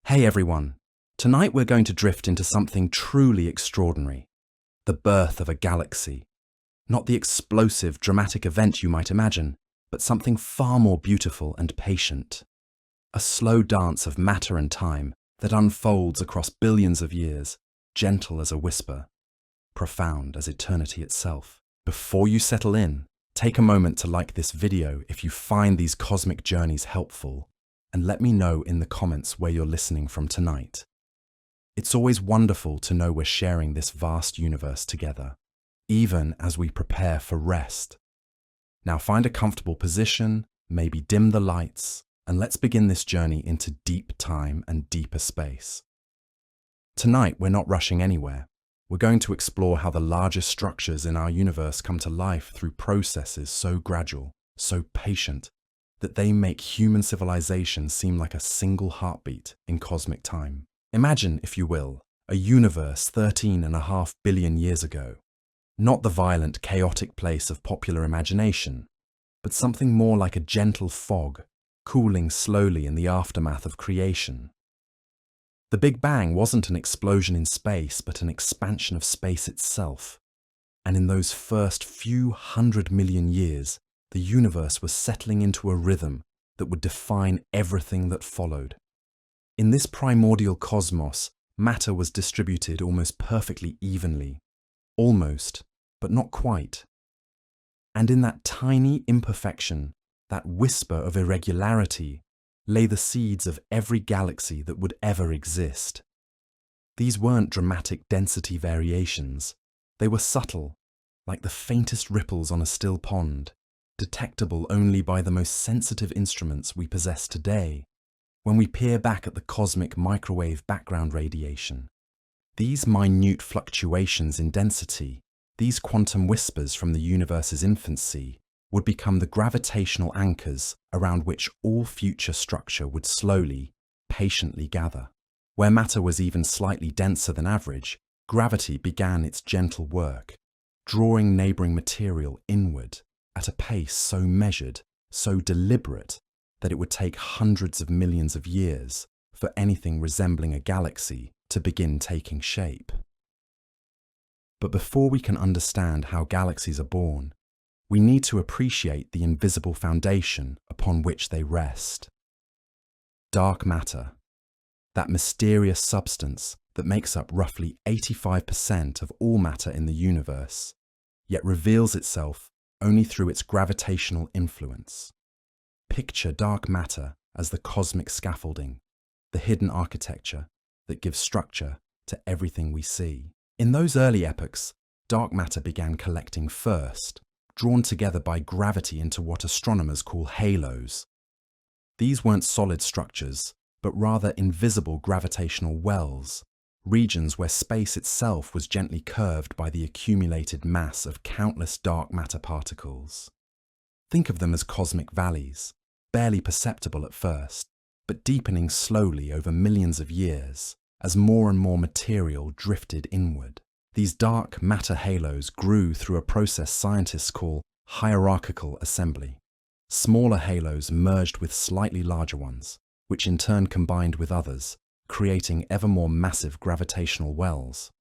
Hey everyone, tonight we're going to drift into something truly extraordinary, the birth of a galaxy. Not the explosive, dramatic event you might imagine, but something far more beautiful and patient. A slow dance of matter and time that unfolds across billions of years, gentle as a whisper, profound as eternity itself. Before you settle in, take a moment to like this video if you find these cosmic journeys helpful, and let me know in the comments where you're listening from tonight. It's always wonderful to know we're sharing this vast universe together, even as we prepare for rest. Now find a comfortable position, maybe dim the lights, and let's begin this journey into deep time and deeper space. Tonight, we're not rushing anywhere. We're going to explore how the largest structures in our universe come to life through processes so gradual, so patient, that they make human civilization seem like a single heartbeat in cosmic time. Imagine, if you will, a universe 13.5 billion years ago. Not the violent, chaotic place of popular imagination, but something more like a gentle fog, cooling slowly in the aftermath of creation. The Big Bang wasn't an explosion in space, but an expansion of space itself. And in those first few 100 million years, the universe was settling into a rhythm that would define everything that followed. In this primordial cosmos, matter was distributed almost perfectly evenly. Almost, but not quite. And in that tiny imperfection, that whisper of irregularity, lay the seeds of every galaxy that would ever exist. These weren't dramatic density variations. They were subtle, like the faintest ripples on a still pond, detectable only by the most sensitive instruments we possess today. When we peer back at the cosmic microwave background radiation, these minute fluctuations in density, these quantum whispers from the universe's infancy, would become the gravitational anchors around which all future structure would slowly, patiently gather. Where matter was even slightly denser than average, gravity began its gentle work, drawing neighboring material inward at a pace so measured, so deliberate, that it would take hundreds of millions of years for anything resembling a galaxy to begin taking shape. But before we can understand how galaxies are born, we need to appreciate the invisible foundation upon which they rest. Dark matter, that mysterious substance that makes up roughly 85% of all matter in the universe, yet reveals itself only through its gravitational influence. Picture dark matter as the cosmic scaffolding, the hidden architecture that gives structure to everything we see. In those early epochs, dark matter began collecting first, drawn together by gravity into what astronomers call halos. These weren't solid structures, but rather invisible gravitational wells, regions where space itself was gently curved by the accumulated mass of countless dark matter particles. Think of them as cosmic valleys, barely perceptible at first, but deepening slowly over millions of years as more and more material drifted inward. These dark matter halos grew through a process scientists call hierarchical assembly. Smaller halos merged with slightly larger ones, which in turn combined with others, creating ever more massive gravitational wells.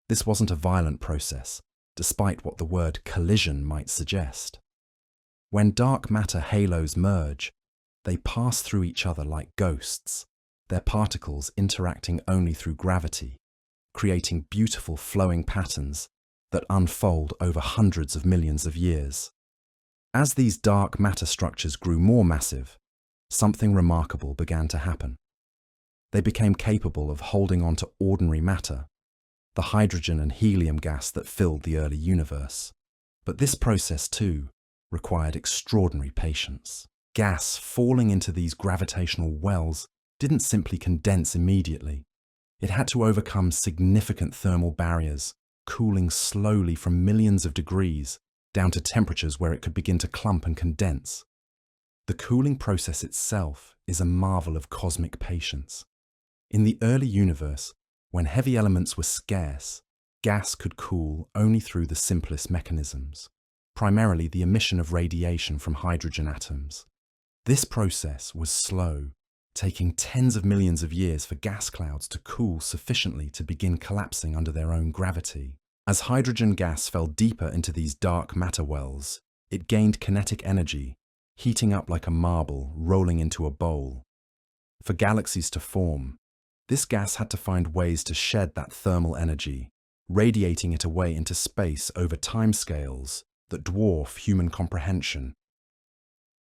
This wasn't a violent process, despite what the word collision might suggest. When dark matter halos merge, they pass through each other like ghosts, their particles interacting only through gravity, creating beautiful flowing patterns that unfold over hundreds of millions of years. As these dark matter structures grew more massive, something remarkable began to happen. They became capable of holding on to ordinary matter, the hydrogen and helium gas that filled the early universe. But this process, too, required extraordinary patience. Gas falling into these gravitational wells didn't simply condense immediately. It had to overcome significant thermal barriers, cooling slowly from millions of degrees down to temperatures where it could begin to clump and condense. The cooling process itself is a marvel of cosmic patience. In the early universe, when heavy elements were scarce, gas could cool only through the simplest mechanisms, primarily the emission of radiation from hydrogen atoms. This process was slow, taking tens of millions of years for gas clouds to cool sufficiently to begin collapsing under their own gravity. As hydrogen gas fell deeper into these dark matter wells, it gained kinetic energy, heating up like a marble rolling into a bowl. For galaxies to form, this gas had to find ways to shed that thermal energy, radiating it away into space over timescales that dwarf human comprehension.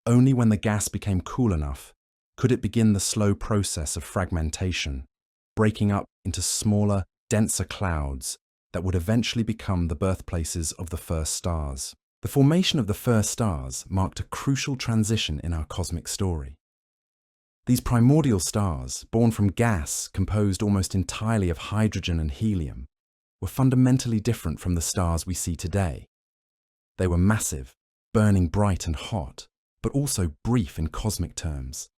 Only when the gas became cool enough could it begin the slow process of fragmentation, breaking up into smaller, denser clouds that would eventually become the birthplaces of the first stars. The formation of the first stars marked a crucial transition in our cosmic story. These primordial stars, born from gas composed almost entirely of hydrogen and helium, were fundamentally different from the stars we see today. They were massive, burning bright and hot, but also brief in cosmic terms,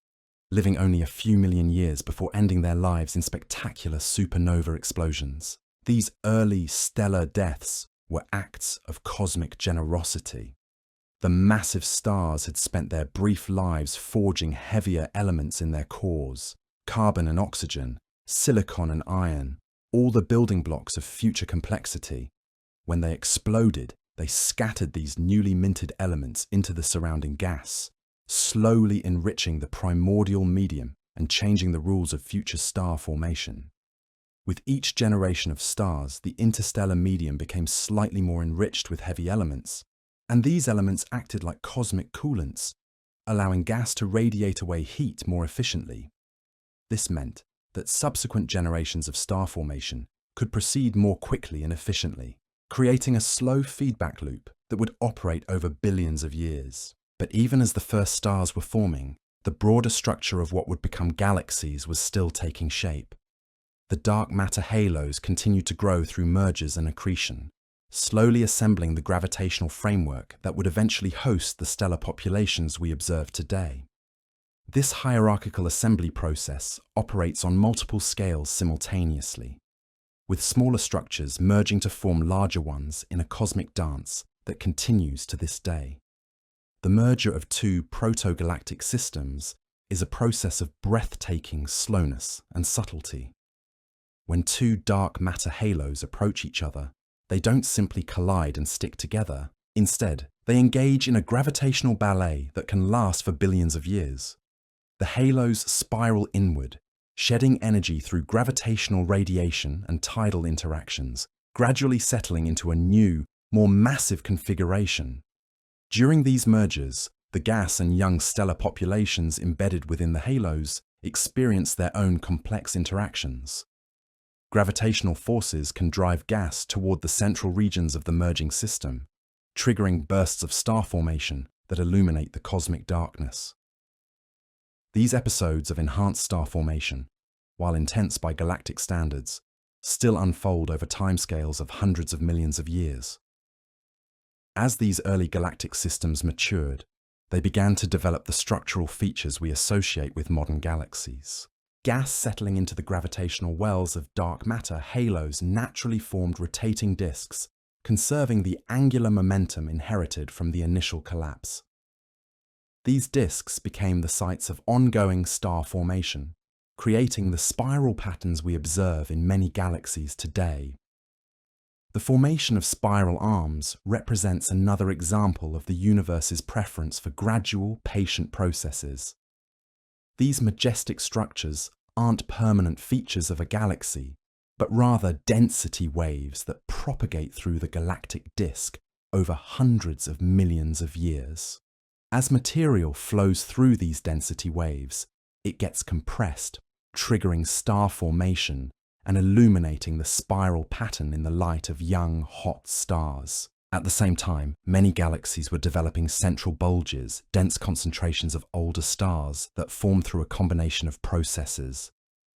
living only a few million years before ending their lives in spectacular supernova explosions. These early stellar deaths were acts of cosmic generosity. The massive stars had spent their brief lives forging heavier elements in their cores, carbon and oxygen, silicon and iron, all the building blocks of future complexity. When they exploded, they scattered these newly minted elements into the surrounding gas, slowly enriching the primordial medium and changing the rules of future star formation. With each generation of stars, the interstellar medium became slightly more enriched with heavy elements, and these elements acted like cosmic coolants, allowing gas to radiate away heat more efficiently. This meant that subsequent generations of star formation could proceed more quickly and efficiently, creating a slow feedback loop that would operate over billions of years. But even as the first stars were forming, the broader structure of what would become galaxies was still taking shape. The dark matter halos continued to grow through mergers and accretion, slowly assembling the gravitational framework that would eventually host the stellar populations we observe today. This hierarchical assembly process operates on multiple scales simultaneously, with smaller structures merging to form larger ones in a cosmic dance that continues to this day. The merger of two proto-galactic systems is a process of breathtaking slowness and subtlety. When two dark matter halos approach each other, they don't simply collide and stick together. Instead, they engage in a gravitational ballet that can last for billions of years. The halos spiral inward, shedding energy through gravitational radiation and tidal interactions, gradually settling into a new, more massive configuration. During these mergers, the gas and young stellar populations embedded within the halos experience their own complex interactions. Gravitational forces can drive gas toward the central regions of the merging system, triggering bursts of star formation that illuminate the cosmic darkness. These episodes of enhanced star formation, while intense by galactic standards, still unfold over timescales of hundreds of millions of years. As these early galactic systems matured, they began to develop the structural features we associate with modern galaxies. Gas settling into the gravitational wells of dark matter halos naturally formed rotating disks, conserving the angular momentum inherited from the initial collapse. These disks became the sites of ongoing star formation, creating the spiral patterns we observe in many galaxies today. The formation of spiral arms represents another example of the universe's preference for gradual, patient processes. These majestic structures aren't permanent features of a galaxy, but rather density waves that propagate through the galactic disk over hundreds of millions of years. As material flows through these density waves, it gets compressed, triggering star formation and illuminating the spiral pattern in the light of young, hot stars. At the same time, many galaxies were developing central bulges, dense concentrations of older stars that form through a combination of processes.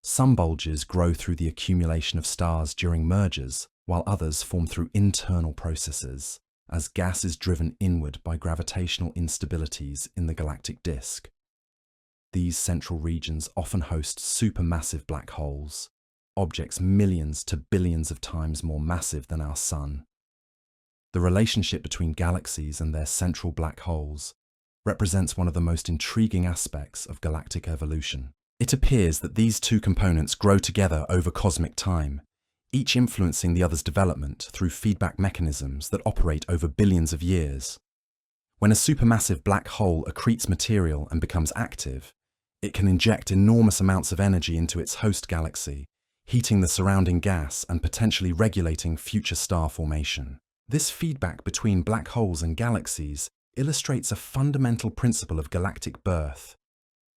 Some bulges grow through the accumulation of stars during mergers, while others form through internal processes, as gas is driven inward by gravitational instabilities in the galactic disk. These central regions often host supermassive black holes, objects millions to billions of times more massive than our Sun. The relationship between galaxies and their central black holes represents one of the most intriguing aspects of galactic evolution. It appears that these two components grow together over cosmic time, each influencing the other's development through feedback mechanisms that operate over billions of years. When a supermassive black hole accretes material and becomes active, it can inject enormous amounts of energy into its host galaxy, heating the surrounding gas and potentially regulating future star formation. This feedback between black holes and galaxies illustrates a fundamental principle of galactic birth.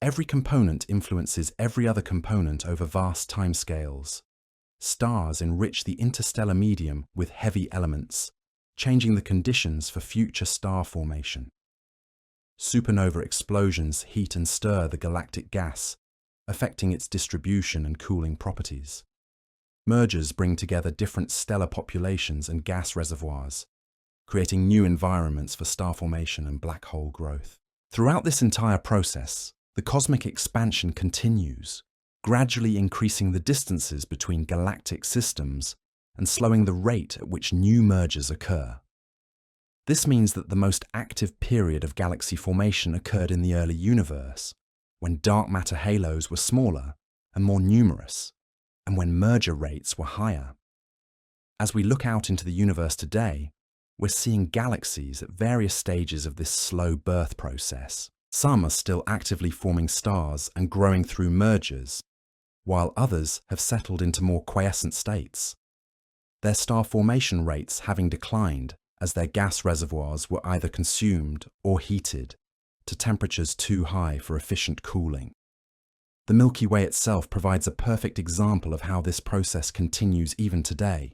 Every component influences every other component over vast timescales. Stars enrich the interstellar medium with heavy elements, changing the conditions for future star formation. Supernova explosions heat and stir the galactic gas, affecting its distribution and cooling properties. Mergers bring together different stellar populations and gas reservoirs, creating new environments for star formation and black hole growth. Throughout this entire process, the cosmic expansion continues, gradually increasing the distances between galactic systems and slowing the rate at which new mergers occur. This means that the most active period of galaxy formation occurred in the early universe, when dark matter halos were smaller and more numerous, and when merger rates were higher. As we look out into the universe today, we're seeing galaxies at various stages of this slow birth process. Some are still actively forming stars and growing through mergers, while others have settled into more quiescent states, their star formation rates having declined as their gas reservoirs were either consumed or heated to temperatures too high for efficient cooling. The Milky Way itself provides a perfect example of how this process continues even today.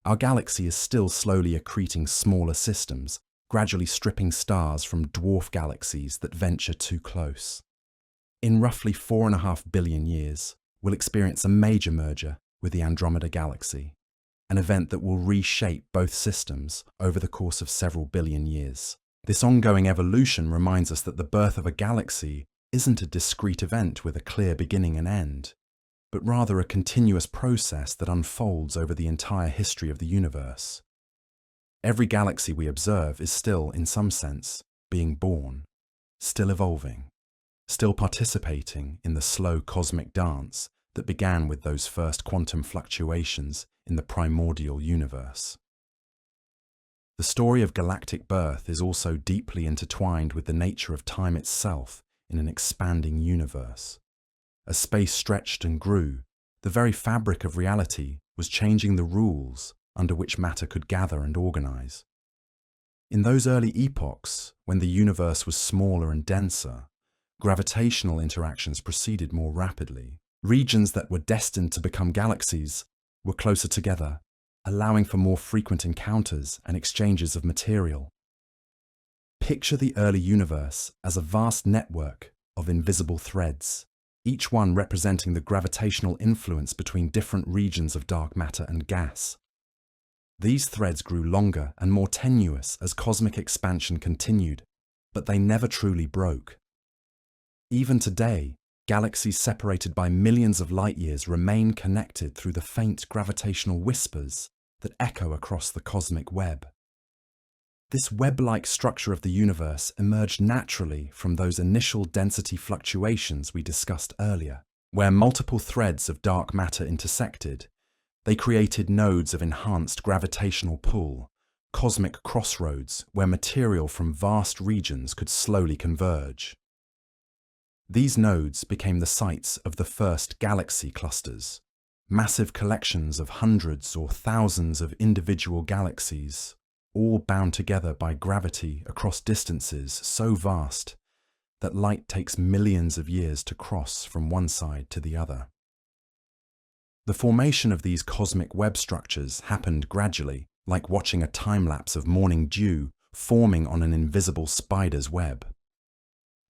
Our galaxy is still slowly accreting smaller systems, gradually stripping stars from dwarf galaxies that venture too close. In roughly 4.5 billion years, we'll experience a major merger with the Andromeda Galaxy, an event that will reshape both systems over the course of several billion years. This ongoing evolution reminds us that the birth of a galaxy isn't a discrete event with a clear beginning and end, but rather a continuous process that unfolds over the entire history of the universe. Every galaxy we observe is still, in some sense, being born, still evolving, still participating in the slow cosmic dance that began with those first quantum fluctuations in the primordial universe. The story of galactic birth is also deeply intertwined with the nature of time itself in an expanding universe. As space stretched and grew, the very fabric of reality was changing the rules under which matter could gather and organize. In those early epochs, when the universe was smaller and denser, gravitational interactions proceeded more rapidly. Regions that were destined to become galaxies were closer together, allowing for more frequent encounters and exchanges of material. Picture the early universe as a vast network of invisible threads, each one representing the gravitational influence between different regions of dark matter and gas. These threads grew longer and more tenuous as cosmic expansion continued, but they never truly broke. Even today, galaxies separated by millions of light-years remain connected through the faint gravitational whispers that echo across the cosmic web. This web-like structure of the universe emerged naturally from those initial density fluctuations we discussed earlier. Where multiple threads of dark matter intersected, they created nodes of enhanced gravitational pull, cosmic crossroads where material from vast regions could slowly converge. These nodes became the sites of the first galaxy clusters, massive collections of hundreds or thousands of individual galaxies, all bound together by gravity across distances so vast that light takes millions of years to cross from one side to the other. The formation of these cosmic web structures happened gradually, like watching a time-lapse of morning dew forming on an invisible spider's web.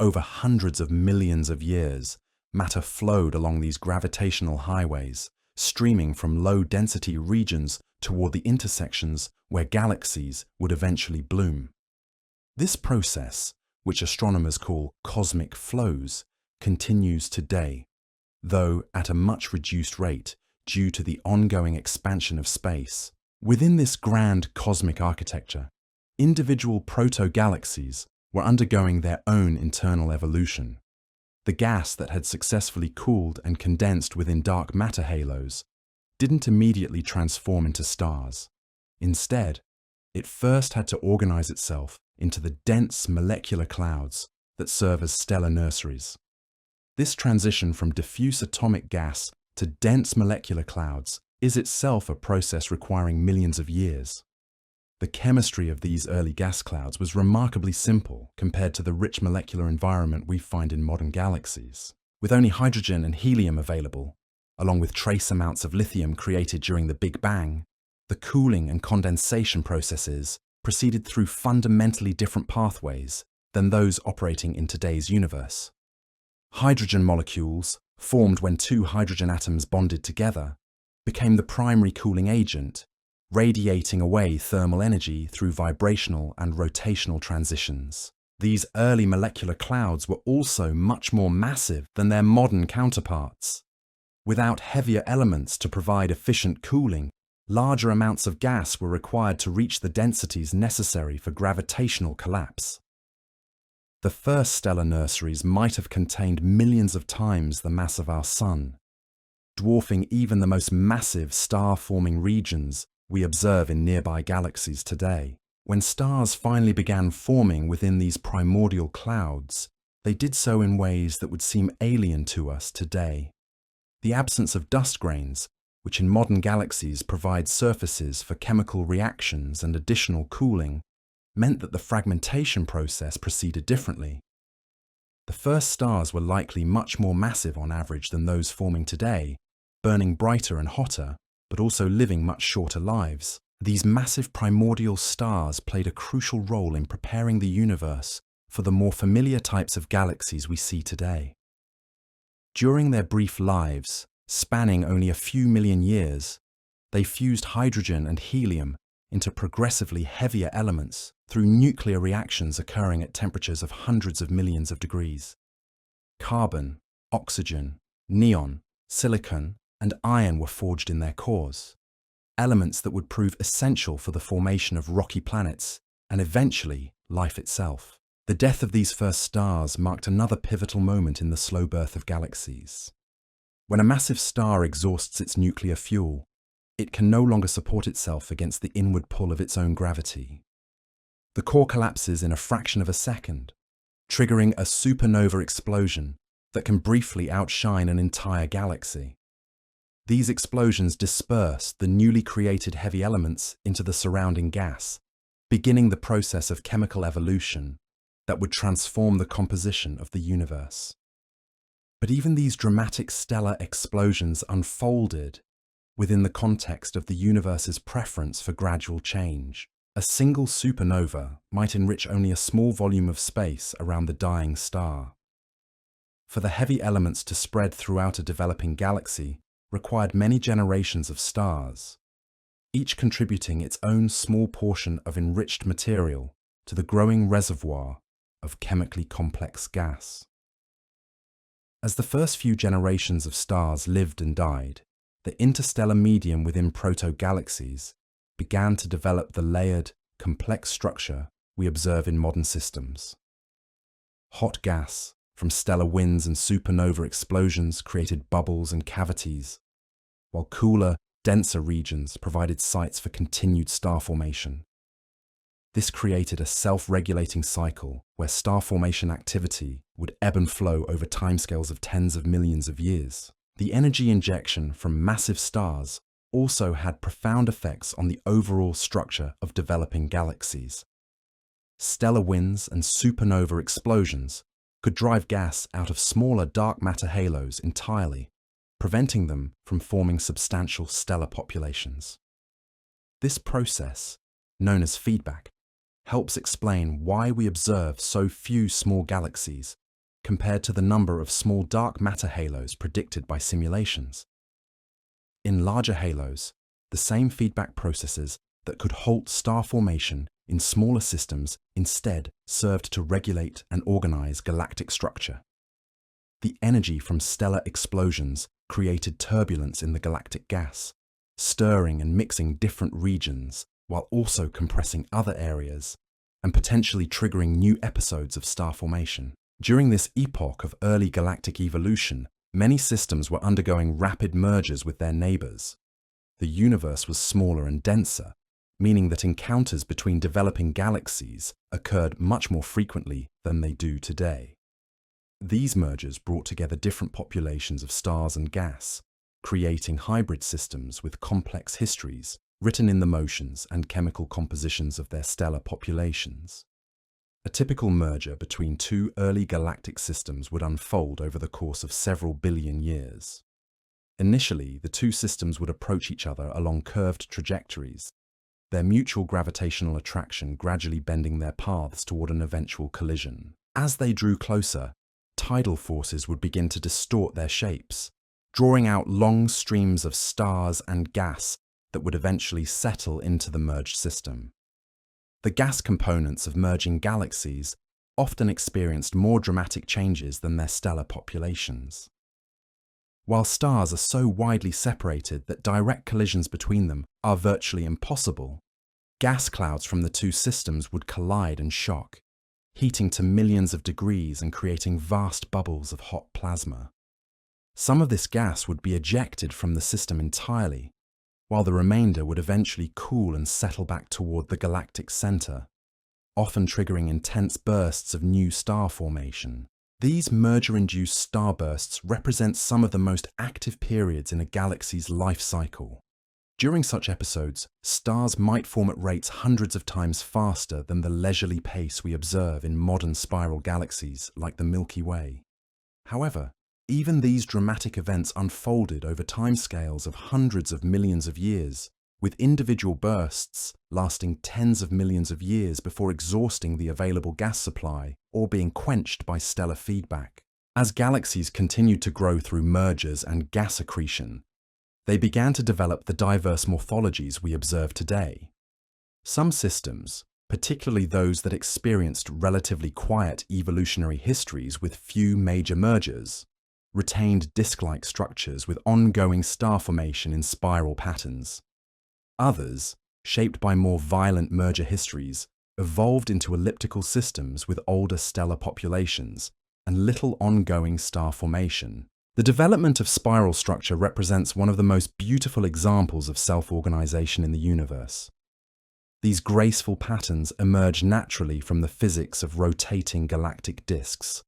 Over hundreds of millions of years, matter flowed along these gravitational highways, streaming from low-density regions toward the intersections where galaxies would eventually bloom. This process, which astronomers call cosmic flows, continues today, though at a much reduced rate due to the ongoing expansion of space. Within this grand cosmic architecture, individual proto-galaxies were undergoing their own internal evolution. The gas that had successfully cooled and condensed within dark matter halos didn't immediately transform into stars. Instead, it first had to organize itself into the dense molecular clouds that serve as stellar nurseries. This transition from diffuse atomic gas to dense molecular clouds is itself a process requiring millions of years. The chemistry of these early gas clouds was remarkably simple compared to the rich molecular environment we find in modern galaxies. With only hydrogen and helium available, along with trace amounts of lithium created during the Big Bang, the cooling and condensation processes proceeded through fundamentally different pathways than those operating in today's universe. Hydrogen molecules, formed when two hydrogen atoms bonded together, became the primary cooling agent, radiating away thermal energy through vibrational and rotational transitions. These early molecular clouds were also much more massive than their modern counterparts. Without heavier elements to provide efficient cooling, larger amounts of gas were required to reach the densities necessary for gravitational collapse. The first stellar nurseries might have contained millions of times the mass of our Sun, dwarfing even the most massive star-forming regions we observe in nearby galaxies today. When stars finally began forming within these primordial clouds, they did so in ways that would seem alien to us today. The absence of dust grains, which in modern galaxies provide surfaces for chemical reactions and additional cooling, meant that the fragmentation process proceeded differently. The first stars were likely much more massive on average than those forming today, burning brighter and hotter, but also living much shorter lives. These massive primordial stars played a crucial role in preparing the universe for the more familiar types of galaxies we see today. During their brief lives, spanning only a few million years, they fused hydrogen and helium into progressively heavier elements through nuclear reactions occurring at temperatures of hundreds of millions of degrees. Carbon, oxygen, neon, silicon, and iron were forged in their cores, elements that would prove essential for the formation of rocky planets and eventually life itself. The death of these first stars marked another pivotal moment in the slow birth of galaxies. When a massive star exhausts its nuclear fuel, it can no longer support itself against the inward pull of its own gravity. The core collapses in a fraction of a second, triggering a supernova explosion that can briefly outshine an entire galaxy. These explosions disperse the newly created heavy elements into the surrounding gas, beginning the process of chemical evolution that would transform the composition of the universe. But even these dramatic stellar explosions unfolded within the context of the universe's preference for gradual change. A single supernova might enrich only a small volume of space around the dying star. For the heavy elements to spread throughout a developing galaxy required many generations of stars, each contributing its own small portion of enriched material to the growing reservoir of chemically complex gas. As the first few generations of stars lived and died, the interstellar medium within proto-galaxies began to develop the layered, complex structure we observe in modern systems. Hot gas from stellar winds and supernova explosions created bubbles and cavities, while cooler, denser regions provided sites for continued star formation. This created a self-regulating cycle where star formation activity would ebb and flow over timescales of tens of millions of years. The energy injection from massive stars also had profound effects on the overall structure of developing galaxies. Stellar winds and supernova explosions could drive gas out of smaller dark matter halos entirely, preventing them from forming substantial stellar populations. This process, known as feedback, helps explain why we observe so few small galaxies compared to the number of small dark matter halos predicted by simulations. In larger halos, the same feedback processes that could halt star formation in smaller systems instead served to regulate and organize galactic structure. The energy from stellar explosions created turbulence in the galactic gas, stirring and mixing different regions while also compressing other areas and potentially triggering new episodes of star formation. During this epoch of early galactic evolution, many systems were undergoing rapid mergers with their neighbors. The universe was smaller and denser, meaning that encounters between developing galaxies occurred much more frequently than they do today. These mergers brought together different populations of stars and gas, creating hybrid systems with complex histories written in the motions and chemical compositions of their stellar populations. A typical merger between two early galactic systems would unfold over the course of several billion years. Initially, the two systems would approach each other along curved trajectories, their mutual gravitational attraction gradually bending their paths toward an eventual collision. As they drew closer, tidal forces would begin to distort their shapes, drawing out long streams of stars and gas that would eventually settle into the merged system. The gas components of merging galaxies often experienced more dramatic changes than their stellar populations. While stars are so widely separated that direct collisions between them are virtually impossible, gas clouds from the two systems would collide and shock, heating to millions of degrees and creating vast bubbles of hot plasma. Some of this gas would be ejected from the system entirely, while the remainder would eventually cool and settle back toward the galactic center, often triggering intense bursts of new star formation. These merger-induced starbursts represent some of the most active periods in a galaxy's life cycle. During such episodes, stars might form at rates hundreds of times faster than the leisurely pace we observe in modern spiral galaxies like the Milky Way. However, even these dramatic events unfolded over timescales of hundreds of millions of years, with individual bursts lasting tens of millions of years before exhausting the available gas supply or being quenched by stellar feedback. As galaxies continued to grow through mergers and gas accretion, they began to develop the diverse morphologies we observe today. Some systems, particularly those that experienced relatively quiet evolutionary histories with few major mergers, retained disk-like structures with ongoing star formation in spiral patterns. Others, shaped by more violent merger histories, evolved into elliptical systems with older stellar populations and little ongoing star formation. The development of spiral structure represents one of the most beautiful examples of self-organization in the universe. These graceful patterns emerge naturally from the physics of rotating galactic disks,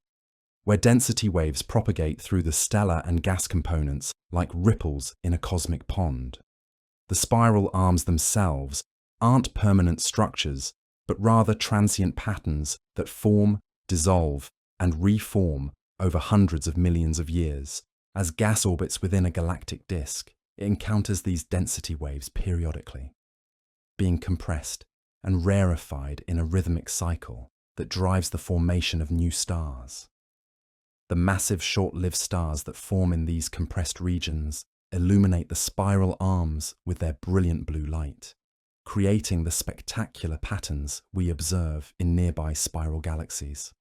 where density waves propagate through the stellar and gas components like ripples in a cosmic pond. The spiral arms themselves aren't permanent structures, but rather transient patterns that form, dissolve, and reform over hundreds of millions of years. As gas orbits within a galactic disk, it encounters these density waves periodically, being compressed and rarefied in a rhythmic cycle that drives the formation of new stars. The massive short-lived stars that form in these compressed regions illuminate the spiral arms with their brilliant blue light, creating the spectacular patterns we observe in nearby spiral galaxies.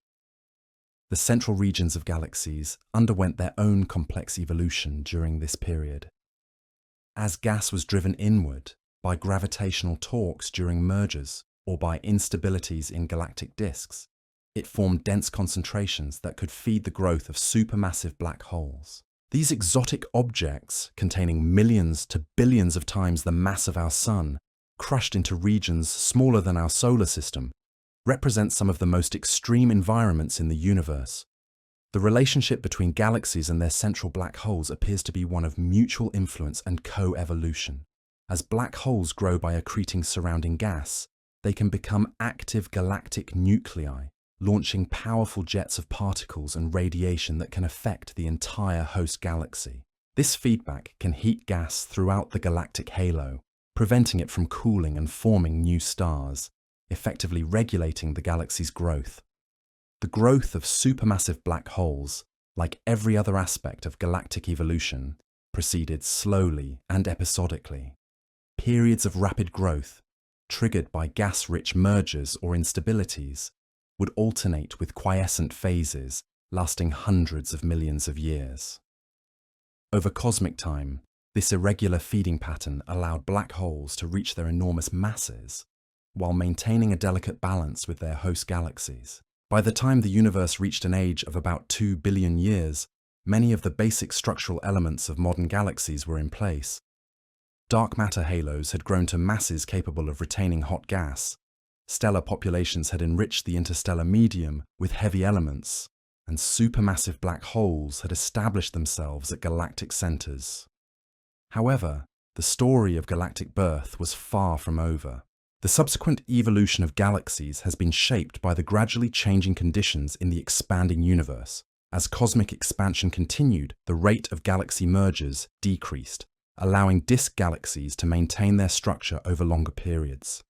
The central regions of galaxies underwent their own complex evolution during this period. As gas was driven inward by gravitational torques during mergers or by instabilities in galactic disks, it formed dense concentrations that could feed the growth of supermassive black holes. These exotic objects, containing millions to billions of times the mass of our Sun, crushed into regions smaller than our solar system, represent some of the most extreme environments in the universe. The relationship between galaxies and their central black holes appears to be one of mutual influence and co-evolution. As black holes grow by accreting surrounding gas, they can become active galactic nuclei, launching powerful jets of particles and radiation that can affect the entire host galaxy. This feedback can heat gas throughout the galactic halo, preventing it from cooling and forming new stars, effectively regulating the galaxy's growth. The growth of supermassive black holes, like every other aspect of galactic evolution, proceeded slowly and episodically. Periods of rapid growth, triggered by gas-rich mergers or instabilities, would alternate with quiescent phases lasting hundreds of millions of years. Over cosmic time, this irregular feeding pattern allowed black holes to reach their enormous masses while maintaining a delicate balance with their host galaxies. By the time the universe reached an age of about 2 billion years, many of the basic structural elements of modern galaxies were in place. Dark matter halos had grown to masses capable of retaining hot gas. Stellar populations had enriched the interstellar medium with heavy elements, and supermassive black holes had established themselves at galactic centers. However, the story of galactic birth was far from over. The subsequent evolution of galaxies has been shaped by the gradually changing conditions in the expanding universe. As cosmic expansion continued, the rate of galaxy mergers decreased, allowing disk galaxies to maintain their structure over longer periods.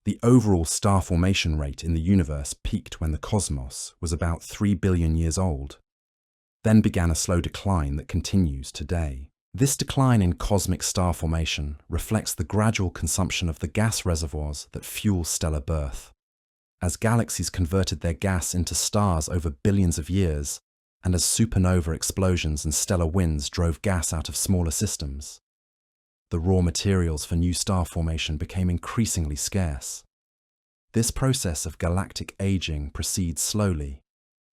The overall star formation rate in the universe peaked when the cosmos was about 3 billion years old. Then began a slow decline that continues today. This decline in cosmic star formation reflects the gradual consumption of the gas reservoirs that fuel stellar birth. As galaxies converted their gas into stars over billions of years, and as supernova explosions and stellar winds drove gas out of smaller systems, the raw materials for new star formation became increasingly scarce. This process of galactic aging proceeds slowly,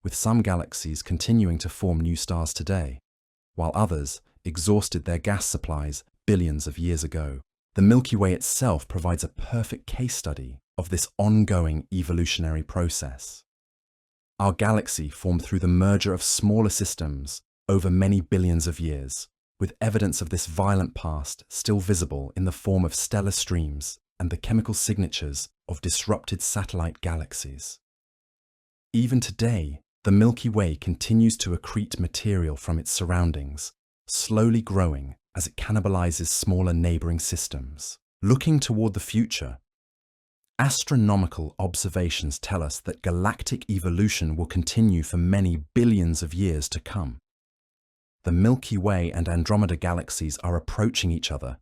with some galaxies continuing to form new stars today, while others exhausted their gas supplies billions of years ago. The Milky Way itself provides a perfect case study of this ongoing evolutionary process. Our galaxy formed through the merger of smaller systems over many billions of years, with evidence of this violent past still visible in the form of stellar streams and the chemical signatures of disrupted satellite galaxies. Even today, the Milky Way continues to accrete material from its surroundings, slowly growing as it cannibalizes smaller neighboring systems. Looking toward the future, astronomical observations tell us that galactic evolution will continue for many billions of years to come. The Milky Way and Andromeda galaxies are approaching each other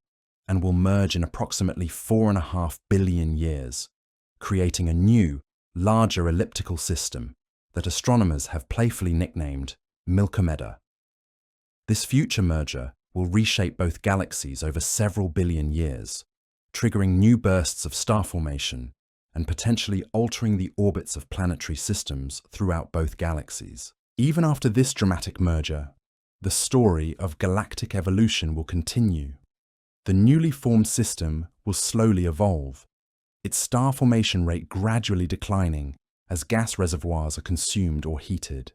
and will merge in approximately 4.5 billion years, creating a new, larger elliptical system that astronomers have playfully nicknamed Milkomeda. This future merger will reshape both galaxies over several billion years, triggering new bursts of star formation and potentially altering the orbits of planetary systems throughout both galaxies. Even after this dramatic merger, the story of galactic evolution will continue. The newly formed system will slowly evolve, its star formation rate gradually declining as gas reservoirs are consumed or heated.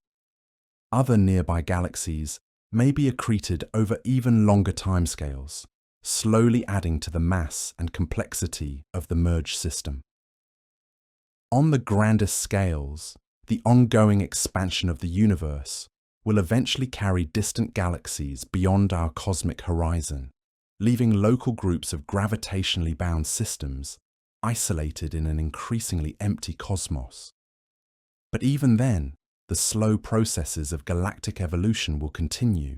Other nearby galaxies may be accreted over even longer timescales, slowly adding to the mass and complexity of the merged system. On the grandest scales, the ongoing expansion of the universe will eventually carry distant galaxies beyond our cosmic horizon, leaving local groups of gravitationally bound systems isolated in an increasingly empty cosmos. But even then, the slow processes of galactic evolution will continue,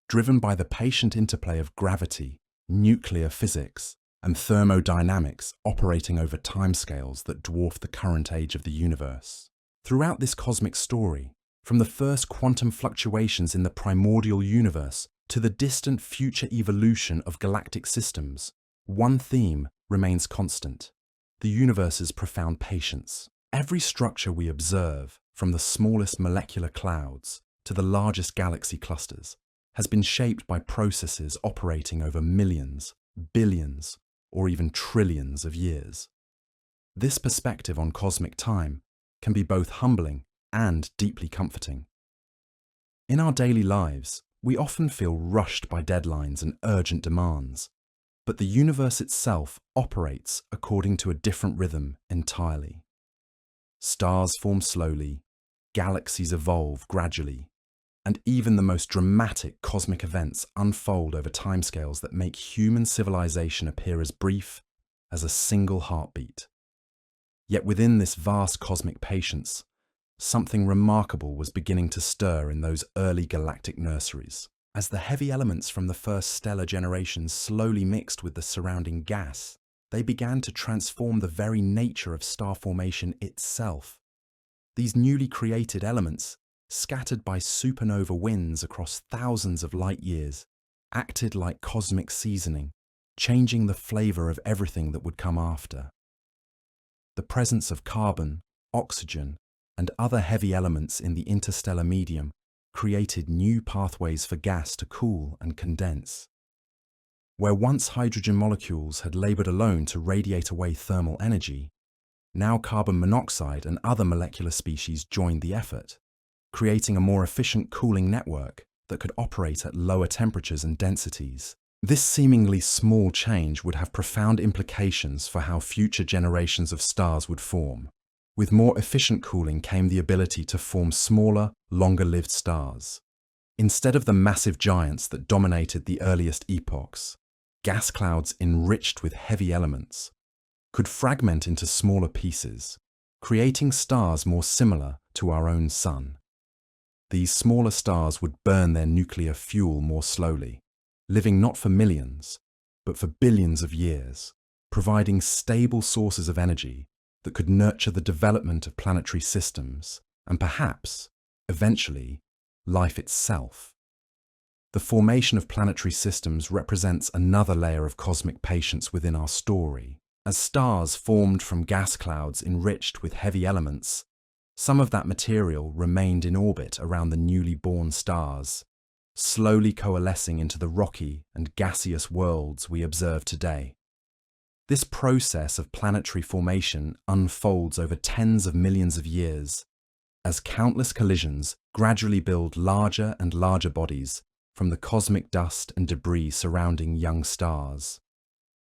driven by the patient interplay of gravity, nuclear physics, and thermodynamics operating over timescales that dwarf the current age of the universe. Throughout this cosmic story, from the first quantum fluctuations in the primordial universe to the distant future evolution of galactic systems, one theme remains constant: the universe's profound patience. Every structure we observe, from the smallest molecular clouds to the largest galaxy clusters, has been shaped by processes operating over millions, billions, or even trillions of years. This perspective on cosmic time can be both humbling and deeply comforting. In our daily lives, we often feel rushed by deadlines and urgent demands, but the universe itself operates according to a different rhythm entirely. Stars form slowly, galaxies evolve gradually, and even the most dramatic cosmic events unfold over timescales that make human civilization appear as brief as a single heartbeat. Yet within this vast cosmic patience, something remarkable was beginning to stir in those early galactic nurseries. As the heavy elements from the first stellar generations slowly mixed with the surrounding gas, they began to transform the very nature of star formation itself. These newly created elements, scattered by supernova winds across thousands of light years, acted like cosmic seasoning, changing the flavor of everything that would come after. The presence of carbon, oxygen, and other heavy elements in the interstellar medium created new pathways for gas to cool and condense. Where once hydrogen molecules had labored alone to radiate away thermal energy, now carbon monoxide and other molecular species joined the effort, creating a more efficient cooling network that could operate at lower temperatures and densities. This seemingly small change would have profound implications for how future generations of stars would form. With more efficient cooling came the ability to form smaller, longer-lived stars. Instead of the massive giants that dominated the earliest epochs, gas clouds enriched with heavy elements could fragment into smaller pieces, creating stars more similar to our own Sun. These smaller stars would burn their nuclear fuel more slowly, living not for millions, but for billions of years, providing stable sources of energy that could nurture the development of planetary systems and perhaps, eventually, life itself. The formation of planetary systems represents another layer of cosmic patience within our story. As stars formed from gas clouds enriched with heavy elements, some of that material remained in orbit around the newly born stars, slowly coalescing into the rocky and gaseous worlds we observe today. This process of planetary formation unfolds over tens of millions of years, as countless collisions gradually build larger and larger bodies from the cosmic dust and debris surrounding young stars.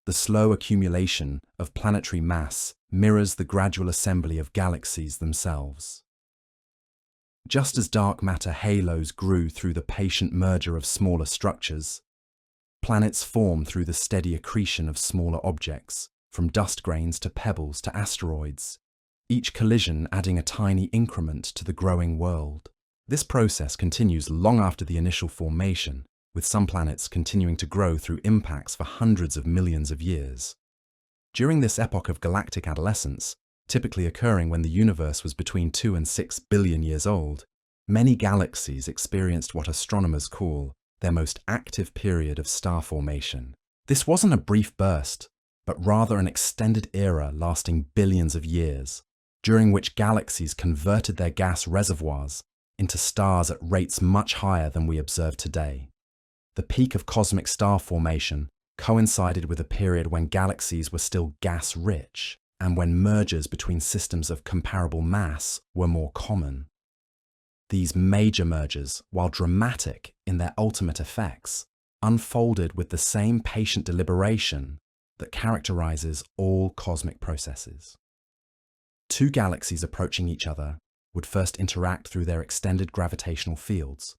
The slow accumulation of planetary mass mirrors the gradual assembly of galaxies themselves. Just as dark matter halos grew through the patient merger of smaller structures, planets form through the steady accretion of smaller objects, from dust grains to pebbles to asteroids, each collision adding a tiny increment to the growing world. This process continues long after the initial formation, with some planets continuing to grow through impacts for hundreds of millions of years. During this epoch of galactic adolescence, typically occurring when the universe was between 2 and 6 billion years old, many galaxies experienced what astronomers call their most active period of star formation. This wasn't a brief burst, but rather an extended era lasting billions of years, during which galaxies converted their gas reservoirs into stars at rates much higher than we observe today. The peak of cosmic star formation coincided with a period when galaxies were still gas-rich, and when mergers between systems of comparable mass were more common. These major mergers, while dramatic in their ultimate effects, unfolded with the same patient deliberation that characterizes all cosmic processes. Two galaxies approaching each other would first interact through their extended gravitational fields,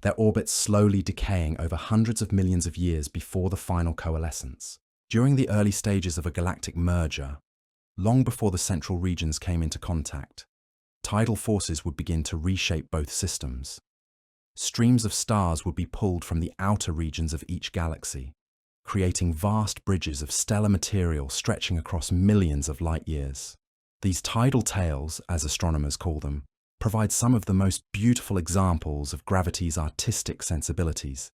their orbits slowly decaying over hundreds of millions of years before the final coalescence. During the early stages of a galactic merger, long before the central regions came into contact, tidal forces would begin to reshape both systems. Streams of stars would be pulled from the outer regions of each galaxy, creating vast bridges of stellar material stretching across millions of light years. These tidal tails, as astronomers call them, provide some of the most beautiful examples of gravity's artistic sensibilities,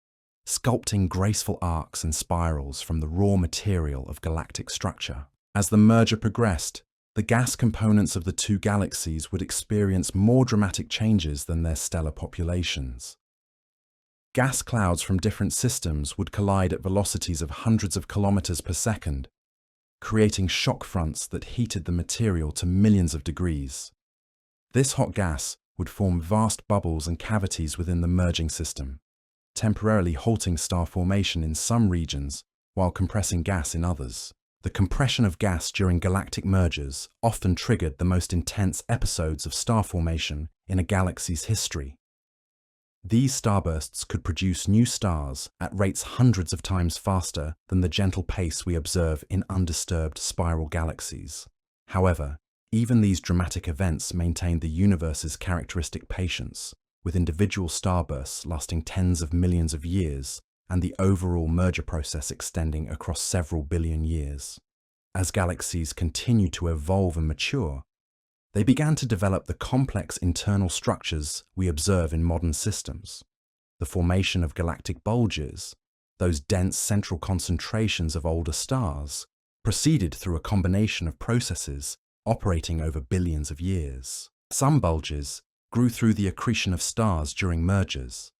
sculpting graceful arcs and spirals from the raw material of galactic structure. As the merger progressed, the gas components of the two galaxies would experience more dramatic changes than their stellar populations. Gas clouds from different systems would collide at velocities of hundreds of kilometers per second, creating shock fronts that heated the material to millions of degrees. This hot gas would form vast bubbles and cavities within the merging system, temporarily halting star formation in some regions while compressing gas in others. The compression of gas during galactic mergers often triggered the most intense episodes of star formation in a galaxy's history. These starbursts could produce new stars at rates hundreds of times faster than the gentle pace we observe in undisturbed spiral galaxies. However, even these dramatic events maintained the universe's characteristic patience, with individual starbursts lasting tens of millions of years and the overall merger process extending across several billion years. As galaxies continued to evolve and mature, they began to develop the complex internal structures we observe in modern systems. The formation of galactic bulges, those dense central concentrations of older stars, proceeded through a combination of processes operating over billions of years. Some bulges grew through the accretion of stars during mergers,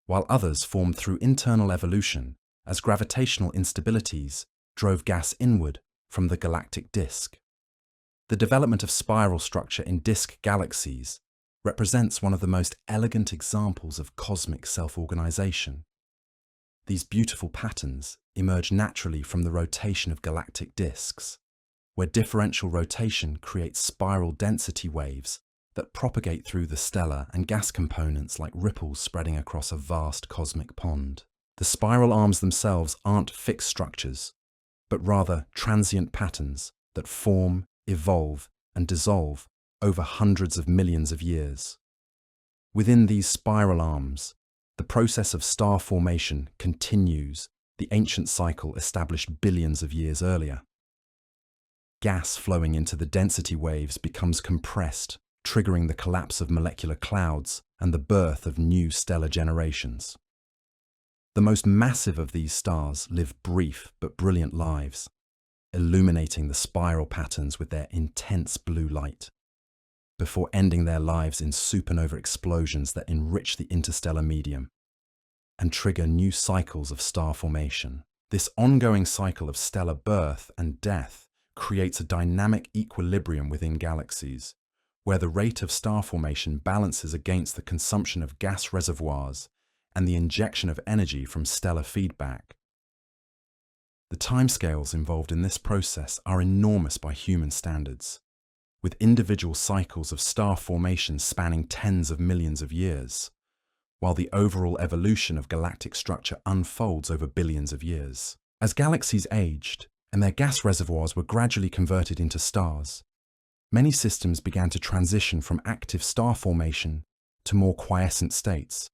while others formed through internal evolution as gravitational instabilities drove gas inward from the galactic disk. The development of spiral structure in disk galaxies represents one of the most elegant examples of cosmic self-organization. These beautiful patterns emerge naturally from the rotation of galactic disks, where differential rotation creates spiral density waves that propagate through the stellar and gas components like ripples spreading across a vast cosmic pond. The spiral arms themselves aren't fixed structures, but rather transient patterns that form, evolve, and dissolve over hundreds of millions of years. Within these spiral arms, the process of star formation continues the ancient cycle established billions of years earlier. Gas flowing into the density waves becomes compressed, triggering the collapse of molecular clouds and the birth of new stellar generations. The most massive of these stars live brief but brilliant lives, illuminating the spiral patterns with their intense blue light, before ending their lives in supernova explosions that enrich the interstellar medium and trigger new cycles of star formation. This ongoing cycle of stellar birth and death creates a dynamic equilibrium within galaxies, where the rate of star formation balances against the consumption of gas reservoirs and the injection of energy from stellar feedback. The timescales involved in this process are enormous by human standards, with individual cycles of star formation spanning tens of millions of years, while the overall evolution of galactic structure unfolds over billions of years. As galaxies aged and their gas reservoirs were gradually converted into stars, many systems began to transition from active star formation to more quiescent states.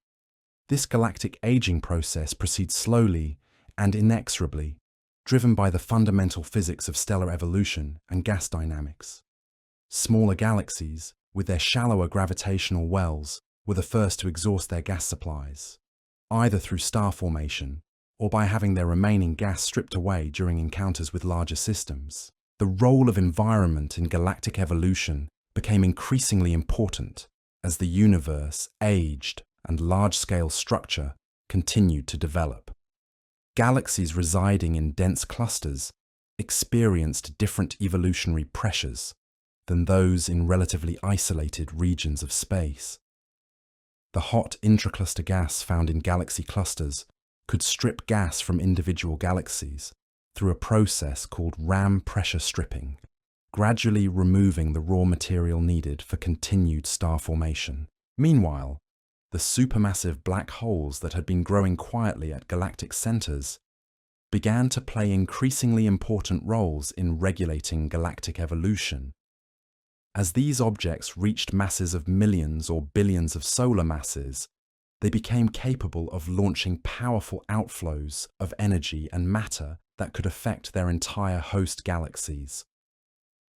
This galactic aging process proceeds slowly and inexorably, driven by the fundamental physics of stellar evolution and gas dynamics. Smaller galaxies, with their shallower gravitational wells, were the first to exhaust their gas supplies, either through star formation or by having their remaining gas stripped away during encounters with larger systems. The role of environment in galactic evolution became increasingly important as the universe aged and large-scale structure continued to develop. Galaxies residing in dense clusters experienced different evolutionary pressures than those in relatively isolated regions of space. The hot intracluster gas found in galaxy clusters could strip gas from individual galaxies through a process called ram pressure stripping, gradually removing the raw material needed for continued star formation. Meanwhile, the supermassive black holes that had been growing quietly at galactic centers began to play increasingly important roles in regulating galactic evolution. As these objects reached masses of millions or billions of solar masses, they became capable of launching powerful outflows of energy and matter that could affect their entire host galaxies.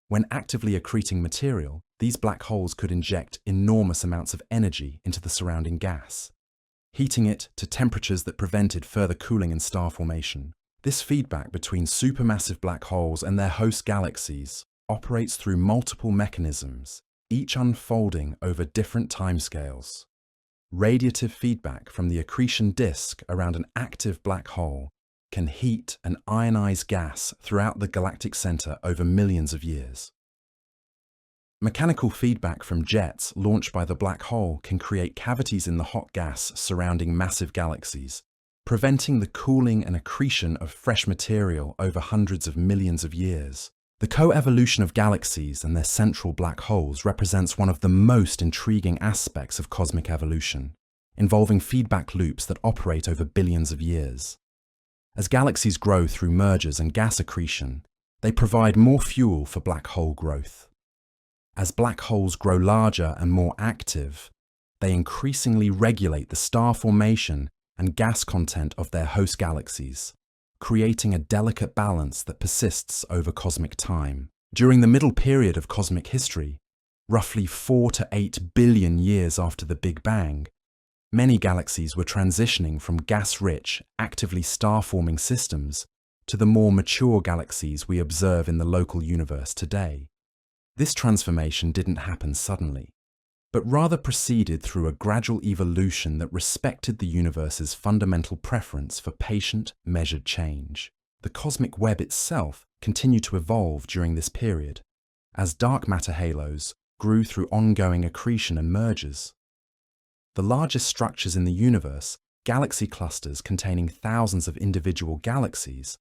When actively accreting material, these black holes could inject enormous amounts of energy into the surrounding gas, heating it to temperatures that prevented further cooling and star formation. This feedback between supermassive black holes and their host galaxies operates through multiple mechanisms, each unfolding over different timescales. Radiative feedback from the accretion disk around an active black hole can heat and ionize gas throughout the galactic center over millions of years. Mechanical feedback from jets launched by the black hole can create cavities in the hot gas surrounding massive galaxies, preventing the cooling and accretion of fresh material over hundreds of millions of years. The co-evolution of galaxies and their central black holes represents one of the most intriguing aspects of cosmic evolution, involving feedback loops that operate over billions of years. As galaxies grow through mergers and gas accretion, they provide more fuel for black hole growth. As black holes grow larger and more active, they increasingly regulate the star formation and gas content of their host galaxies, creating a delicate balance that persists over cosmic time. During the middle period of cosmic history, roughly 4 to 8 billion years after the Big Bang, many galaxies were transitioning from gas-rich, actively star-forming systems to the more mature galaxies we observe in the local universe today. This transformation didn't happen suddenly. but rather proceeded through a gradual evolution that respected the universe's fundamental preference for patient, measured change. The cosmic web itself continued to evolve during this period, as dark matter halos grew through ongoing accretion and mergers. The largest structures in the universe, galaxy clusters containing thousands of individual galaxies,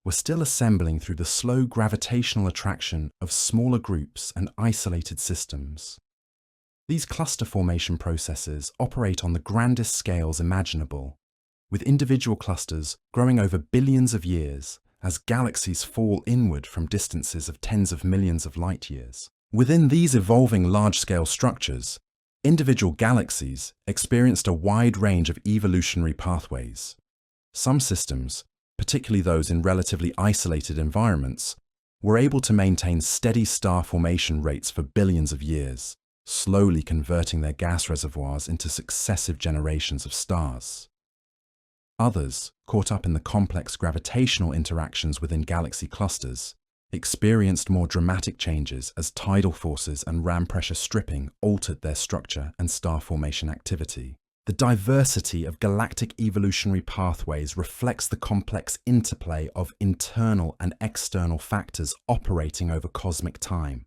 were still assembling through the slow gravitational attraction of smaller groups and isolated systems. These cluster formation processes operate on the grandest scales imaginable, with individual clusters growing over billions of years as galaxies fall inward from distances of tens of millions of light years. Within these evolving large-scale structures, individual galaxies experienced a wide range of evolutionary pathways. Some systems, particularly those in relatively isolated environments, were able to maintain steady star formation rates for billions of years, slowly converting their gas reservoirs into successive generations of stars. Others, caught up in the complex gravitational interactions within galaxy clusters, experienced more dramatic changes as tidal forces and ram pressure stripping altered their structure and star formation activity. The diversity of galactic evolutionary pathways reflects the complex interplay of internal and external factors operating over cosmic time.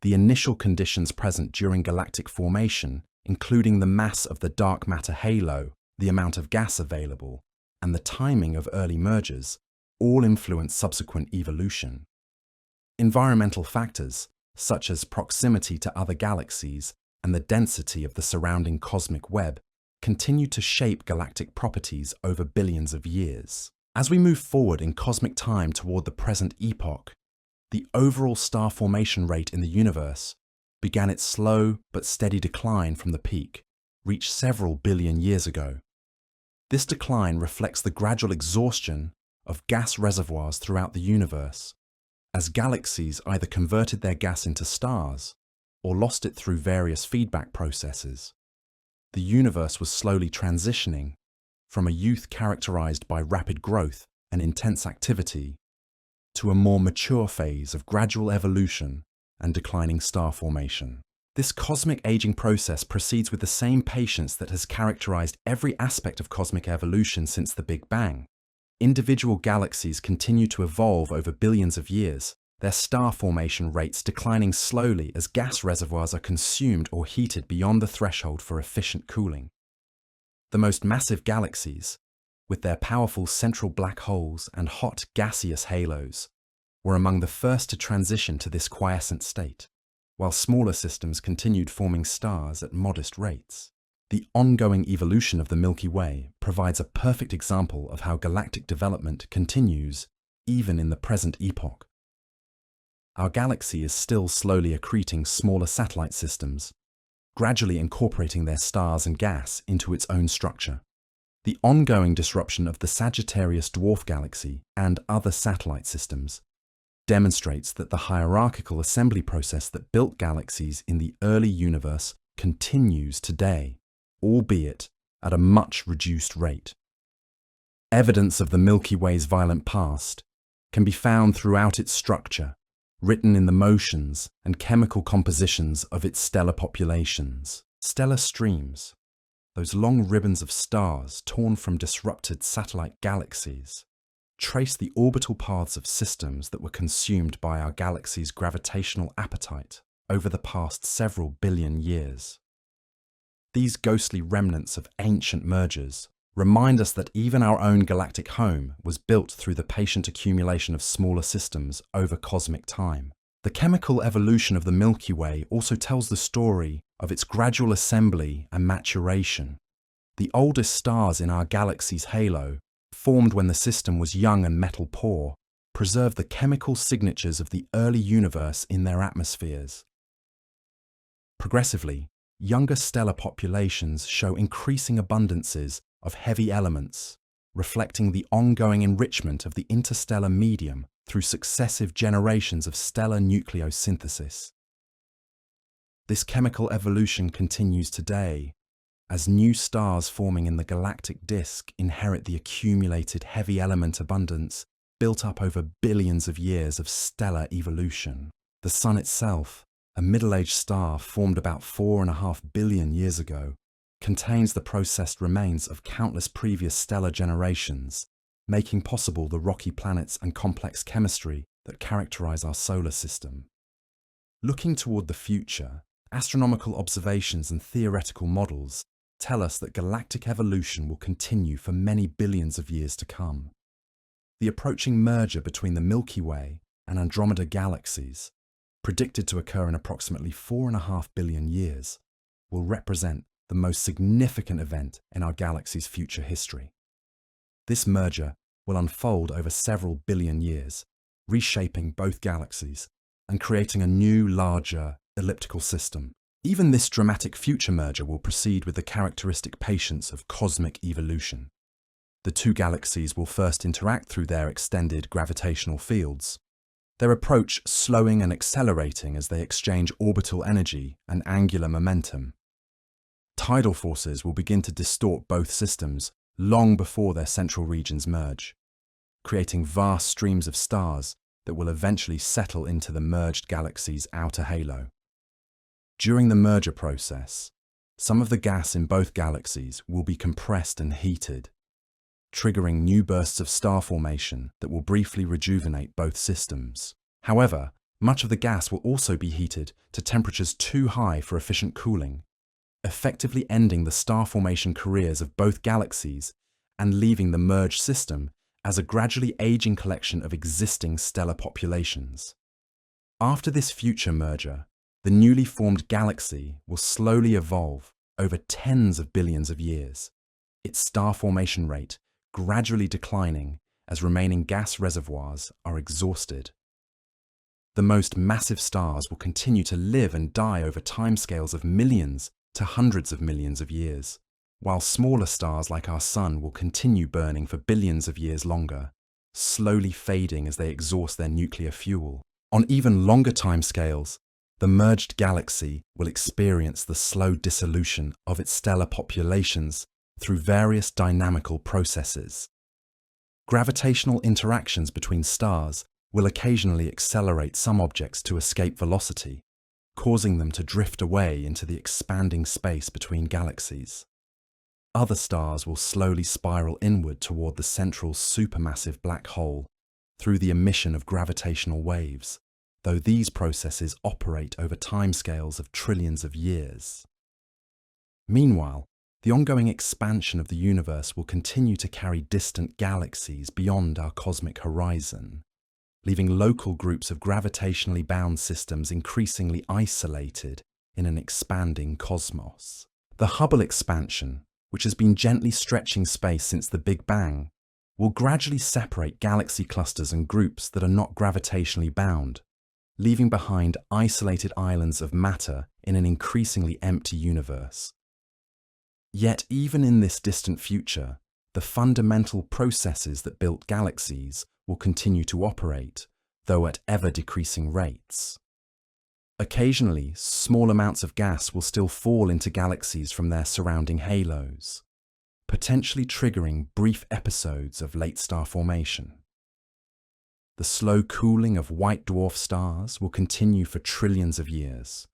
The initial conditions present during galactic formation, including the mass of the dark matter halo, the amount of gas available, and the timing of early mergers, all influence subsequent evolution. Environmental factors, such as proximity to other galaxies and the density of the surrounding cosmic web, continue to shape galactic properties over billions of years. As we move forward in cosmic time toward the present epoch, the overall star formation rate in the universe began its slow but steady decline from the peak, reached several billion years ago. This decline reflects the gradual exhaustion of gas reservoirs throughout the universe, as galaxies either converted their gas into stars or lost it through various feedback processes. The universe was slowly transitioning from a youth characterized by rapid growth and intense activity to a more mature phase of gradual evolution and declining star formation. This cosmic aging process proceeds with the same patience that has characterized every aspect of cosmic evolution since the Big Bang. Individual galaxies continue to evolve over billions of years, their star formation rates declining slowly as gas reservoirs are consumed or heated beyond the threshold for efficient cooling. The most massive galaxies, with their powerful central black holes and hot gaseous halos, were among the first to transition to this quiescent state, while smaller systems continued forming stars at modest rates. The ongoing evolution of the Milky Way provides a perfect example of how galactic development continues even in the present epoch. Our galaxy is still slowly accreting smaller satellite systems, gradually incorporating their stars and gas into its own structure. The ongoing disruption of the Sagittarius dwarf galaxy and other satellite systems demonstrates that the hierarchical assembly process that built galaxies in the early universe continues today, albeit at a much reduced rate. Evidence of the Milky Way's violent past can be found throughout its structure, written in the motions and chemical compositions of its stellar populations. Stellar streams, those long ribbons of stars torn from disrupted satellite galaxies, trace the orbital paths of systems that were consumed by our galaxy's gravitational appetite over the past several billion years. These ghostly remnants of ancient mergers remind us that even our own galactic home was built through the patient accumulation of smaller systems over cosmic time. The chemical evolution of the Milky Way also tells the story of its gradual assembly and maturation. The oldest stars in our galaxy's halo, formed when the system was young and metal poor, preserve the chemical signatures of the early universe in their atmospheres. Progressively, younger stellar populations show increasing abundances of heavy elements, reflecting the ongoing enrichment of the interstellar medium through successive generations of stellar nucleosynthesis. This chemical evolution continues today, as new stars forming in the galactic disk inherit the accumulated heavy element abundance built up over billions of years of stellar evolution. The Sun itself, a middle-aged star formed about 4.5 billion years ago, contains the processed remains of countless previous stellar generations, making possible the rocky planets and complex chemistry that characterize our solar system. Looking toward the future, astronomical observations and theoretical models tell us that galactic evolution will continue for many billions of years to come. The approaching merger between the Milky Way and Andromeda galaxies, predicted to occur in approximately 4.5 billion years, will represent the most significant event in our galaxy's future history. This merger will unfold over several billion years, reshaping both galaxies and creating a new, larger, elliptical system. Even this dramatic future merger will proceed with the characteristic patience of cosmic evolution. The two galaxies will first interact through their extended gravitational fields, their approach slowing and accelerating as they exchange orbital energy and angular momentum. Tidal forces will begin to distort both systems long before their central regions merge, creating vast streams of stars that will eventually settle into the merged galaxy's outer halo. During the merger process, some of the gas in both galaxies will be compressed and heated, triggering new bursts of star formation that will briefly rejuvenate both systems. However, much of the gas will also be heated to temperatures too high for efficient cooling, effectively ending the star formation careers of both galaxies and leaving the merged system as a gradually aging collection of existing stellar populations. After this future merger, the newly formed galaxy will slowly evolve over tens of billions of years, its star formation rate gradually declining as remaining gas reservoirs are exhausted. The most massive stars will continue to live and die over timescales of millions to hundreds of millions of years, while smaller stars like our Sun will continue burning for billions of years longer, slowly fading as they exhaust their nuclear fuel. On even longer timescales, the merged galaxy will experience the slow dissolution of its stellar populations through various dynamical processes. Gravitational interactions between stars will occasionally accelerate some objects to escape velocity, causing them to drift away into the expanding space between galaxies. Other stars will slowly spiral inward toward the central supermassive black hole through the emission of gravitational waves, though these processes operate over timescales of trillions of years. Meanwhile, the ongoing expansion of the universe will continue to carry distant galaxies beyond our cosmic horizon, leaving local groups of gravitationally bound systems increasingly isolated in an expanding cosmos. The Hubble expansion, which has been gently stretching space since the Big Bang, will gradually separate galaxy clusters and groups that are not gravitationally bound, leaving behind isolated islands of matter in an increasingly empty universe. Yet even in this distant future, the fundamental processes that built galaxies will continue to operate, though at ever-decreasing rates. Occasionally, small amounts of gas will still fall into galaxies from their surrounding halos, potentially triggering brief episodes of late star formation. The slow cooling of white dwarf stars will continue for trillions of years,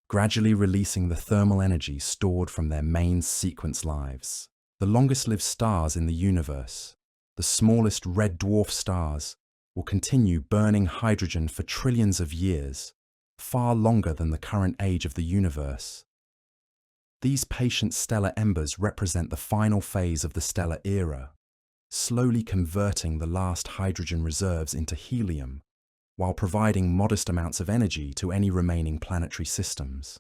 gradually releasing the thermal energy stored from their main sequence lives. The longest-lived stars in the universe, the smallest red dwarf stars, will continue burning hydrogen for trillions of years, far longer than the current age of the universe. These patient stellar embers represent the final phase of the stellar era, slowly converting the last hydrogen reserves into helium, while providing modest amounts of energy to any remaining planetary systems.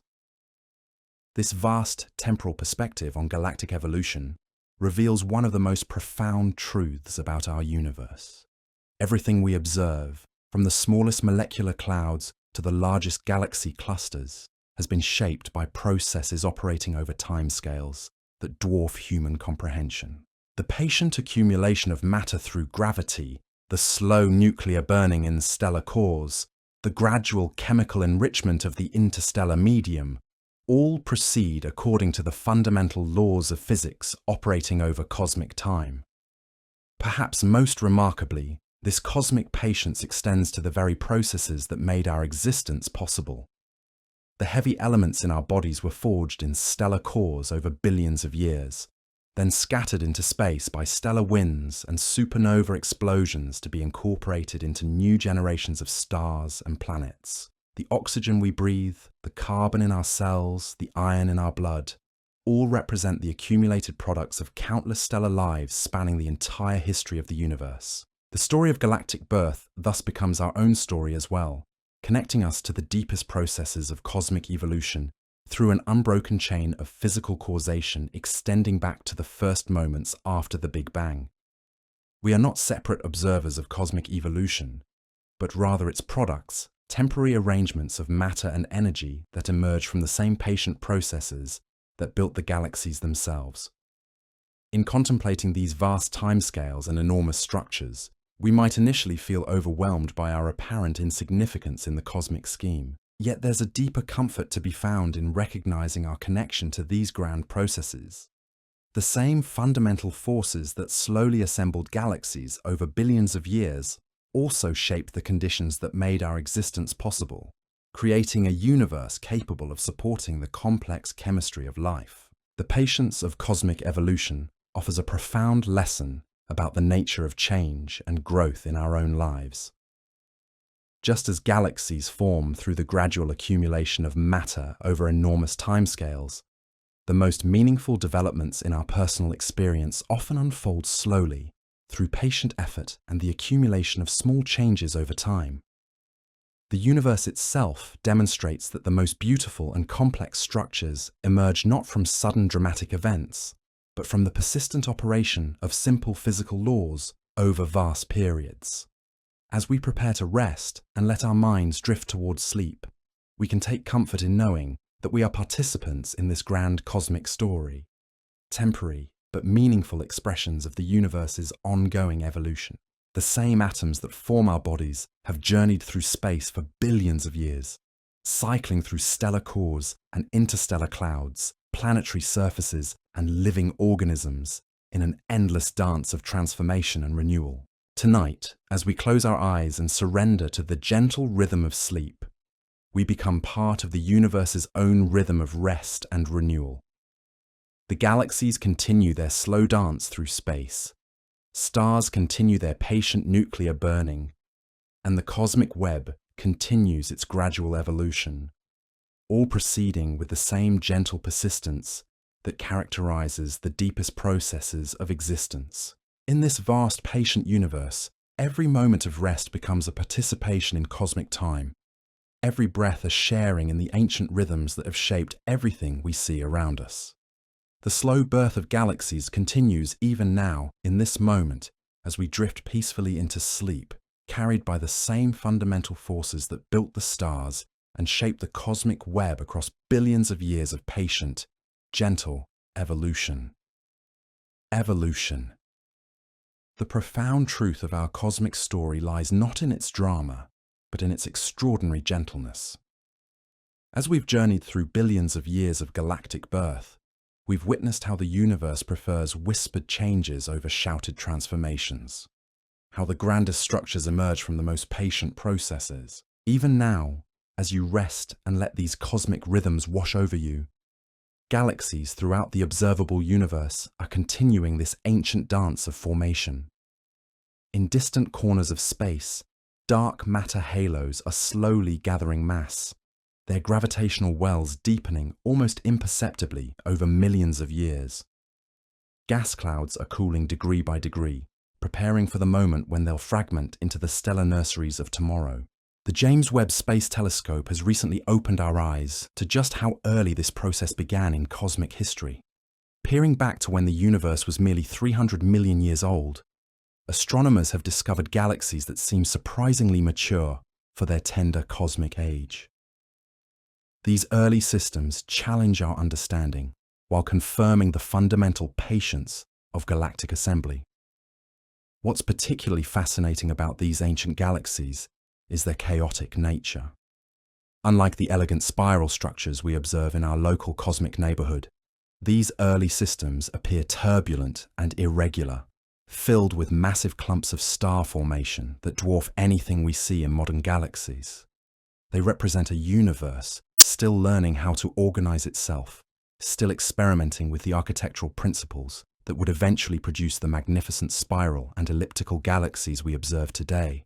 This vast temporal perspective on galactic evolution reveals one of the most profound truths about our universe. Everything we observe, from the smallest molecular clouds to the largest galaxy clusters, has been shaped by processes operating over timescales that dwarf human comprehension. The patient accumulation of matter through gravity, the slow nuclear burning in stellar cores, the gradual chemical enrichment of the interstellar medium, all proceed according to the fundamental laws of physics operating over cosmic time. Perhaps most remarkably, this cosmic patience extends to the very processes that made our existence possible. The heavy elements in our bodies were forged in stellar cores over billions of years, then scattered into space by stellar winds and supernova explosions to be incorporated into new generations of stars and planets. The oxygen we breathe, the carbon in our cells, the iron in our blood, all represent the accumulated products of countless stellar lives spanning the entire history of the universe. The story of galactic birth thus becomes our own story as well, connecting us to the deepest processes of cosmic evolution through an unbroken chain of physical causation extending back to the first moments after the Big Bang. We are not separate observers of cosmic evolution, but rather its products, temporary arrangements of matter and energy that emerge from the same patient processes that built the galaxies themselves. In contemplating these vast timescales and enormous structures, we might initially feel overwhelmed by our apparent insignificance in the cosmic scheme. Yet there's a deeper comfort to be found in recognizing our connection to these grand processes. The same fundamental forces that slowly assembled galaxies over billions of years also shaped the conditions that made our existence possible, creating a universe capable of supporting the complex chemistry of life. The patience of cosmic evolution offers a profound lesson about the nature of change and growth in our own lives. Just as galaxies form through the gradual accumulation of matter over enormous timescales, the most meaningful developments in our personal experience often unfold slowly through patient effort and the accumulation of small changes over time. The universe itself demonstrates that the most beautiful and complex structures emerge not from sudden dramatic events, but from the persistent operation of simple physical laws over vast periods. As we prepare to rest and let our minds drift towards sleep, we can take comfort in knowing that we are participants in this grand cosmic story, temporary but meaningful expressions of the universe's ongoing evolution. The same atoms that form our bodies have journeyed through space for billions of years, cycling through stellar cores and interstellar clouds, planetary surfaces and living organisms in an endless dance of transformation and renewal. Tonight, as we close our eyes and surrender to the gentle rhythm of sleep, we become part of the universe's own rhythm of rest and renewal. The galaxies continue their slow dance through space. Stars continue their patient nuclear burning, and the cosmic web continues its gradual evolution, all proceeding with the same gentle persistence that characterizes the deepest processes of existence. In this vast patient universe, every moment of rest becomes a participation in cosmic time, every breath a sharing in the ancient rhythms that have shaped everything we see around us. The slow birth of galaxies continues even now, in this moment, as we drift peacefully into sleep, carried by the same fundamental forces that built the stars and shaped the cosmic web across billions of years of patient, gentle evolution. Evolution. The profound truth of our cosmic story lies not in its drama, but in its extraordinary gentleness. As we've journeyed through billions of years of galactic birth, we've witnessed how the universe prefers whispered changes over shouted transformations, how the grandest structures emerge from the most patient processes. Even now, as you rest and let these cosmic rhythms wash over you, galaxies throughout the observable universe are continuing this ancient dance of formation. In distant corners of space, dark matter halos are slowly gathering mass, their gravitational wells deepening almost imperceptibly over millions of years. Gas clouds are cooling degree by degree, preparing for the moment when they'll fragment into the stellar nurseries of tomorrow. The James Webb Space Telescope has recently opened our eyes to just how early this process began in cosmic history. Peering back to when the universe was merely 300 million years old, astronomers have discovered galaxies that seem surprisingly mature for their tender cosmic age. These early systems challenge our understanding while confirming the fundamental patience of galactic assembly. What's particularly fascinating about these ancient galaxies is their chaotic nature. Unlike the elegant spiral structures we observe in our local cosmic neighborhood, these early systems appear turbulent and irregular, filled with massive clumps of star formation that dwarf anything we see in modern galaxies. They represent a universe still learning how to organize itself, still experimenting with the architectural principles that would eventually produce the magnificent spiral and elliptical galaxies we observe today.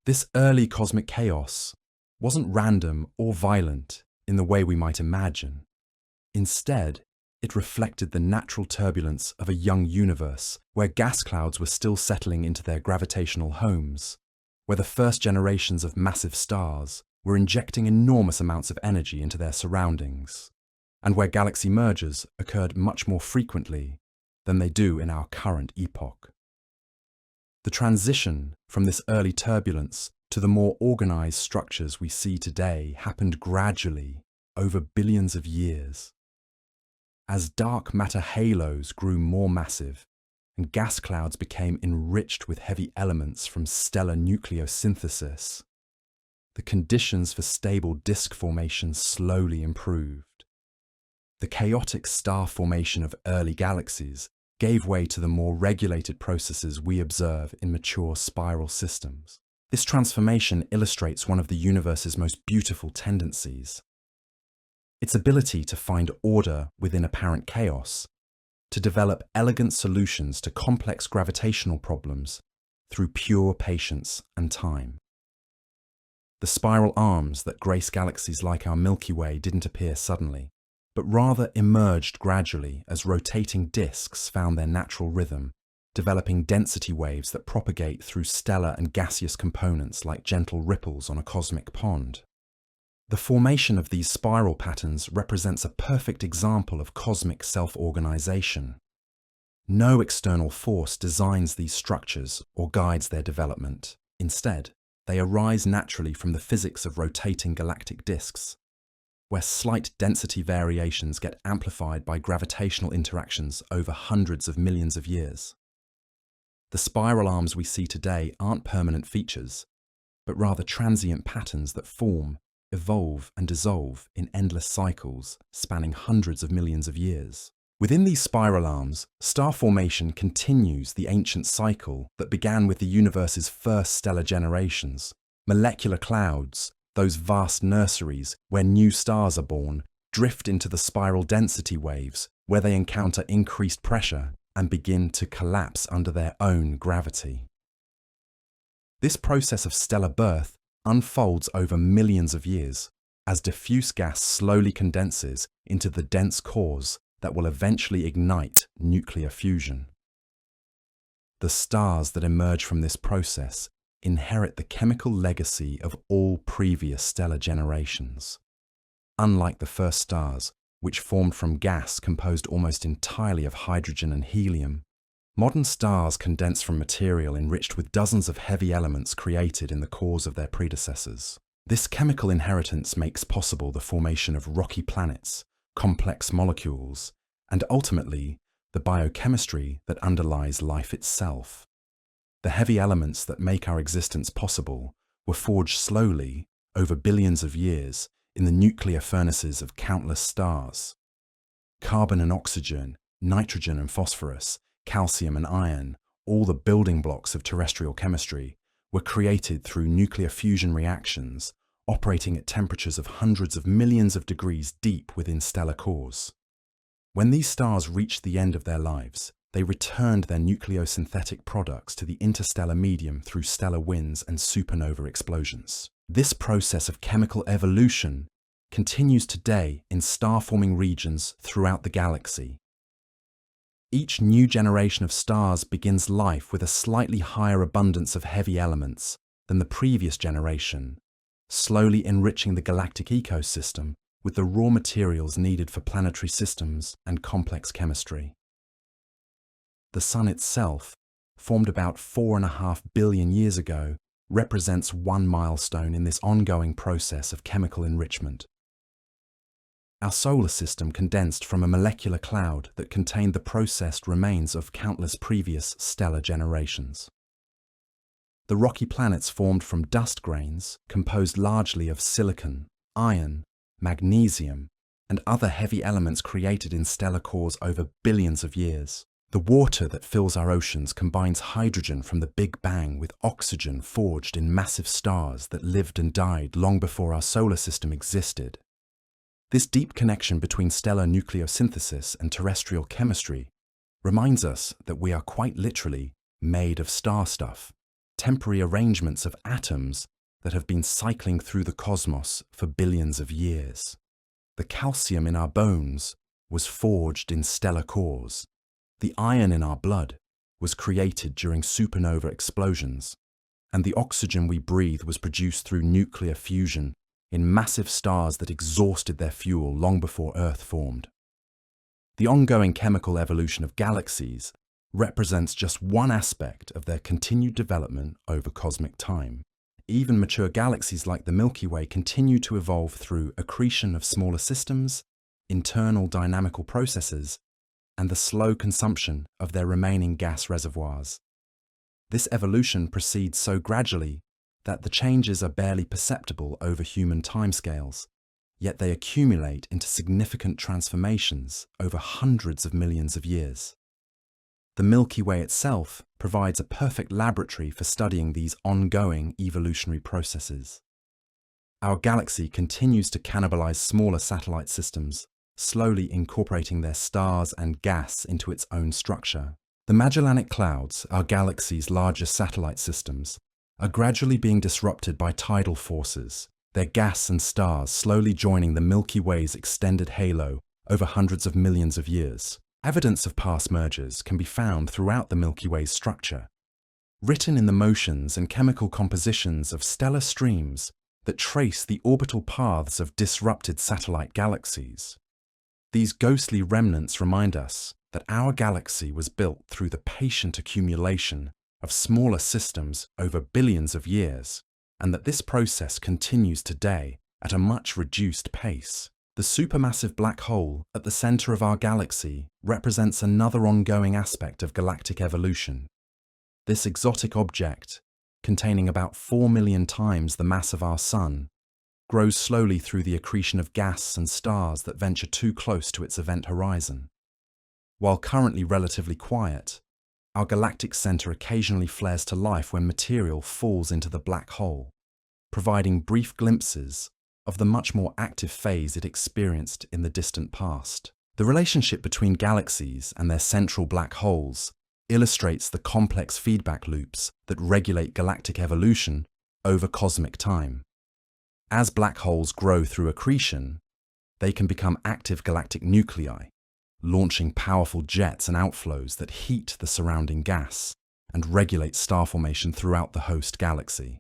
This early cosmic chaos wasn't random or violent in the way we might imagine. Instead, it reflected the natural turbulence of a young universe where gas clouds were still settling into their gravitational homes, where the first generations of massive stars were injecting enormous amounts of energy into their surroundings, and where galaxy mergers occurred much more frequently than they do in our current epoch. The transition from this early turbulence to the more organized structures we see today happened gradually over billions of years. As dark matter halos grew more massive and gas clouds became enriched with heavy elements from stellar nucleosynthesis, the conditions for stable disk formation slowly improved. The chaotic star formation of early galaxies gave way to the more regulated processes we observe in mature spiral systems. This transformation illustrates one of the universe's most beautiful tendencies: its ability to find order within apparent chaos, to develop elegant solutions to complex gravitational problems through pure patience and time. The spiral arms that grace galaxies like our Milky Way didn't appear suddenly, but rather emerged gradually as rotating disks found their natural rhythm, developing density waves that propagate through stellar and gaseous components like gentle ripples on a cosmic pond. The formation of these spiral patterns represents a perfect example of cosmic self-organization. No external force designs these structures or guides their development. Instead, they arise naturally from the physics of rotating galactic disks, where slight density variations get amplified by gravitational interactions over hundreds of millions of years. The spiral arms we see today aren't permanent features, but rather transient patterns that form, evolve and dissolve in endless cycles spanning hundreds of millions of years. Within these spiral arms, star formation continues the ancient cycle that began with the universe's first stellar generations. Molecular clouds, those vast nurseries where new stars are born, drift into the spiral density waves where they encounter increased pressure and begin to collapse under their own gravity. This process of stellar birth unfolds over millions of years as diffuse gas slowly condenses into the dense cores that will eventually ignite nuclear fusion. The stars that emerge from this process inherit the chemical legacy of all previous stellar generations. Unlike the first stars, which formed from gas composed almost entirely of hydrogen and helium, modern stars condense from material enriched with dozens of heavy elements created in the cores of their predecessors. This chemical inheritance makes possible the formation of rocky planets, complex molecules, and ultimately, the biochemistry that underlies life itself. The heavy elements that make our existence possible were forged slowly, over billions of years, in the nuclear furnaces of countless stars. Carbon and oxygen, nitrogen and phosphorus, calcium and iron, all the building blocks of terrestrial chemistry, were created through nuclear fusion reactions, operating at temperatures of hundreds of millions of degrees deep within stellar cores. When these stars reached the end of their lives, they returned their nucleosynthetic products to the interstellar medium through stellar winds and supernova explosions. This process of chemical evolution continues today in star-forming regions throughout the galaxy. Each new generation of stars begins life with a slightly higher abundance of heavy elements than the previous generation, slowly enriching the galactic ecosystem with the raw materials needed for planetary systems and complex chemistry. The Sun itself, formed about 4.5 billion years ago, represents one milestone in this ongoing process of chemical enrichment. Our solar system condensed from a molecular cloud that contained the processed remains of countless previous stellar generations. The rocky planets formed from dust grains composed largely of silicon, iron, magnesium, and other heavy elements created in stellar cores over billions of years. The water that fills our oceans combines hydrogen from the Big Bang with oxygen forged in massive stars that lived and died long before our solar system existed. This deep connection between stellar nucleosynthesis and terrestrial chemistry reminds us that we are quite literally made of star stuff, temporary arrangements of atoms that have been cycling through the cosmos for billions of years. The calcium in our bones was forged in stellar cores. The iron in our blood was created during supernova explosions, and the oxygen we breathe was produced through nuclear fusion in massive stars that exhausted their fuel long before Earth formed. The ongoing chemical evolution of galaxies represents just one aspect of their continued development over cosmic time. Even mature galaxies like the Milky Way continue to evolve through accretion of smaller systems, internal dynamical processes, and the slow consumption of their remaining gas reservoirs. This evolution proceeds so gradually that the changes are barely perceptible over human timescales, yet they accumulate into significant transformations over hundreds of millions of years. The Milky Way itself provides a perfect laboratory for studying these ongoing evolutionary processes. Our galaxy continues to cannibalize smaller satellite systems, slowly incorporating their stars and gas into its own structure. The Magellanic Clouds, our galaxy's largest satellite systems, are gradually being disrupted by tidal forces, their gas and stars slowly joining the Milky Way's extended halo over hundreds of millions of years. Evidence of past mergers can be found throughout the Milky Way's structure, written in the motions and chemical compositions of stellar streams that trace the orbital paths of disrupted satellite galaxies. These ghostly remnants remind us that our galaxy was built through the patient accumulation of smaller systems over billions of years, and that this process continues today at a much reduced pace. The supermassive black hole at the center of our galaxy represents another ongoing aspect of galactic evolution. This exotic object, containing about 4 million times the mass of our Sun, grows slowly through the accretion of gas and stars that venture too close to its event horizon. While currently relatively quiet, our galactic center occasionally flares to life when material falls into the black hole, providing brief glimpses of the much more active phase it experienced in the distant past. The relationship between galaxies and their central black holes illustrates the complex feedback loops that regulate galactic evolution over cosmic time. As black holes grow through accretion, they can become active galactic nuclei, launching powerful jets and outflows that heat the surrounding gas and regulate star formation throughout the host galaxy.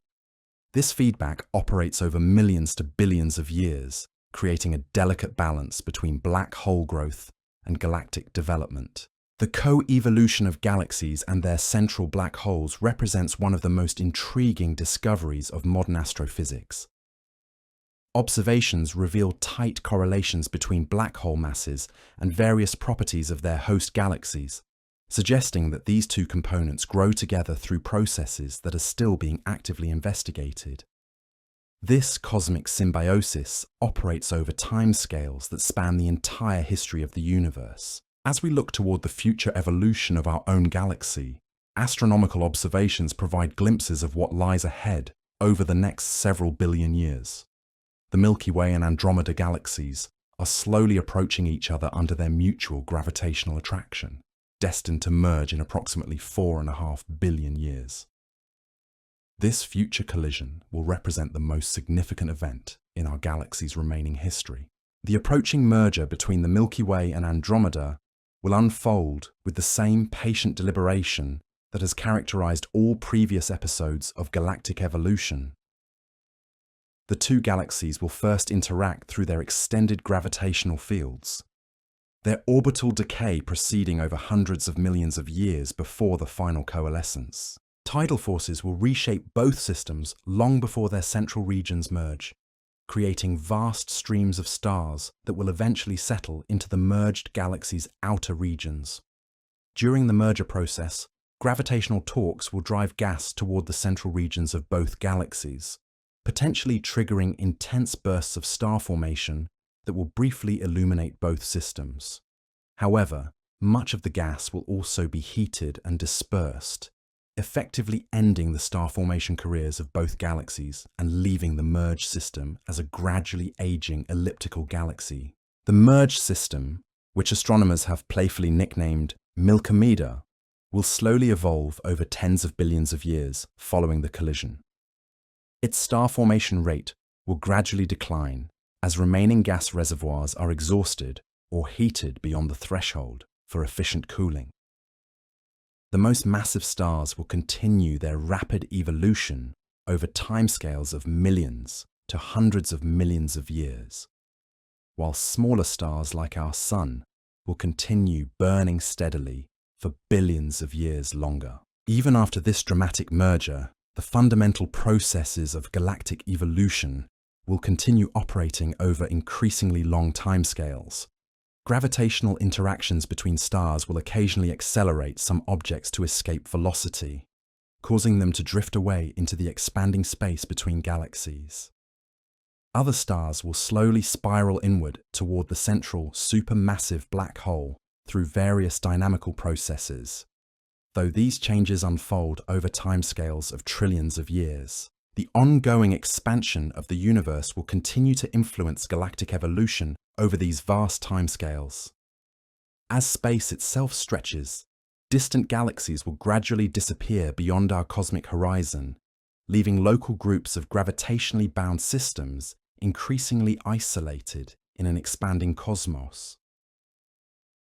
This feedback operates over millions to billions of years, creating a delicate balance between black hole growth and galactic development. The co-evolution of galaxies and their central black holes represents one of the most intriguing discoveries of modern astrophysics. Observations reveal tight correlations between black hole masses and various properties of their host galaxies, suggesting that these two components grow together through processes that are still being actively investigated. This cosmic symbiosis operates over timescales that span the entire history of the universe. As we look toward the future evolution of our own galaxy, astronomical observations provide glimpses of what lies ahead over the next several billion years. The Milky Way and Andromeda galaxies are slowly approaching each other under their mutual gravitational attraction, destined to merge in approximately 4.5 billion years. This future collision will represent the most significant event in our galaxy's remaining history. The approaching merger between the Milky Way and Andromeda will unfold with the same patient deliberation that has characterized all previous episodes of galactic evolution. The two galaxies will first interact through their extended gravitational fields, their orbital decay proceeding over hundreds of millions of years before the final coalescence. Tidal forces will reshape both systems long before their central regions merge, creating vast streams of stars that will eventually settle into the merged galaxy's outer regions. During the merger process, gravitational torques will drive gas toward the central regions of both galaxies, potentially triggering intense bursts of star formation that will briefly illuminate both systems. However, much of the gas will also be heated and dispersed, effectively ending the star formation careers of both galaxies and leaving the merged system as a gradually aging elliptical galaxy. The merged system, which astronomers have playfully nicknamed Milkomeda, will slowly evolve over tens of billions of years following the collision. Its star formation rate will gradually decline as remaining gas reservoirs are exhausted or heated beyond the threshold for efficient cooling. The most massive stars will continue their rapid evolution over timescales of millions to hundreds of millions of years, while smaller stars like our Sun will continue burning steadily for billions of years longer. Even after this dramatic merger, the fundamental processes of galactic evolution will continue operating over increasingly long timescales. Gravitational interactions between stars will occasionally accelerate some objects to escape velocity, causing them to drift away into the expanding space between galaxies. Other stars will slowly spiral inward toward the central supermassive black hole through various dynamical processes. Though these changes unfold over timescales of trillions of years, the ongoing expansion of the universe will continue to influence galactic evolution over these vast timescales. As space itself stretches, distant galaxies will gradually disappear beyond our cosmic horizon, leaving local groups of gravitationally bound systems increasingly isolated in an expanding cosmos.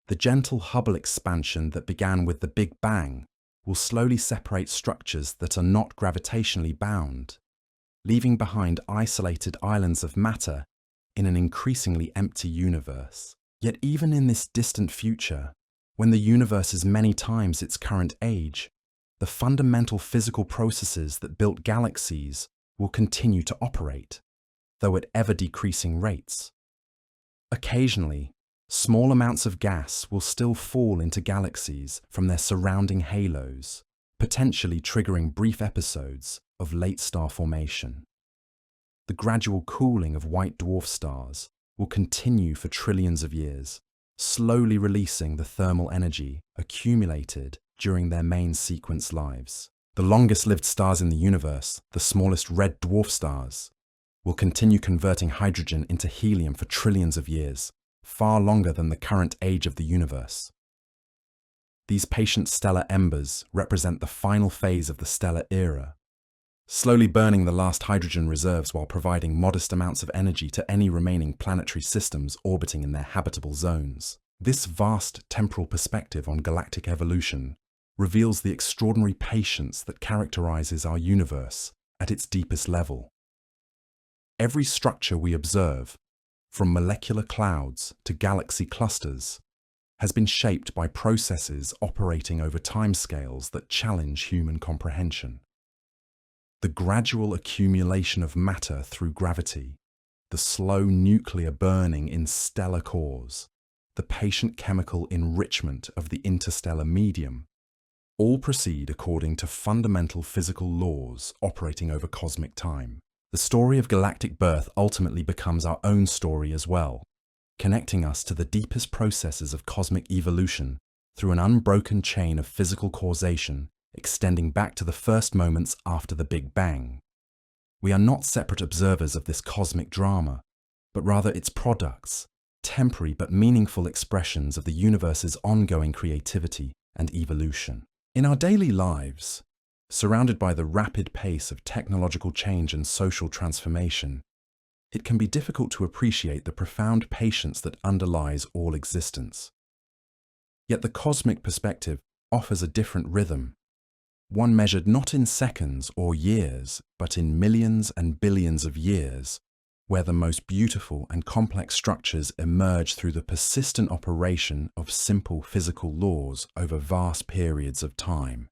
The gentle Hubble expansion that began with the Big Bang will slowly separate structures that are not gravitationally bound, leaving behind isolated islands of matter in an increasingly empty universe. Yet even in this distant future, when the universe is many times its current age, the fundamental physical processes that built galaxies will continue to operate, though at ever-decreasing rates. Occasionally, small amounts of gas will still fall into galaxies from their surrounding halos, potentially triggering brief episodes of late star formation. The gradual cooling of white dwarf stars will continue for trillions of years, slowly releasing the thermal energy accumulated during their main sequence lives. The longest-lived stars in the universe, the smallest red dwarf stars, will continue converting hydrogen into helium for trillions of years, far longer than the current age of the universe. These patient stellar embers represent the final phase of the stellar era, slowly burning the last hydrogen reserves while providing modest amounts of energy to any remaining planetary systems orbiting in their habitable zones. This vast temporal perspective on galactic evolution reveals the extraordinary patience that characterizes our universe at its deepest level. Every structure we observe, from molecular clouds to galaxy clusters, has been shaped by processes operating over timescales that challenge human comprehension. The gradual accumulation of matter through gravity, the slow nuclear burning in stellar cores, the patient chemical enrichment of the interstellar medium, all proceed according to fundamental physical laws operating over cosmic time. The story of galactic birth ultimately becomes our own story as well, connecting us to the deepest processes of cosmic evolution through an unbroken chain of physical causation extending back to the first moments after the Big Bang. We are not separate observers of this cosmic drama, but rather its products, temporary but meaningful expressions of the universe's ongoing creativity and evolution. In our daily lives, surrounded by the rapid pace of technological change and social transformation, it can be difficult to appreciate the profound patience that underlies all existence. Yet the cosmic perspective offers a different rhythm, one measured not in seconds or years, but in millions and billions of years, where the most beautiful and complex structures emerge through the persistent operation of simple physical laws over vast periods of time.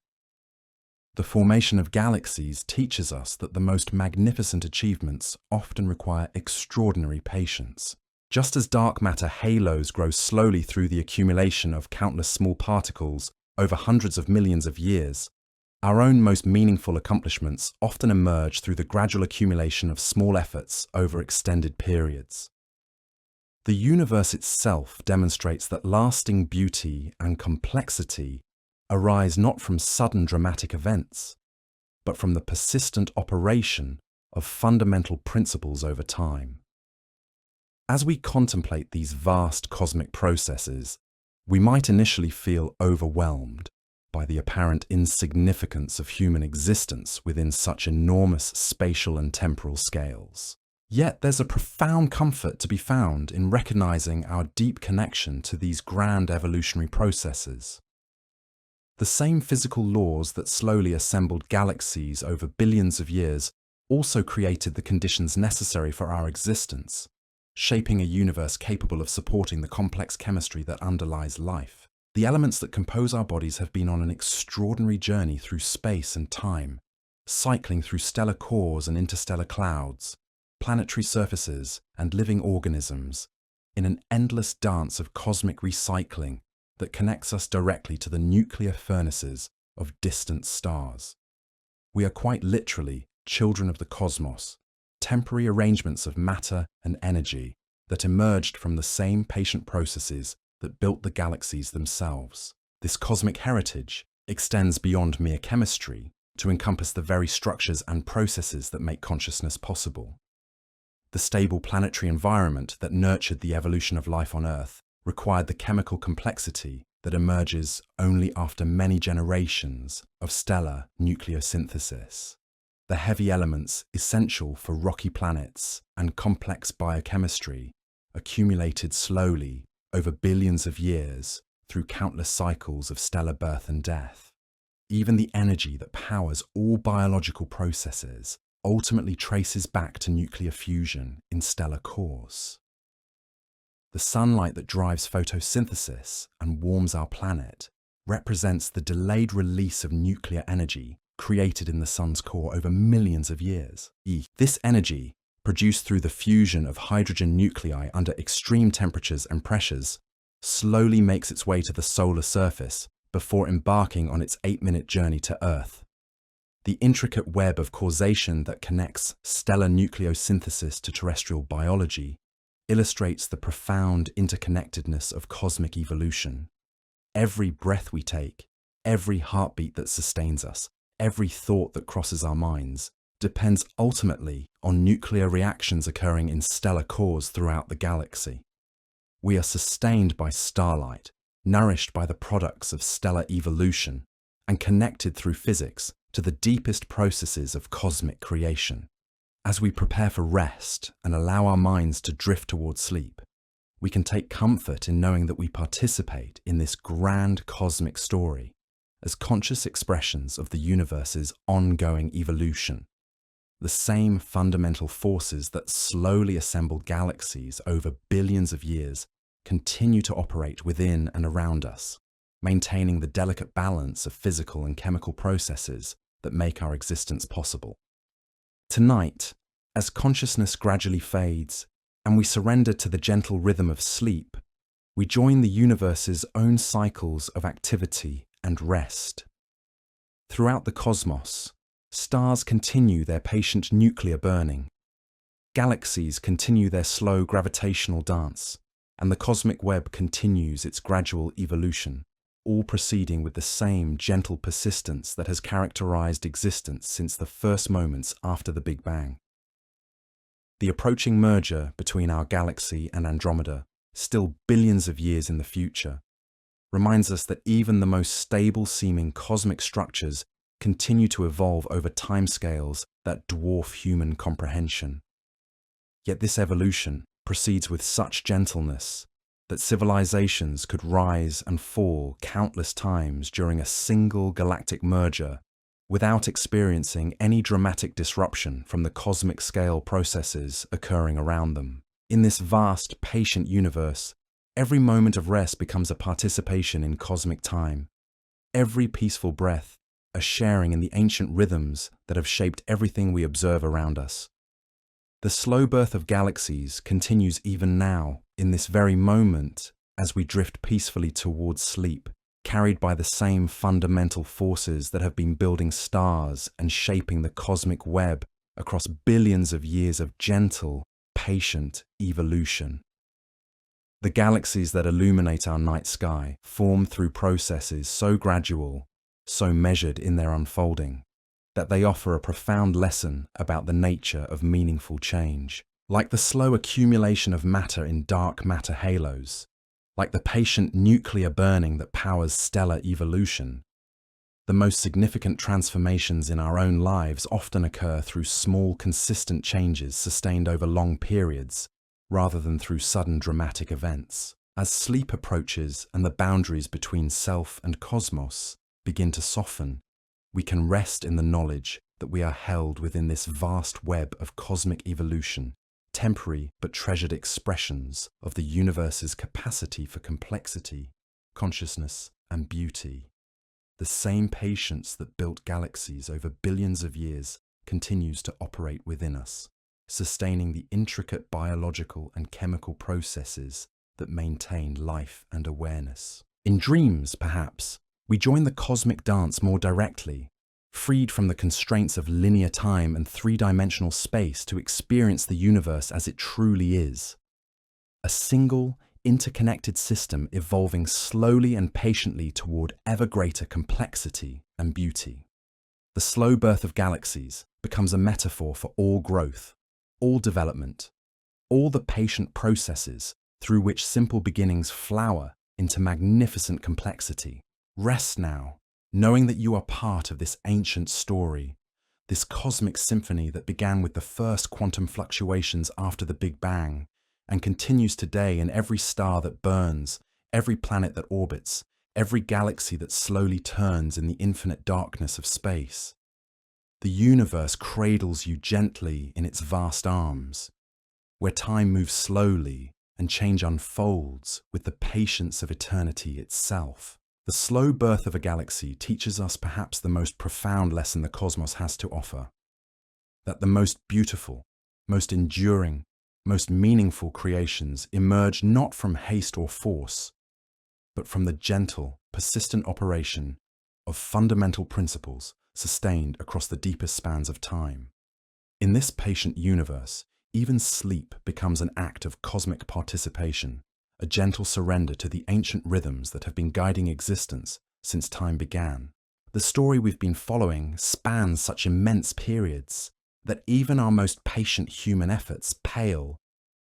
The formation of galaxies teaches us that the most magnificent achievements often require extraordinary patience. Just as dark matter halos grow slowly through the accumulation of countless small particles over hundreds of millions of years, our own most meaningful accomplishments often emerge through the gradual accumulation of small efforts over extended periods. The universe itself demonstrates that lasting beauty and complexity arise not from sudden dramatic events, but from the persistent operation of fundamental principles over time. As we contemplate these vast cosmic processes, we might initially feel overwhelmed by the apparent insignificance of human existence within such enormous spatial and temporal scales. Yet there's a profound comfort to be found in recognizing our deep connection to these grand evolutionary processes. The same physical laws that slowly assembled galaxies over billions of years also created the conditions necessary for our existence, shaping a universe capable of supporting the complex chemistry that underlies life. The elements that compose our bodies have been on an extraordinary journey through space and time, cycling through stellar cores and interstellar clouds, planetary surfaces and living organisms, in an endless dance of cosmic recycling that connects us directly to the nuclear furnaces of distant stars. We are quite literally children of the cosmos, temporary arrangements of matter and energy that emerged from the same patient processes that built the galaxies themselves. This cosmic heritage extends beyond mere chemistry to encompass the very structures and processes that make consciousness possible. The stable planetary environment that nurtured the evolution of life on Earth required the chemical complexity that emerges only after many generations of stellar nucleosynthesis. The heavy elements essential for rocky planets and complex biochemistry accumulated slowly over billions of years through countless cycles of stellar birth and death. Even the energy that powers all biological processes ultimately traces back to nuclear fusion in stellar cores. The sunlight that drives photosynthesis and warms our planet represents the delayed release of nuclear energy created in the sun's core over millions of years. This energy, produced through the fusion of hydrogen nuclei under extreme temperatures and pressures, slowly makes its way to the solar surface before embarking on its 8-minute journey to Earth. The intricate web of causation that connects stellar nucleosynthesis to terrestrial biology illustrates the profound interconnectedness of cosmic evolution. Every breath we take, every heartbeat that sustains us, every thought that crosses our minds depends ultimately on nuclear reactions occurring in stellar cores throughout the galaxy. We are sustained by starlight, nourished by the products of stellar evolution, and connected through physics to the deepest processes of cosmic creation. As we prepare for rest and allow our minds to drift towards sleep, we can take comfort in knowing that we participate in this grand cosmic story as conscious expressions of the universe's ongoing evolution. The same fundamental forces that slowly assembled galaxies over billions of years continue to operate within and around us, maintaining the delicate balance of physical and chemical processes that make our existence possible. Tonight, as consciousness gradually fades and we surrender to the gentle rhythm of sleep, we join the universe's own cycles of activity and rest. Throughout the cosmos, stars continue their patient nuclear burning. Galaxies continue their slow gravitational dance, and the cosmic web continues its gradual evolution, all proceeding with the same gentle persistence that has characterized existence since the first moments after the Big Bang. The approaching merger between our galaxy and Andromeda, still billions of years in the future, reminds us that even the most stable-seeming cosmic structures continue to evolve over timescales that dwarf human comprehension. Yet this evolution proceeds with such gentleness that civilizations could rise and fall countless times during a single galactic merger without experiencing any dramatic disruption from the cosmic scale processes occurring around them. In this vast, patient universe, every moment of rest becomes a participation in cosmic time. Every peaceful breath, a sharing in the ancient rhythms that have shaped everything we observe around us. The slow birth of galaxies continues even now, in this very moment, as we drift peacefully towards sleep, carried by the same fundamental forces that have been building stars and shaping the cosmic web across billions of years of gentle, patient evolution. The galaxies that illuminate our night sky form through processes so gradual, so measured in their unfolding, that they offer a profound lesson about the nature of meaningful change. Like the slow accumulation of matter in dark matter halos, like the patient nuclear burning that powers stellar evolution, the most significant transformations in our own lives often occur through small, consistent changes sustained over long periods, rather than through sudden dramatic events. As sleep approaches and the boundaries between self and cosmos begin to soften, we can rest in the knowledge that we are held within this vast web of cosmic evolution, temporary but treasured expressions of the universe's capacity for complexity, consciousness, and beauty. The same patience that built galaxies over billions of years continues to operate within us, sustaining the intricate biological and chemical processes that maintain life and awareness. In dreams, perhaps, we join the cosmic dance more directly, freed from the constraints of linear time and three-dimensional space to experience the universe as it truly is. A single, interconnected system evolving slowly and patiently toward ever greater complexity and beauty. The slow birth of galaxies becomes a metaphor for all growth, all development, all the patient processes through which simple beginnings flower into magnificent complexity. Rest now, knowing that you are part of this ancient story, this cosmic symphony that began with the first quantum fluctuations after the Big Bang and continues today in every star that burns, every planet that orbits, every galaxy that slowly turns in the infinite darkness of space. The universe cradles you gently in its vast arms, where time moves slowly and change unfolds with the patience of eternity itself. The slow birth of a galaxy teaches us perhaps the most profound lesson the cosmos has to offer: that the most beautiful, most enduring, most meaningful creations emerge not from haste or force, but from the gentle, persistent operation of fundamental principles sustained across the deepest spans of time. In this patient universe, even sleep becomes an act of cosmic participation, a gentle surrender to the ancient rhythms that have been guiding existence since time began. The story we've been following spans such immense periods that even our most patient human efforts pale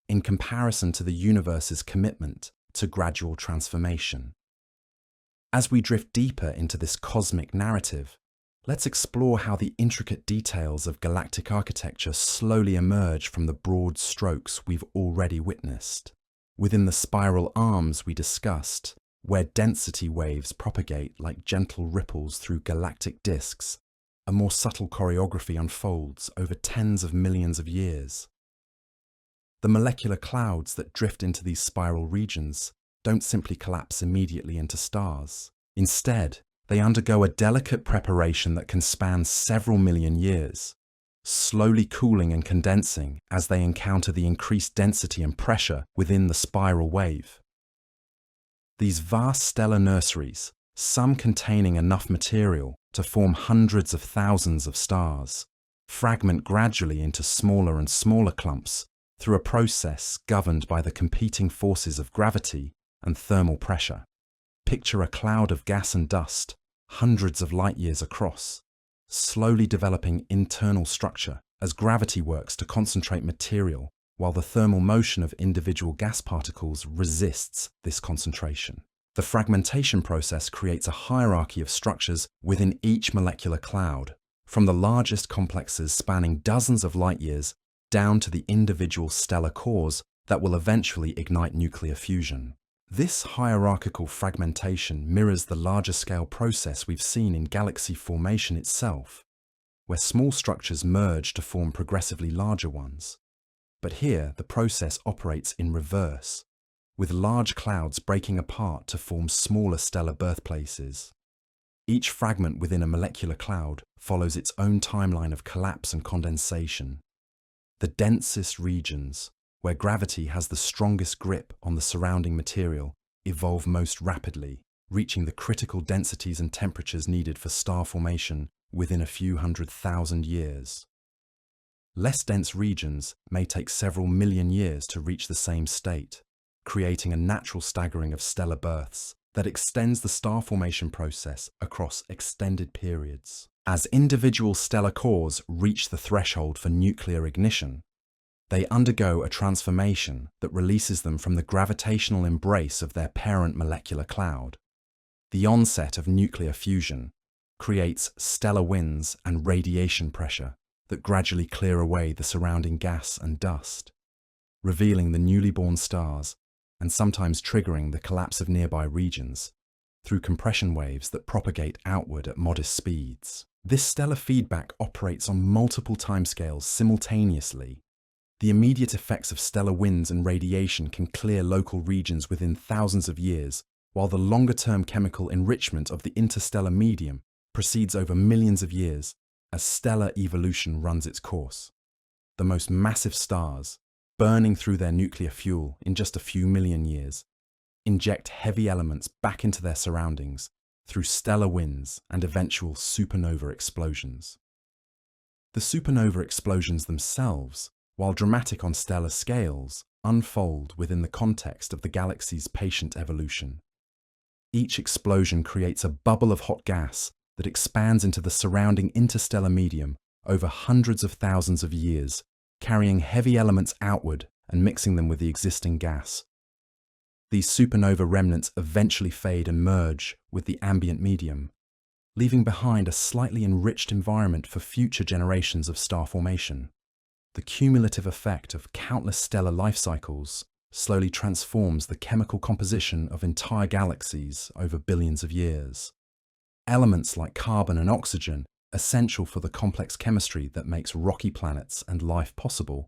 in comparison to the universe's commitment to gradual transformation. As we drift deeper into this cosmic narrative, let's explore how the intricate details of galactic architecture slowly emerge from the broad strokes we've already witnessed. Within the spiral arms we discussed, where density waves propagate like gentle ripples through galactic disks, a more subtle choreography unfolds over tens of millions of years. The molecular clouds that drift into these spiral regions don't simply collapse immediately into stars. Instead, they undergo a delicate preparation that can span several million years, slowly cooling and condensing as they encounter the increased density and pressure within the spiral wave. These vast stellar nurseries, some containing enough material to form hundreds of thousands of stars, fragment gradually into smaller and smaller clumps through a process governed by the competing forces of gravity and thermal pressure. Picture a cloud of gas and dust, hundreds of light years across, slowly developing internal structure as gravity works to concentrate material while the thermal motion of individual gas particles resists this concentration. The fragmentation process creates a hierarchy of structures within each molecular cloud, from the largest complexes spanning dozens of light years down to the individual stellar cores that will eventually ignite nuclear fusion. This hierarchical fragmentation mirrors the larger scale process we've seen in galaxy formation itself, where small structures merge to form progressively larger ones. But here, the process operates in reverse, with large clouds breaking apart to form smaller stellar birthplaces. Each fragment within a molecular cloud follows its own timeline of collapse and condensation. The densest regions, where gravity has the strongest grip on the surrounding material, evolve most rapidly, reaching the critical densities and temperatures needed for star formation within a few 100,000 years. Less dense regions may take several million years to reach the same state. creating a natural staggering of stellar births that extends the star formation process across extended periods. As individual stellar cores reach the threshold for nuclear ignition, they undergo a transformation that releases them from the gravitational embrace of their parent molecular cloud. The onset of nuclear fusion creates stellar winds and radiation pressure that gradually clear away the surrounding gas and dust, revealing the newly born stars and sometimes triggering the collapse of nearby regions through compression waves that propagate outward at modest speeds. This stellar feedback operates on multiple timescales simultaneously. The immediate effects of stellar winds and radiation can clear local regions within thousands of years, while the longer-term chemical enrichment of the interstellar medium proceeds over millions of years as stellar evolution runs its course. The most massive stars, burning through their nuclear fuel in just a few million years, inject heavy elements back into their surroundings through stellar winds and eventual supernova explosions. The supernova explosions themselves, while dramatic on stellar scales, unfold within the context of the galaxy's patient evolution. Each explosion creates a bubble of hot gas that expands into the surrounding interstellar medium over hundreds of thousands of years, carrying heavy elements outward and mixing them with the existing gas. These supernova remnants eventually fade and merge with the ambient medium, leaving behind a slightly enriched environment for future generations of star formation. The cumulative effect of countless stellar life cycles slowly transforms the chemical composition of entire galaxies over billions of years. Elements like carbon and oxygen, essential for the complex chemistry that makes rocky planets and life possible,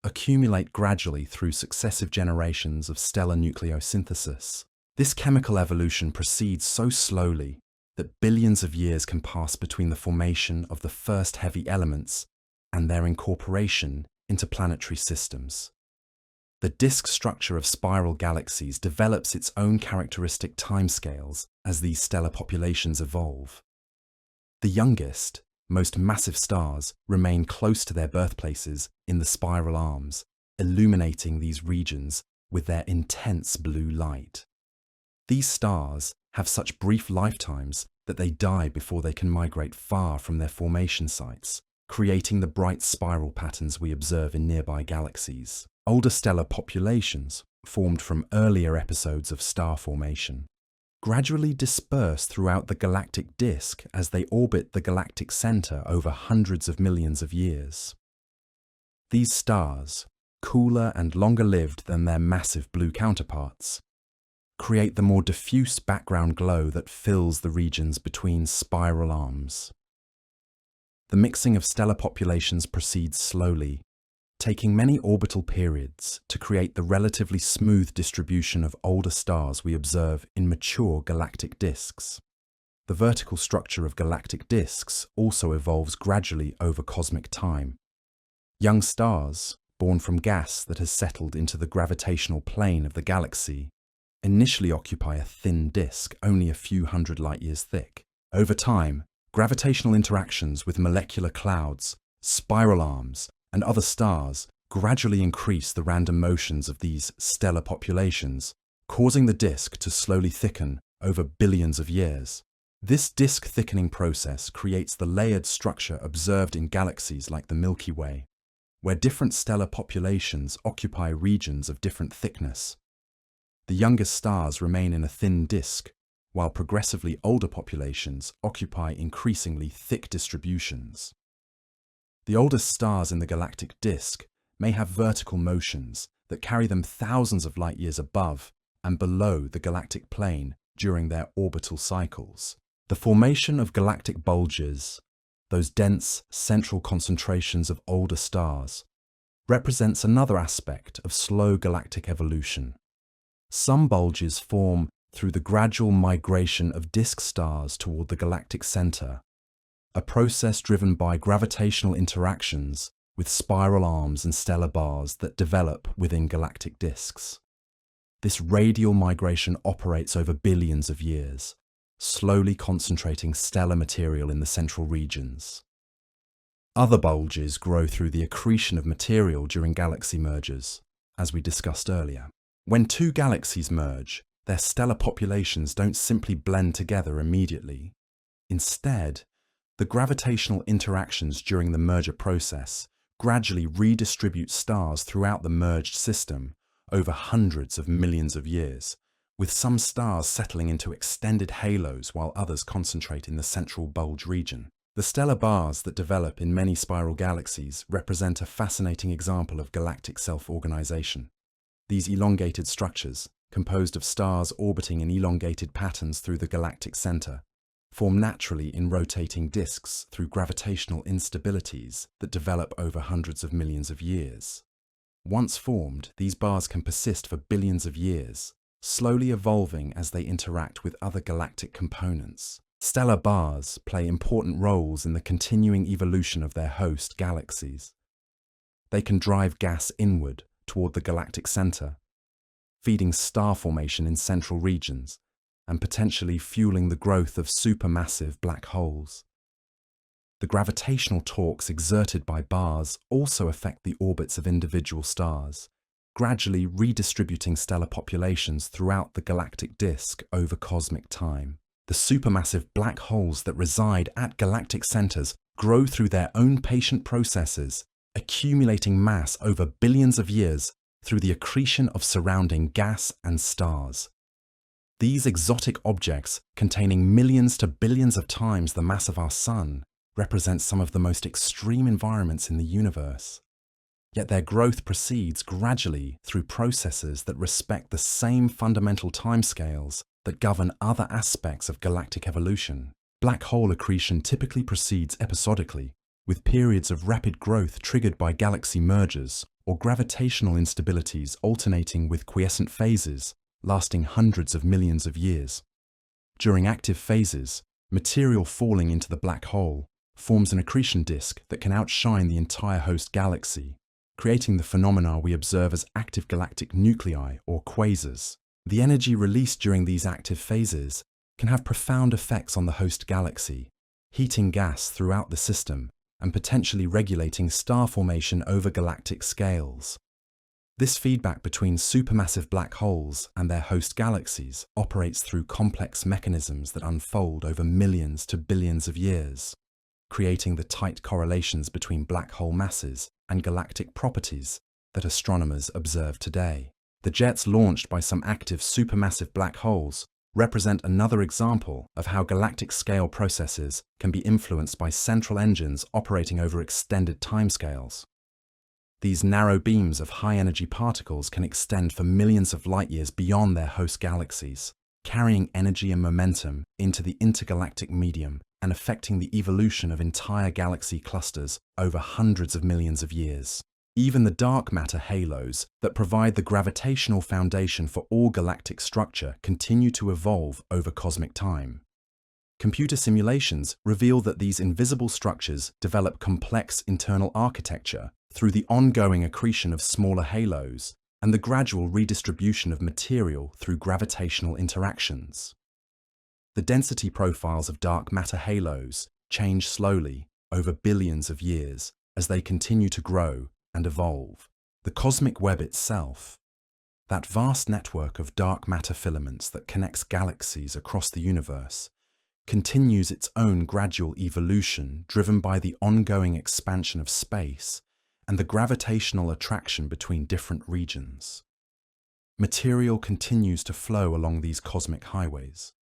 accumulate gradually through successive generations of stellar nucleosynthesis. This chemical evolution proceeds so slowly that billions of years can pass between the formation of the first heavy elements and their incorporation into planetary systems. The disk structure of spiral galaxies develops its own characteristic timescales as these stellar populations evolve. The youngest, most massive stars remain close to their birthplaces in the spiral arms, illuminating these regions with their intense blue light. These stars have such brief lifetimes that they die before they can migrate far from their formation sites, creating the bright spiral patterns we observe in nearby galaxies. Older stellar populations, formed from earlier episodes of star formation, gradually disperse throughout the galactic disk as they orbit the galactic center over hundreds of millions of years. These stars, cooler and longer-lived than their massive blue counterparts, create the more diffuse background glow that fills the regions between spiral arms. The mixing of stellar populations proceeds slowly, taking many orbital periods to create the relatively smooth distribution of older stars we observe in mature galactic disks. The vertical structure of galactic disks also evolves gradually over cosmic time. Young stars, born from gas that has settled into the gravitational plane of the galaxy, initially occupy a thin disk only a few hundred light-years thick. Over time, gravitational interactions with molecular clouds, spiral arms, and other stars gradually increase the random motions of these stellar populations, causing the disk to slowly thicken over billions of years. This disk thickening process creates the layered structure observed in galaxies like the Milky Way, where different stellar populations occupy regions of different thickness. The youngest stars remain in a thin disk, while progressively older populations occupy increasingly thick distributions. The oldest stars in the galactic disk may have vertical motions that carry them thousands of light-years above and below the galactic plane during their orbital cycles. The formation of galactic bulges, those dense central concentrations of older stars, represents another aspect of slow galactic evolution. Some bulges form through the gradual migration of disk stars toward the galactic center, a process driven by gravitational interactions with spiral arms and stellar bars that develop within galactic disks. This radial migration operates over billions of years, slowly concentrating stellar material in the central regions. Other bulges grow through the accretion of material during galaxy mergers, as we discussed earlier. When two galaxies merge, their stellar populations don't simply blend together immediately. Instead, the gravitational interactions during the merger process gradually redistribute stars throughout the merged system over hundreds of millions of years, with some stars settling into extended halos while others concentrate in the central bulge region. The stellar bars that develop in many spiral galaxies represent a fascinating example of galactic self-organization. These elongated structures, composed of stars orbiting in elongated patterns through the galactic center, form naturally in rotating disks through gravitational instabilities that develop over hundreds of millions of years. Once formed, these bars can persist for billions of years, slowly evolving as they interact with other galactic components. Stellar bars play important roles in the continuing evolution of their host galaxies. They can drive gas inward toward the galactic center, feeding star formation in central regions and potentially fueling the growth of supermassive black holes. The gravitational torques exerted by bars also affect the orbits of individual stars, gradually redistributing stellar populations throughout the galactic disk over cosmic time. The supermassive black holes that reside at galactic centers grow through their own patient processes, accumulating mass over billions of years through the accretion of surrounding gas and stars. These exotic objects, containing millions to billions of times the mass of our Sun, represent some of the most extreme environments in the universe. Yet their growth proceeds gradually through processes that respect the same fundamental timescales that govern other aspects of galactic evolution. Black hole accretion typically proceeds episodically, with periods of rapid growth triggered by galaxy mergers or gravitational instabilities alternating with quiescent phases lasting hundreds of millions of years. During active phases, material falling into the black hole forms an accretion disk that can outshine the entire host galaxy, creating the phenomena we observe as active galactic nuclei or quasars. The energy released during these active phases can have profound effects on the host galaxy, heating gas throughout the system and potentially regulating star formation over galactic scales. This feedback between supermassive black holes and their host galaxies operates through complex mechanisms that unfold over millions to billions of years, creating the tight correlations between black hole masses and galactic properties that astronomers observe today. The jets launched by some active supermassive black holes represent another example of how galactic scale processes can be influenced by central engines operating over extended timescales. These narrow beams of high-energy particles can extend for millions of light-years beyond their host galaxies, carrying energy and momentum into the intergalactic medium and affecting the evolution of entire galaxy clusters over hundreds of millions of years. Even the dark matter halos that provide the gravitational foundation for all galactic structure continue to evolve over cosmic time. Computer simulations reveal that these invisible structures develop complex internal architecture through the ongoing accretion of smaller halos and the gradual redistribution of material through gravitational interactions. The density profiles of dark matter halos change slowly over billions of years as they continue to grow and evolve. The cosmic web itself, that vast network of dark matter filaments that connects galaxies across the universe, continues its own gradual evolution driven by the ongoing expansion of space and the gravitational attraction between different regions. Material continues to flow along these cosmic highways,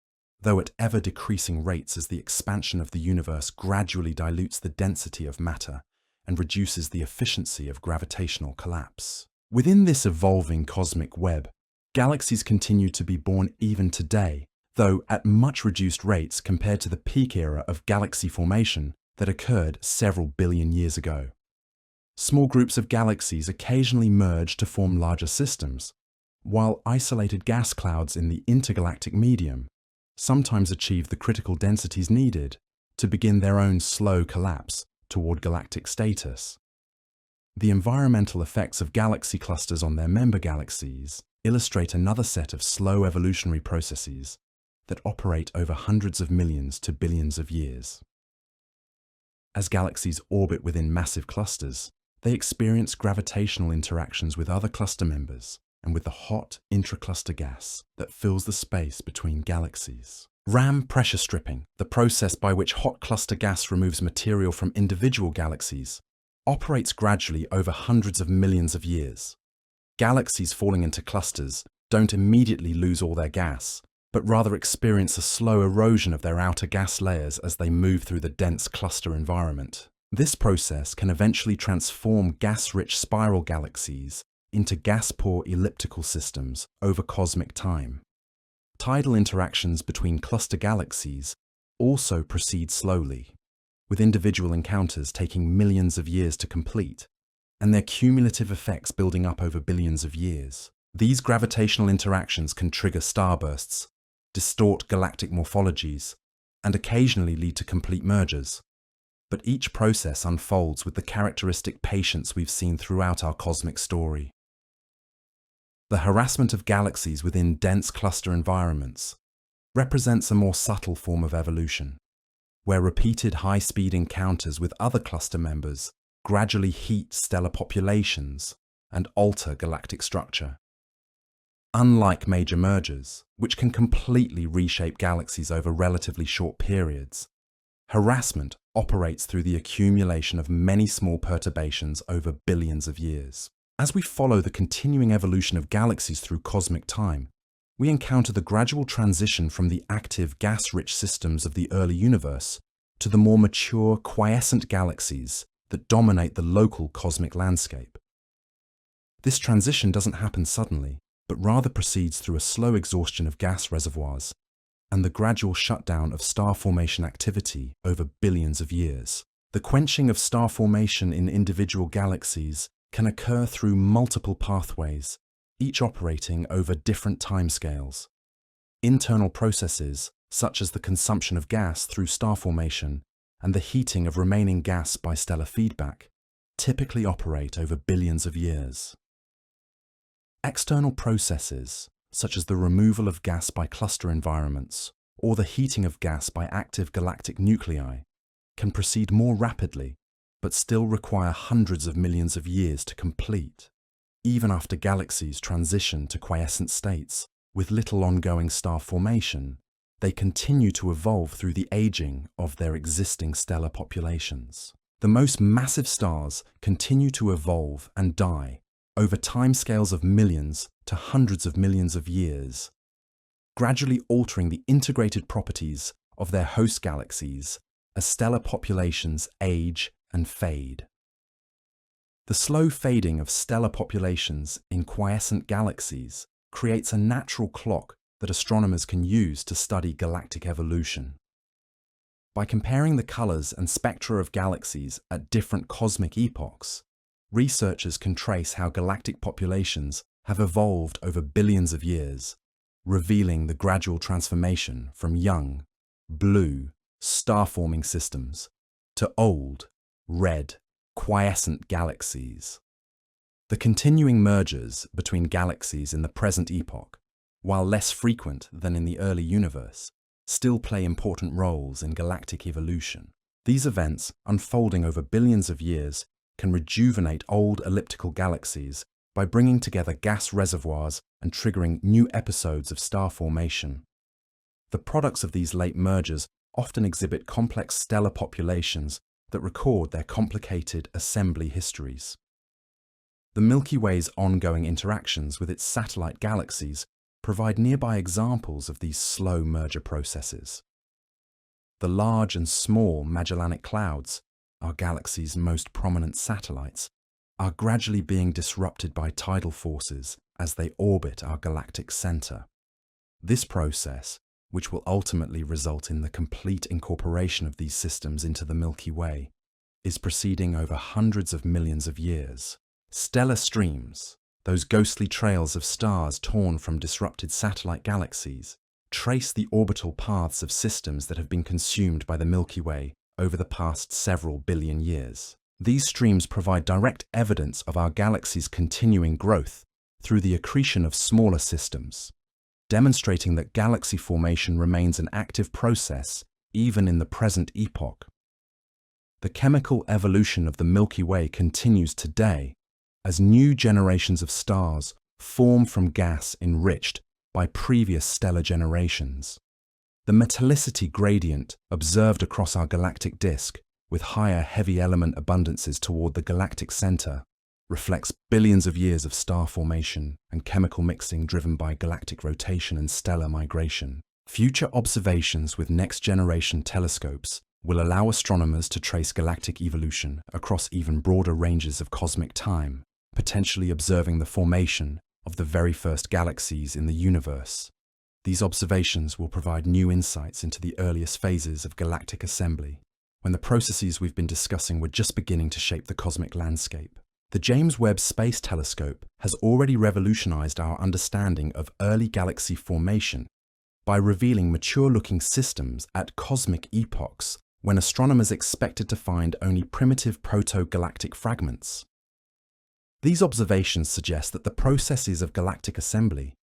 though at ever-decreasing rates as the expansion of the universe gradually dilutes the density of matter and reduces the efficiency of gravitational collapse. Within this evolving cosmic web, galaxies continue to be born even today, though at much reduced rates compared to the peak era of galaxy formation that occurred several billion years ago. Small groups of galaxies occasionally merge to form larger systems, while isolated gas clouds in the intergalactic medium sometimes achieve the critical densities needed to begin their own slow collapse toward galactic status. The environmental effects of galaxy clusters on their member galaxies illustrate another set of slow evolutionary processes that operate over hundreds of millions to billions of years. As galaxies orbit within massive clusters, they experience gravitational interactions with other cluster members, and with the hot intracluster gas that fills the space between galaxies. RAM pressure stripping, the process by which hot cluster gas removes material from individual galaxies, operates gradually over hundreds of millions of years. Galaxies falling into clusters don't immediately lose all their gas, but rather experience a slow erosion of their outer gas layers as they move through the dense cluster environment. This process can eventually transform gas-rich spiral galaxies into gas-poor elliptical systems over cosmic time. Tidal interactions between cluster galaxies also proceed slowly, with individual encounters taking millions of years to complete, and their cumulative effects building up over billions of years. These gravitational interactions can trigger starbursts, distort galactic morphologies, and occasionally lead to complete mergers. But each process unfolds with the characteristic patience we've seen throughout our cosmic story. The harassment of galaxies within dense cluster environments represents a more subtle form of evolution, where repeated high-speed encounters with other cluster members gradually heat stellar populations and alter galactic structure. Unlike major mergers, which can completely reshape galaxies over relatively short periods, harassment operates through the accumulation of many small perturbations over billions of years. As we follow the continuing evolution of galaxies through cosmic time, we encounter the gradual transition from the active gas-rich systems of the early universe to the more mature quiescent galaxies that dominate the local cosmic landscape. This transition doesn't happen suddenly, but rather proceeds through a slow exhaustion of gas reservoirs and the gradual shutdown of star formation activity over billions of years. The quenching of star formation in individual galaxies can occur through multiple pathways, each operating over different timescales. Internal processes, such as the consumption of gas through star formation and the heating of remaining gas by stellar feedback, typically operate over billions of years. External processes, such as the removal of gas by cluster environments or the heating of gas by active galactic nuclei, can proceed more rapidly but still require hundreds of millions of years to complete. Even after galaxies transition to quiescent states with little ongoing star formation, they continue to evolve through the aging of their existing stellar populations. The most massive stars continue to evolve and die over timescales of millions to hundreds of millions of years, gradually altering the integrated properties of their host galaxies as stellar populations age and fade. The slow fading of stellar populations in quiescent galaxies creates a natural clock that astronomers can use to study galactic evolution. By comparing the colors and spectra of galaxies at different cosmic epochs, researchers can trace how galactic populations have evolved over billions of years, revealing the gradual transformation from young, blue, star-forming systems to old, red, quiescent galaxies. The continuing mergers between galaxies in the present epoch, while less frequent than in the early universe, still play important roles in galactic evolution. These events, unfolding over billions of years, can rejuvenate old elliptical galaxies by bringing together gas reservoirs and triggering new episodes of star formation. The products of these late mergers often exhibit complex stellar populations that record their complicated assembly histories. The Milky Way's ongoing interactions with its satellite galaxies provide nearby examples of these slow merger processes. The large and small Magellanic Clouds, our galaxy's most prominent satellites, are gradually being disrupted by tidal forces as they orbit our galactic center. This process, which will ultimately result in the complete incorporation of these systems into the Milky Way, is proceeding over hundreds of millions of years. Stellar streams, those ghostly trails of stars torn from disrupted satellite galaxies, trace the orbital paths of systems that have been consumed by the Milky Way over the past several billion years. These streams provide direct evidence of our galaxy's continuing growth through the accretion of smaller systems, demonstrating that galaxy formation remains an active process even in the present epoch. The chemical evolution of the Milky Way continues today as new generations of stars form from gas enriched by previous stellar generations. The metallicity gradient observed across our galactic disk, with higher heavy element abundances toward the galactic center, reflects billions of years of star formation and chemical mixing driven by galactic rotation and stellar migration. Future observations with next-generation telescopes will allow astronomers to trace galactic evolution across even broader ranges of cosmic time, potentially observing the formation of the very first galaxies in the universe. These observations will provide new insights into the earliest phases of galactic assembly, when the processes we've been discussing were just beginning to shape the cosmic landscape. The James Webb Space Telescope has already revolutionized our understanding of early galaxy formation by revealing mature-looking systems at cosmic epochs when astronomers expected to find only primitive proto-galactic fragments. These observations suggest that the processes of galactic assembly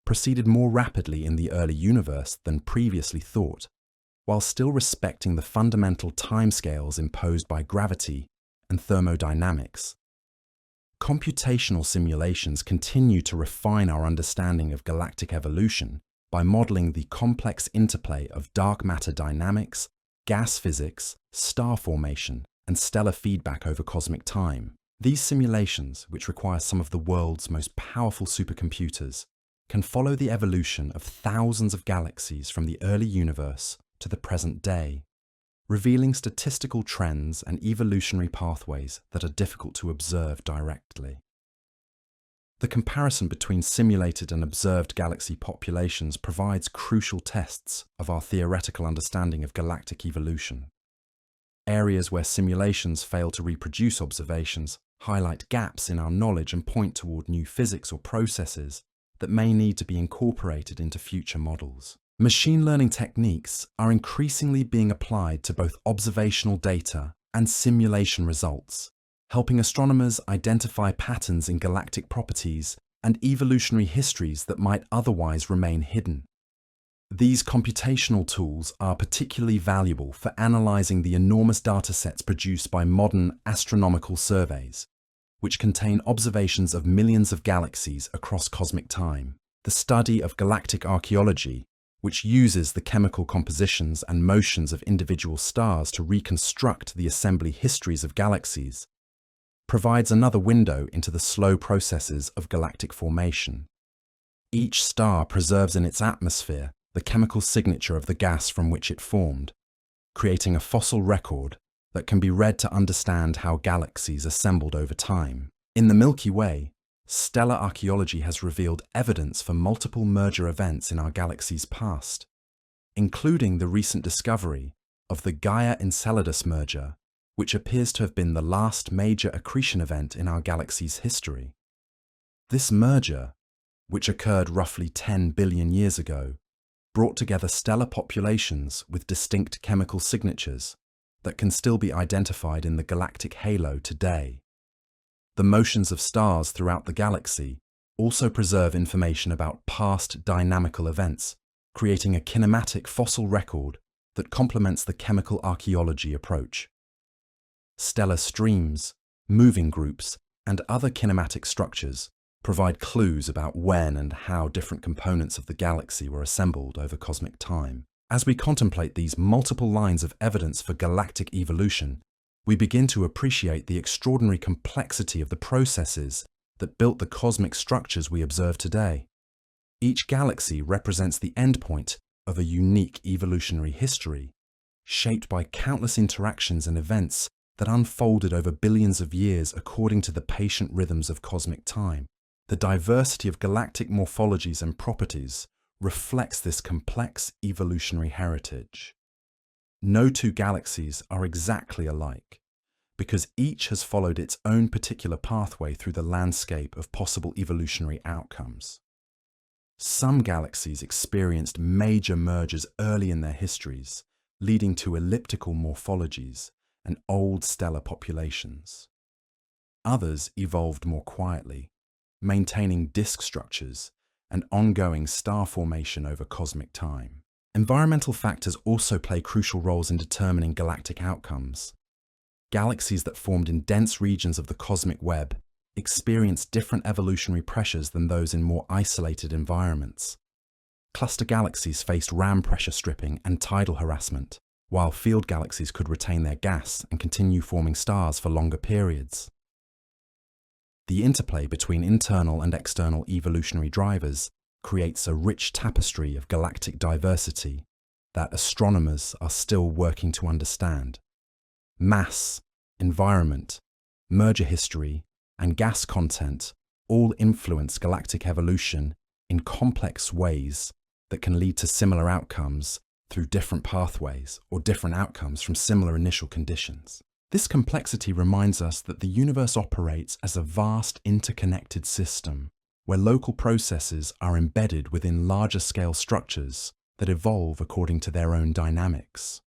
proceeded more rapidly in the early universe than previously thought, while still respecting the fundamental timescales imposed by gravity and thermodynamics. Computational simulations continue to refine our understanding of galactic evolution by modeling the complex interplay of dark matter dynamics, gas physics, star formation, and stellar feedback over cosmic time. These simulations, which require some of the world's most powerful supercomputers, can follow the evolution of thousands of galaxies from the early universe to the present day, revealing statistical trends and evolutionary pathways that are difficult to observe directly. The comparison between simulated and observed galaxy populations provides crucial tests of our theoretical understanding of galactic evolution. Areas where simulations fail to reproduce observations highlight gaps in our knowledge and point toward new physics or processes that may need to be incorporated into future models. Machine learning techniques are increasingly being applied to both observational data and simulation results, helping astronomers identify patterns in galactic properties and evolutionary histories that might otherwise remain hidden. These computational tools are particularly valuable for analyzing the enormous datasets produced by modern astronomical surveys, which contain observations of millions of galaxies across cosmic time. The study of galactic archaeology, which uses the chemical compositions and motions of individual stars to reconstruct the assembly histories of galaxies, provides another window into the slow processes of galactic formation. Each star preserves in its atmosphere the chemical signature of the gas from which it formed, creating a fossil record that can be read to understand how galaxies assembled over time. In the Milky Way, stellar archaeology has revealed evidence for multiple merger events in our galaxy's past, including the recent discovery of the Gaia-Enceladus merger, which appears to have been the last major accretion event in our galaxy's history. This merger, which occurred roughly 10 billion years ago, brought together stellar populations with distinct chemical signatures that can still be identified in the galactic halo today. The motions of stars throughout the galaxy also preserve information about past dynamical events, creating a kinematic fossil record that complements the chemical archaeology approach. Stellar streams, moving groups, and other kinematic structures provide clues about when and how different components of the galaxy were assembled over cosmic time. As we contemplate these multiple lines of evidence for galactic evolution, we begin to appreciate the extraordinary complexity of the processes that built the cosmic structures we observe today. Each galaxy represents the endpoint of a unique evolutionary history, shaped by countless interactions and events that unfolded over billions of years according to the patient rhythms of cosmic time. The diversity of galactic morphologies and properties reflects this complex evolutionary heritage. No two galaxies are exactly alike, because each has followed its own particular pathway through the landscape of possible evolutionary outcomes. Some galaxies experienced major mergers early in their histories, leading to elliptical morphologies and old stellar populations. Others evolved more quietly, maintaining disk structures and ongoing star formation over cosmic time. Environmental factors also play crucial roles in determining galactic outcomes. Galaxies that formed in dense regions of the cosmic web experience different evolutionary pressures than those in more isolated environments. Cluster galaxies faced ram pressure stripping and tidal harassment, while field galaxies could retain their gas and continue forming stars for longer periods. The interplay between internal and external evolutionary drivers creates a rich tapestry of galactic diversity that astronomers are still working to understand. Mass, environment, merger history, and gas content all influence galactic evolution in complex ways that can lead to similar outcomes through different pathways or different outcomes from similar initial conditions. This complexity reminds us that the universe operates as a vast interconnected system where local processes are embedded within larger scale structures that evolve according to their own dynamics.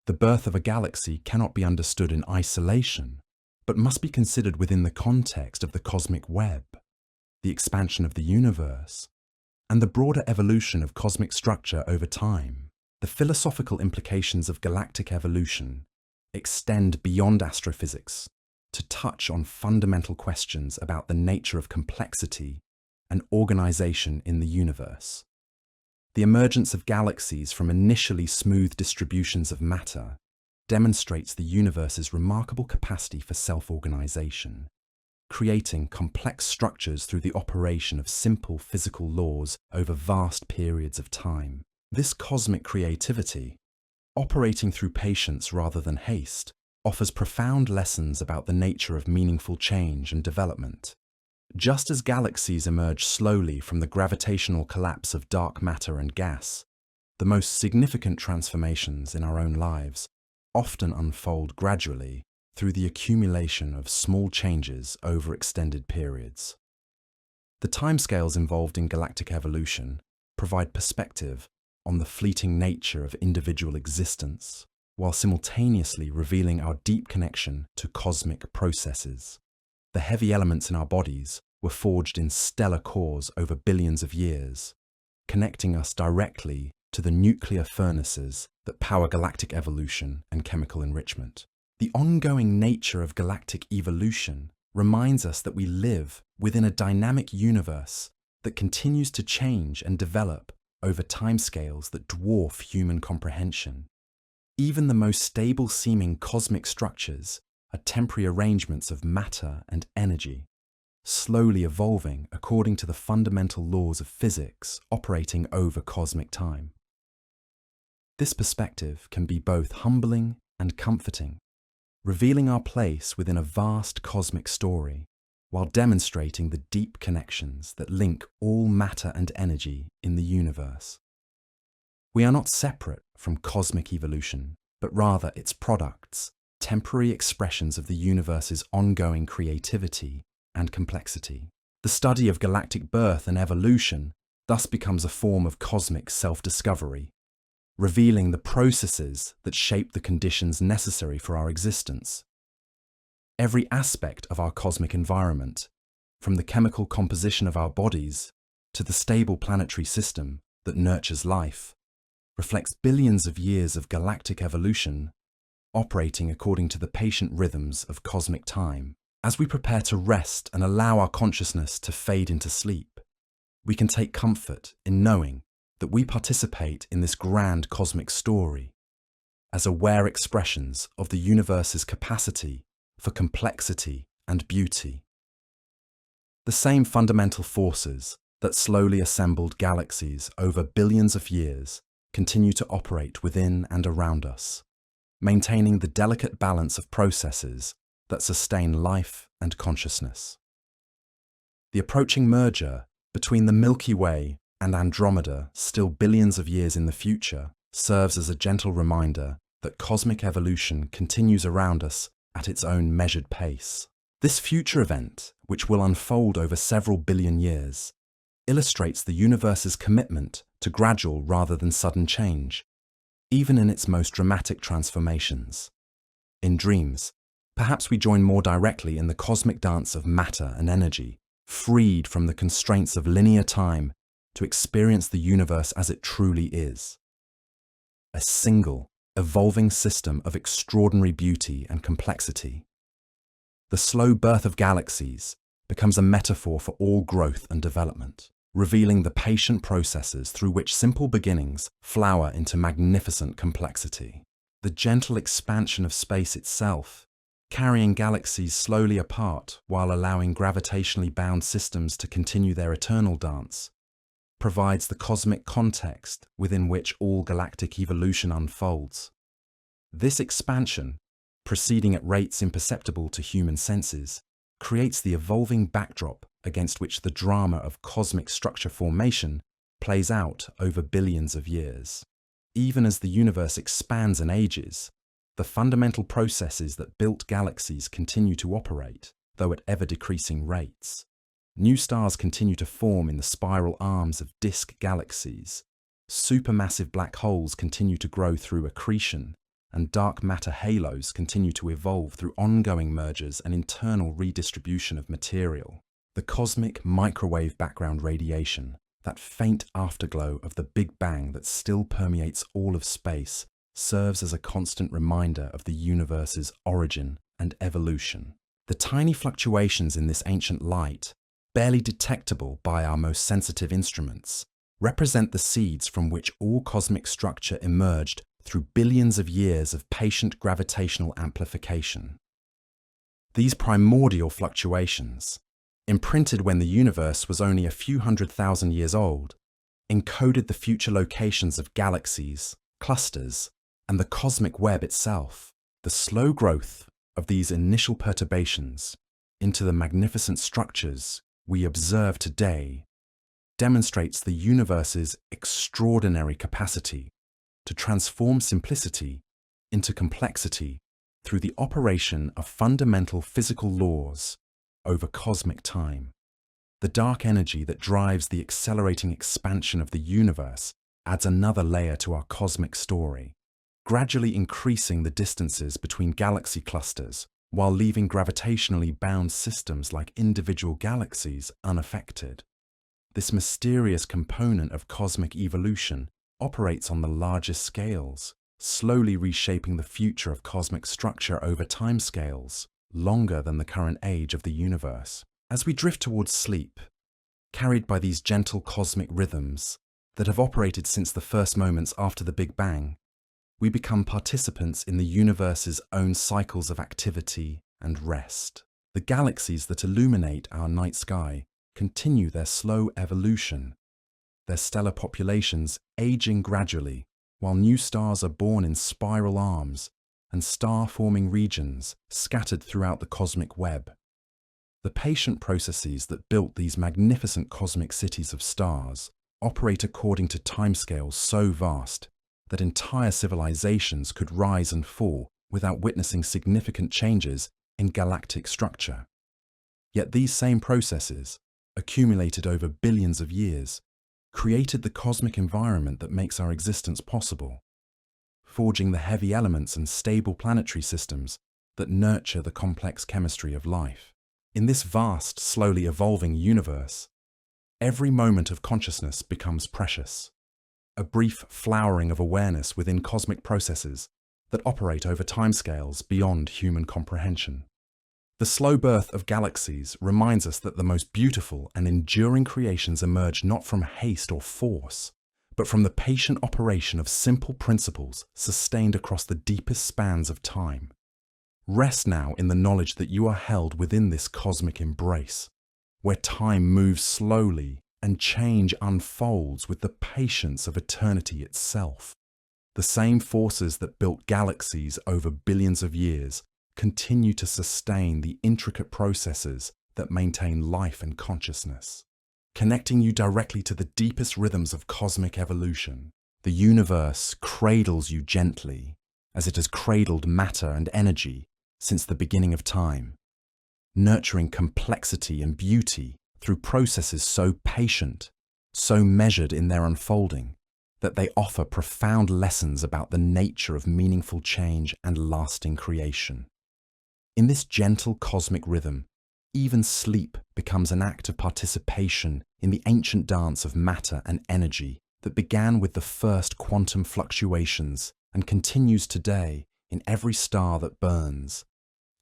The birth of a galaxy cannot be understood in isolation, but must be considered within the context of the cosmic web, the expansion of the universe, and the broader evolution of cosmic structure over time. The philosophical implications of galactic evolution extend beyond astrophysics to touch on fundamental questions about the nature of complexity and organization in the universe. The emergence of galaxies from initially smooth distributions of matter demonstrates the universe's remarkable capacity for self-organization, creating complex structures through the operation of simple physical laws over vast periods of time. This cosmic creativity, operating through patience rather than haste, offers profound lessons about the nature of meaningful change and development. Just as galaxies emerge slowly from the gravitational collapse of dark matter and gas, the most significant transformations in our own lives often unfold gradually through the accumulation of small changes over extended periods. The timescales involved in galactic evolution provide perspective on the fleeting nature of individual existence, while simultaneously revealing our deep connection to cosmic processes. The heavy elements in our bodies were forged in stellar cores over billions of years, connecting us directly to the nuclear furnaces that power galactic evolution and chemical enrichment. The ongoing nature of galactic evolution reminds us that we live within a dynamic universe that continues to change and develop over timescales that dwarf human comprehension. Even the most stable-seeming cosmic structures are temporary arrangements of matter and energy, slowly evolving according to the fundamental laws of physics operating over cosmic time. This perspective can be both humbling and comforting, revealing our place within a vast cosmic story, while demonstrating the deep connections that link all matter and energy in the universe. We are not separate from cosmic evolution, but rather its products, temporary expressions of the universe's ongoing creativity and complexity. The study of galactic birth and evolution thus becomes a form of cosmic self-discovery, revealing the processes that shape the conditions necessary for our existence. Every aspect of our cosmic environment, from the chemical composition of our bodies to the stable planetary system that nurtures life, reflects billions of years of galactic evolution operating according to the patient rhythms of cosmic time. As we prepare to rest and allow our consciousness to fade into sleep, we can take comfort in knowing that we participate in this grand cosmic story as aware expressions of the universe's capacity for complexity and beauty. The same fundamental forces that slowly assembled galaxies over billions of years continue to operate within and around us, maintaining the delicate balance of processes that sustain life and consciousness. The approaching merger between the Milky Way and Andromeda, still billions of years in the future, serves as a gentle reminder that cosmic evolution continues around us at its own measured pace. This future event, which will unfold over several billion years, illustrates the universe's commitment to gradual rather than sudden change, even in its most dramatic transformations. In dreams, perhaps we join more directly in the cosmic dance of matter and energy, freed from the constraints of linear time to experience the universe as it truly is. A single, evolving system of extraordinary beauty and complexity. The slow birth of galaxies becomes a metaphor for all growth and development, revealing the patient processes through which simple beginnings flower into magnificent complexity. The gentle expansion of space itself, carrying galaxies slowly apart while allowing gravitationally bound systems to continue their eternal dance, provides the cosmic context within which all galactic evolution unfolds. This expansion, proceeding at rates imperceptible to human senses, creates the evolving backdrop against which the drama of cosmic structure formation plays out over billions of years. Even as the universe expands and ages, the fundamental processes that built galaxies continue to operate, though at ever-decreasing rates. New stars continue to form in the spiral arms of disk galaxies. Supermassive black holes continue to grow through accretion, and dark matter halos continue to evolve through ongoing mergers and internal redistribution of material. The cosmic microwave background radiation, that faint afterglow of the Big Bang that still permeates all of space, serves as a constant reminder of the universe's origin and evolution. The tiny fluctuations in this ancient light, barely detectable by our most sensitive instruments, represent the seeds from which all cosmic structure emerged through billions of years of patient gravitational amplification. These primordial fluctuations, imprinted when the universe was only a few 100,000 years old, encoded the future locations of galaxies, clusters, and the cosmic web itself. The slow growth of these initial perturbations into the magnificent structures we observe today demonstrates the universe's extraordinary capacity to transform simplicity into complexity through the operation of fundamental physical laws over cosmic time. The dark energy that drives the accelerating expansion of the universe adds another layer to our cosmic story, gradually increasing the distances between galaxy clusters while leaving gravitationally bound systems like individual galaxies unaffected. This mysterious component of cosmic evolution operates on the largest scales, slowly reshaping the future of cosmic structure over timescales longer than the current age of the universe. As we drift towards sleep, carried by these gentle cosmic rhythms that have operated since the first moments after the Big Bang, we become participants in the universe's own cycles of activity and rest. The galaxies that illuminate our night sky continue their slow evolution, their stellar populations aging gradually, while new stars are born in spiral arms and star-forming regions scattered throughout the cosmic web. The patient processes that built these magnificent cosmic cities of stars operate according to timescales so vast that entire civilizations could rise and fall without witnessing significant changes in galactic structure. Yet these same processes, accumulated over billions of years, created the cosmic environment that makes our existence possible, forging the heavy elements and stable planetary systems that nurture the complex chemistry of life. In this vast, slowly evolving universe, every moment of consciousness becomes precious, a brief flowering of awareness within cosmic processes that operate over timescales beyond human comprehension. The slow birth of galaxies reminds us that the most beautiful and enduring creations emerge not from haste or force, but from the patient operation of simple principles sustained across the deepest spans of time. Rest now in the knowledge that you are held within this cosmic embrace, where time moves slowly and change unfolds with the patience of eternity itself. The same forces that built galaxies over billions of years continue to sustain the intricate processes that maintain life and consciousness, connecting you directly to the deepest rhythms of cosmic evolution. The universe cradles you gently, as it has cradled matter and energy since the beginning of time, nurturing complexity and beauty through processes so patient, so measured in their unfolding, that they offer profound lessons about the nature of meaningful change and lasting creation. In this gentle cosmic rhythm, even sleep becomes an act of participation in the ancient dance of matter and energy that began with the first quantum fluctuations and continues today in every star that burns,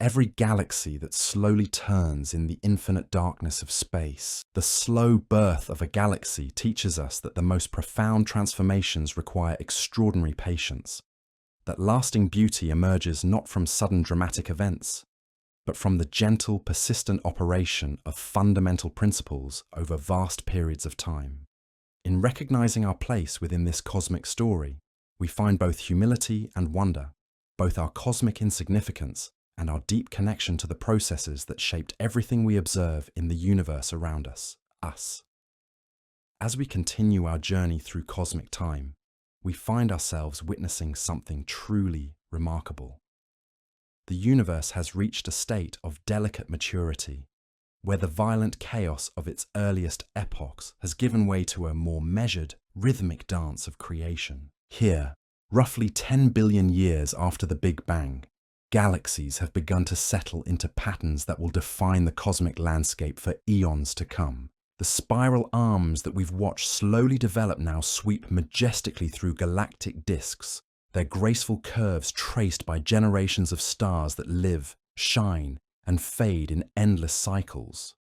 Every galaxy that slowly turns in the infinite darkness of space. The slow birth of a galaxy teaches us that the most profound transformations require extraordinary patience, that lasting beauty emerges not from sudden dramatic events, but from the gentle, persistent operation of fundamental principles over vast periods of time. In recognizing our place within this cosmic story, we find both humility and wonder, both our cosmic insignificance and our deep connection to the processes that shaped everything we observe in the universe around us, us. As we continue our journey through cosmic time, we find ourselves witnessing something truly remarkable. The universe has reached a state of delicate maturity, where the violent chaos of its earliest epochs has given way to a more measured, rhythmic dance of creation. Here, roughly 10 billion years after the Big Bang, galaxies have begun to settle into patterns that will define the cosmic landscape for eons to come. The spiral arms that we've watched slowly develop now sweep majestically through galactic disks, their graceful curves traced by generations of stars that live, shine, and fade in endless cycles.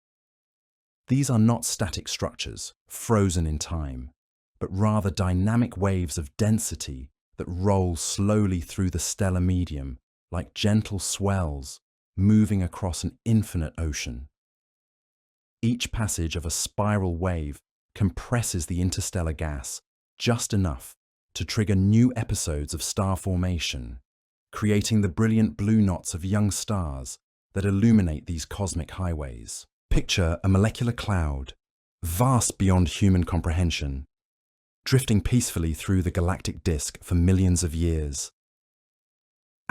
These are not static structures, frozen in time, but rather dynamic waves of density that roll slowly through the stellar medium, like gentle swells moving across an infinite ocean. Each passage of a spiral wave compresses the interstellar gas just enough to trigger new episodes of star formation, creating the brilliant blue knots of young stars that illuminate these cosmic highways. Picture a molecular cloud, vast beyond human comprehension, drifting peacefully through the galactic disk for millions of years.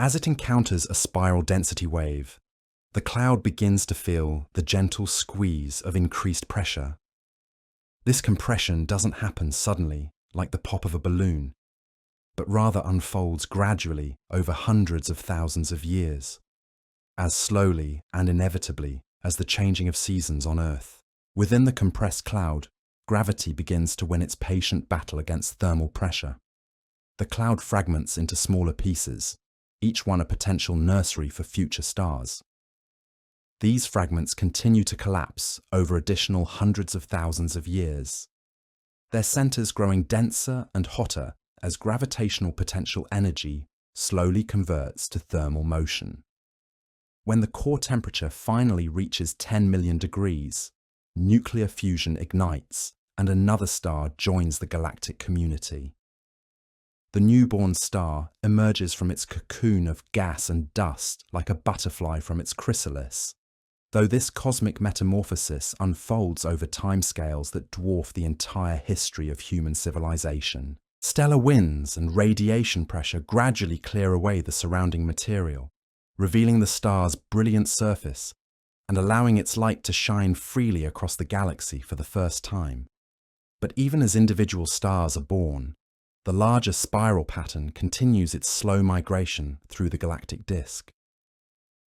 As it encounters a spiral density wave, the cloud begins to feel the gentle squeeze of increased pressure. This compression doesn't happen suddenly, like the pop of a balloon, but rather unfolds gradually over hundreds of thousands of years, as slowly and inevitably as the changing of seasons on Earth. Within the compressed cloud, gravity begins to win its patient battle against thermal pressure. The cloud fragments into smaller pieces, each one a potential nursery for future stars. These fragments continue to collapse over additional hundreds of thousands of years, their centers growing denser and hotter as gravitational potential energy slowly converts to thermal motion. When the core temperature finally reaches 10 million degrees, nuclear fusion ignites and another star joins the galactic community. The newborn star emerges from its cocoon of gas and dust like a butterfly from its chrysalis, though this cosmic metamorphosis unfolds over timescales that dwarf the entire history of human civilization. Stellar winds and radiation pressure gradually clear away the surrounding material, revealing the star's brilliant surface and allowing its light to shine freely across the galaxy for the first time. But even as individual stars are born, the larger spiral pattern continues its slow migration through the galactic disk.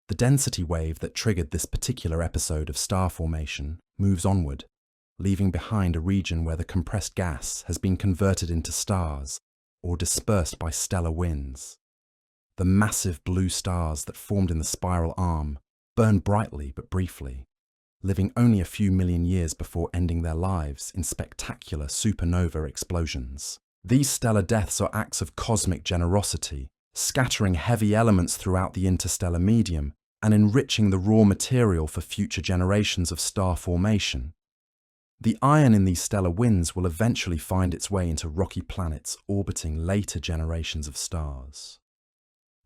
The density wave that triggered this particular episode of star formation moves onward, leaving behind a region where the compressed gas has been converted into stars or dispersed by stellar winds. The massive blue stars that formed in the spiral arm burn brightly but briefly, living only a few million years before ending their lives in spectacular supernova explosions. These stellar deaths are acts of cosmic generosity, scattering heavy elements throughout the interstellar medium and enriching the raw material for future generations of star formation. The iron in these stellar winds will eventually find its way into rocky planets orbiting later generations of stars.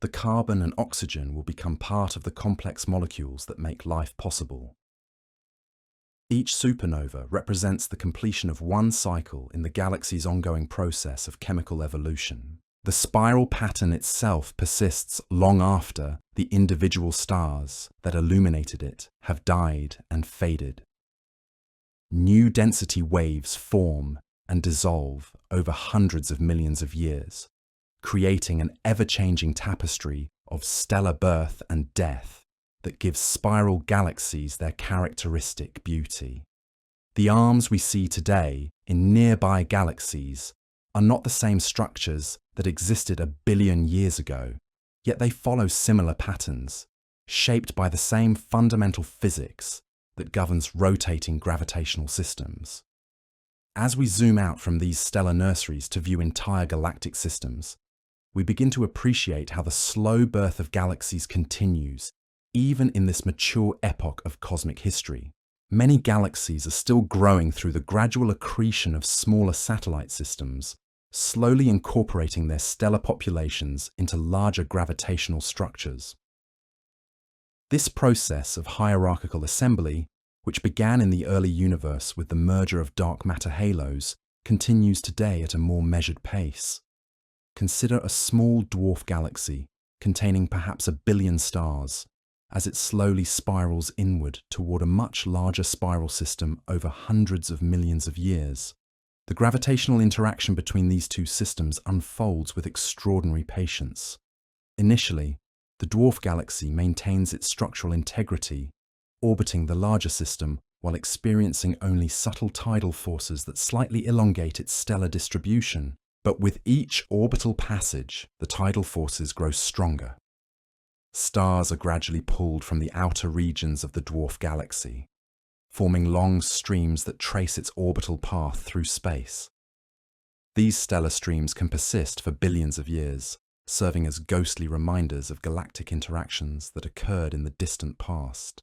The carbon and oxygen will become part of the complex molecules that make life possible. Each supernova represents the completion of one cycle in the galaxy's ongoing process of chemical evolution. The spiral pattern itself persists long after the individual stars that illuminated it have died and faded. New density waves form and dissolve over hundreds of millions of years, creating an ever-changing tapestry of stellar birth and death that gives spiral galaxies their characteristic beauty. The arms we see today in nearby galaxies are not the same structures that existed a billion years ago, yet they follow similar patterns, shaped by the same fundamental physics that governs rotating gravitational systems. As we zoom out from these stellar nurseries to view entire galactic systems, we begin to appreciate how the slow birth of galaxies continues, even in this mature epoch of cosmic history. Many galaxies are still growing through the gradual accretion of smaller satellite systems, slowly incorporating their stellar populations into larger gravitational structures. This process of hierarchical assembly, which began in the early universe with the merger of dark matter halos, continues today at a more measured pace. Consider a small dwarf galaxy containing perhaps 1 billion stars, as it slowly spirals inward toward a much larger spiral system over hundreds of millions of years. The gravitational interaction between these two systems unfolds with extraordinary patience. Initially, the dwarf galaxy maintains its structural integrity, orbiting the larger system while experiencing only subtle tidal forces that slightly elongate its stellar distribution. But with each orbital passage, the tidal forces grow stronger. Stars are gradually pulled from the outer regions of the dwarf galaxy, forming long streams that trace its orbital path through space. These stellar streams can persist for billions of years, serving as ghostly reminders of galactic interactions that occurred in the distant past.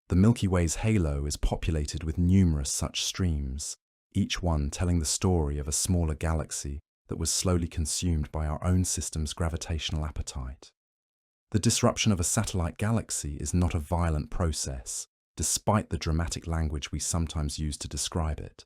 The Milky Way's halo is populated with numerous such streams, each one telling the story of a smaller galaxy that was slowly consumed by our own system's gravitational appetite. The disruption of a satellite galaxy is not a violent process, despite the dramatic language we sometimes use to describe it.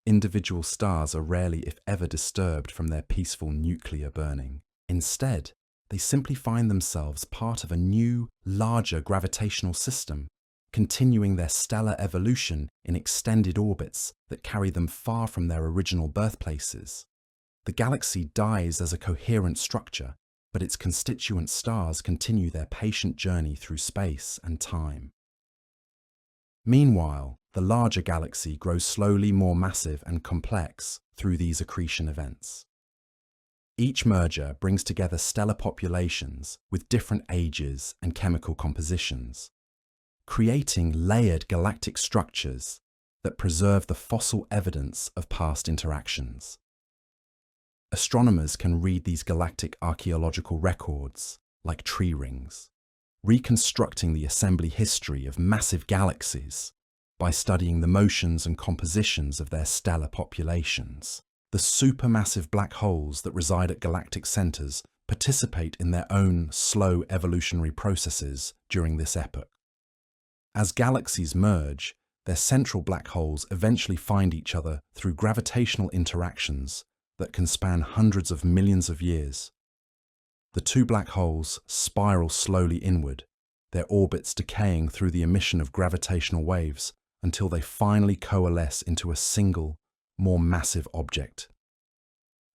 Individual stars are rarely, if ever, disturbed from their peaceful nuclear burning. Instead, they simply find themselves part of a new, larger gravitational system, continuing their stellar evolution in extended orbits that carry them far from their original birthplaces. The galaxy dies as a coherent structure, but its constituent stars continue their patient journey through space and time. Meanwhile, the larger galaxy grows slowly more massive and complex through these accretion events. Each merger brings together stellar populations with different ages and chemical compositions, creating layered galactic structures that preserve the fossil evidence of past interactions. Astronomers can read these galactic archaeological records like tree rings, reconstructing the assembly history of massive galaxies by studying the motions and compositions of their stellar populations. The supermassive black holes that reside at galactic centers participate in their own slow evolutionary processes during this epoch. As galaxies merge, their central black holes eventually find each other through gravitational interactions that can span hundreds of millions of years. The two black holes spiral slowly inward, their orbits decaying through the emission of gravitational waves until they finally coalesce into a single, more massive object.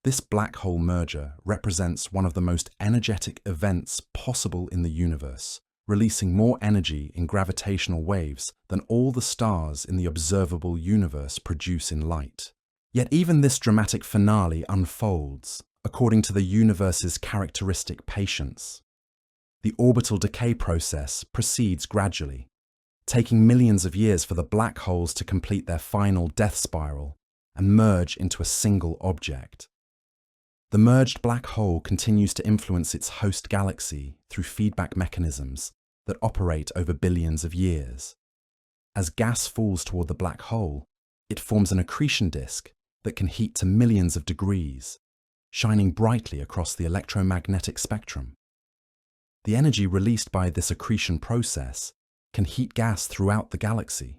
This black hole merger represents one of the most energetic events possible in the universe, releasing more energy in gravitational waves than all the stars in the observable universe produce in light. Yet even this dramatic finale unfolds according to the universe's characteristic patience. The orbital decay process proceeds gradually, taking millions of years for the black holes to complete their final death spiral and merge into a single object. The merged black hole continues to influence its host galaxy through feedback mechanisms that operate over billions of years. As gas falls toward the black hole, it forms an accretion disk that can heat to millions of degrees, shining brightly across the electromagnetic spectrum. The energy released by this accretion process can heat gas throughout the galaxy,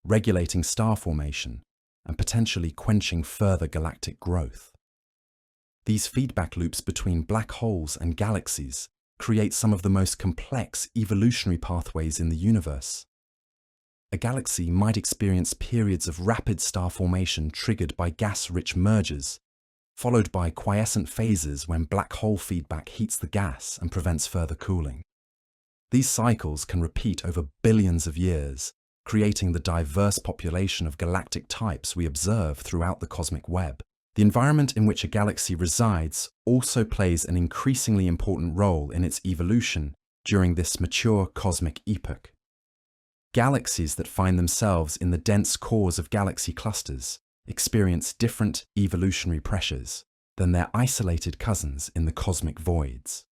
regulating star formation and potentially quenching further galactic growth. These feedback loops between black holes and galaxies create some of the most complex evolutionary pathways in the universe. A galaxy might experience periods of rapid star formation triggered by gas-rich mergers, followed by quiescent phases when black hole feedback heats the gas and prevents further cooling. These cycles can repeat over billions of years, creating the diverse population of galactic types we observe throughout the cosmic web. The environment in which a galaxy resides also plays an increasingly important role in its evolution during this mature cosmic epoch. Galaxies that find themselves in the dense cores of galaxy clusters experience different evolutionary pressures than their isolated cousins in the cosmic voids.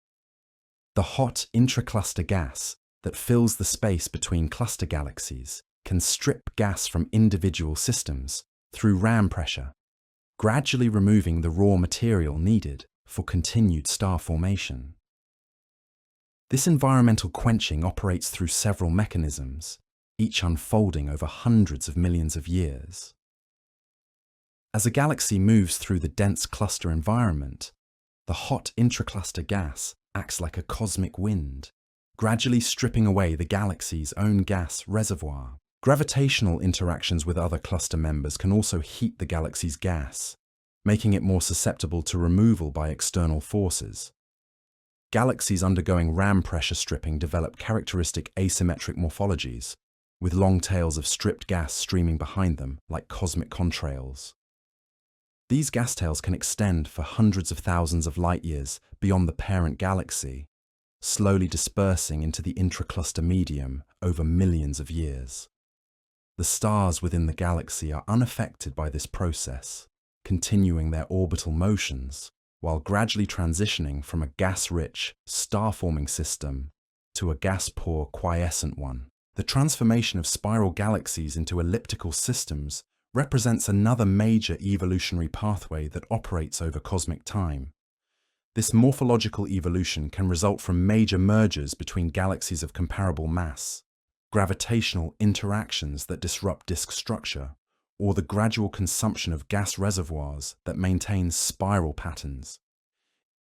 The hot intracluster gas that fills the space between cluster galaxies can strip gas from individual systems through ram pressure, gradually removing the raw material needed for continued star formation. This environmental quenching operates through several mechanisms, each unfolding over hundreds of millions of years. As a galaxy moves through the dense cluster environment, the hot intracluster gas acts like a cosmic wind, gradually stripping away the galaxy's own gas reservoir. Gravitational interactions with other cluster members can also heat the galaxy's gas, making it more susceptible to removal by external forces. Galaxies undergoing ram pressure stripping develop characteristic asymmetric morphologies, with long tails of stripped gas streaming behind them like cosmic contrails. These gas tails can extend for hundreds of thousands of light years beyond the parent galaxy, slowly dispersing into the intracluster medium over millions of years. The stars within the galaxy are unaffected by this process, continuing their orbital motions while gradually transitioning from a gas-rich, star-forming system to a gas-poor, quiescent one. The transformation of spiral galaxies into elliptical systems represents another major evolutionary pathway that operates over cosmic time. This morphological evolution can result from major mergers between galaxies of comparable mass, gravitational interactions that disrupt disk structure, or the gradual consumption of gas reservoirs that maintain spiral patterns.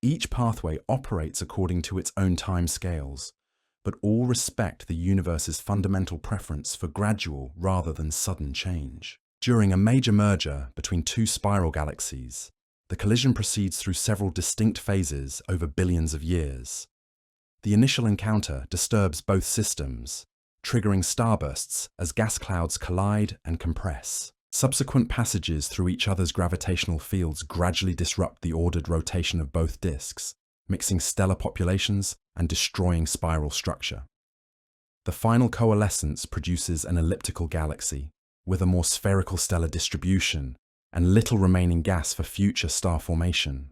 Each pathway operates according to its own time scales, but all respect the universe's fundamental preference for gradual rather than sudden change. During a major merger between two spiral galaxies, the collision proceeds through several distinct phases over billions of years. The initial encounter disturbs both systems, triggering starbursts as gas clouds collide and compress. Subsequent passages through each other's gravitational fields gradually disrupt the ordered rotation of both disks, mixing stellar populations and destroying spiral structure. The final coalescence produces an elliptical galaxy with a more spherical stellar distribution and little remaining gas for future star formation.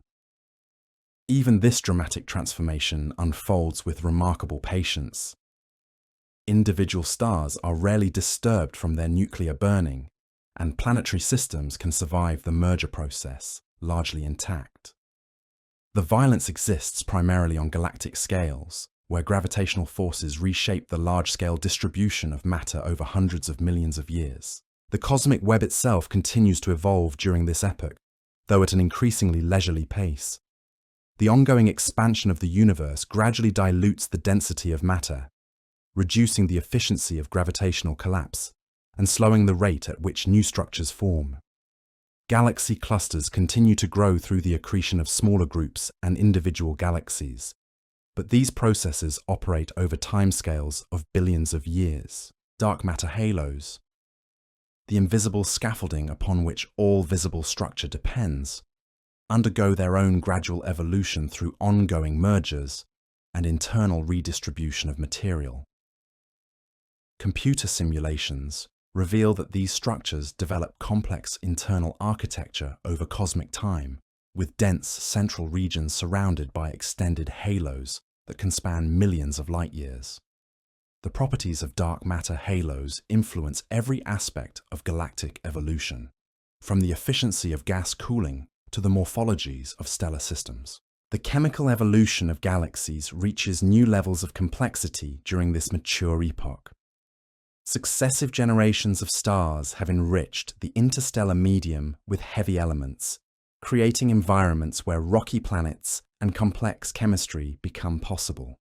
Even this dramatic transformation unfolds with remarkable patience. Individual stars are rarely disturbed from their nuclear burning, and planetary systems can survive the merger process, largely intact. The violence exists primarily on galactic scales, where gravitational forces reshape the large-scale distribution of matter over hundreds of millions of years. The cosmic web itself continues to evolve during this epoch, though at an increasingly leisurely pace. The ongoing expansion of the universe gradually dilutes the density of matter, reducing the efficiency of gravitational collapse and slowing the rate at which new structures form. Galaxy clusters continue to grow through the accretion of smaller groups and individual galaxies, but these processes operate over timescales of billions of years. Dark matter halos, the invisible scaffolding upon which all visible structure depends, undergo their own gradual evolution through ongoing mergers and internal redistribution of material. Computer simulations reveal that these structures develop complex internal architecture over cosmic time, with dense central regions surrounded by extended halos that can span millions of light years. The properties of dark matter halos influence every aspect of galactic evolution, from the efficiency of gas cooling to the morphologies of stellar systems. The chemical evolution of galaxies reaches new levels of complexity during this mature epoch. Successive generations of stars have enriched the interstellar medium with heavy elements, creating environments where rocky planets and complex chemistry become possible.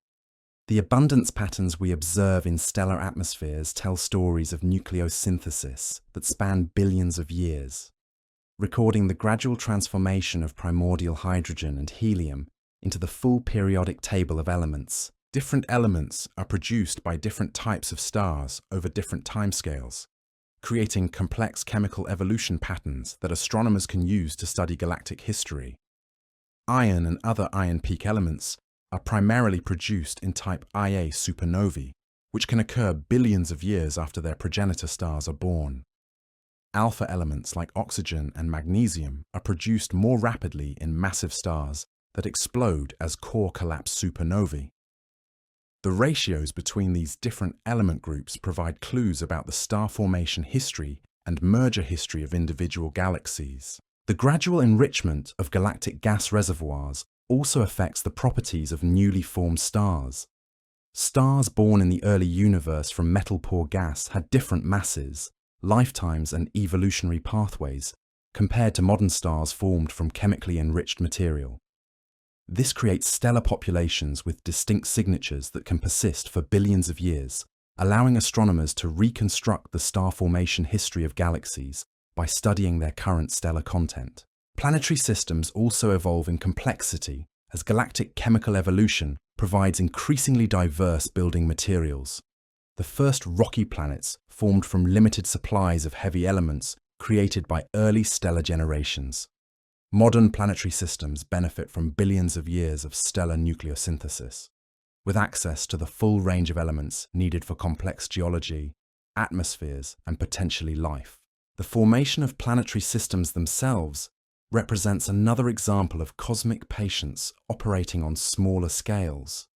The abundance patterns we observe in stellar atmospheres tell stories of nucleosynthesis that span billions of years, recording the gradual transformation of primordial hydrogen and helium into the full periodic table of elements. Different elements are produced by different types of stars over different timescales, creating complex chemical evolution patterns that astronomers can use to study galactic history. Iron and other iron peak elements are primarily produced in type Ia supernovae, which can occur billions of years after their progenitor stars are born. Alpha elements like oxygen and magnesium are produced more rapidly in massive stars that explode as core collapse supernovae. The ratios between these different element groups provide clues about the star formation history and merger history of individual galaxies. The gradual enrichment of galactic gas reservoirs also affects the properties of newly formed stars. Stars born in the early universe from metal-poor gas had different masses, lifetimes and evolutionary pathways compared to modern stars formed from chemically enriched material. This creates stellar populations with distinct signatures that can persist for billions of years, allowing astronomers to reconstruct the star formation history of galaxies by studying their current stellar content. Planetary systems also evolve in complexity as galactic chemical evolution provides increasingly diverse building materials. The first rocky planets formed from limited supplies of heavy elements created by early stellar generations. Modern planetary systems benefit from billions of years of stellar nucleosynthesis, with access to the full range of elements needed for complex geology, atmospheres, and potentially life. The formation of planetary systems themselves represents another example of cosmic patience operating on smaller scales.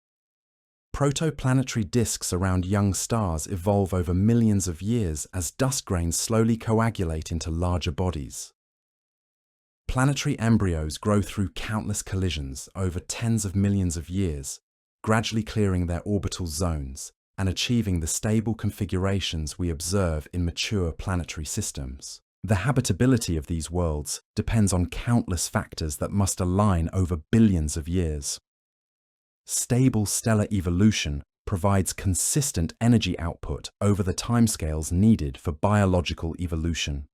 Protoplanetary disks around young stars evolve over millions of years as dust grains slowly coagulate into larger bodies. Planetary embryos grow through countless collisions over tens of millions of years, gradually clearing their orbital zones and achieving the stable configurations we observe in mature planetary systems. The habitability of these worlds depends on countless factors that must align over billions of years. Stable stellar evolution provides consistent energy output over the timescales needed for biological evolution.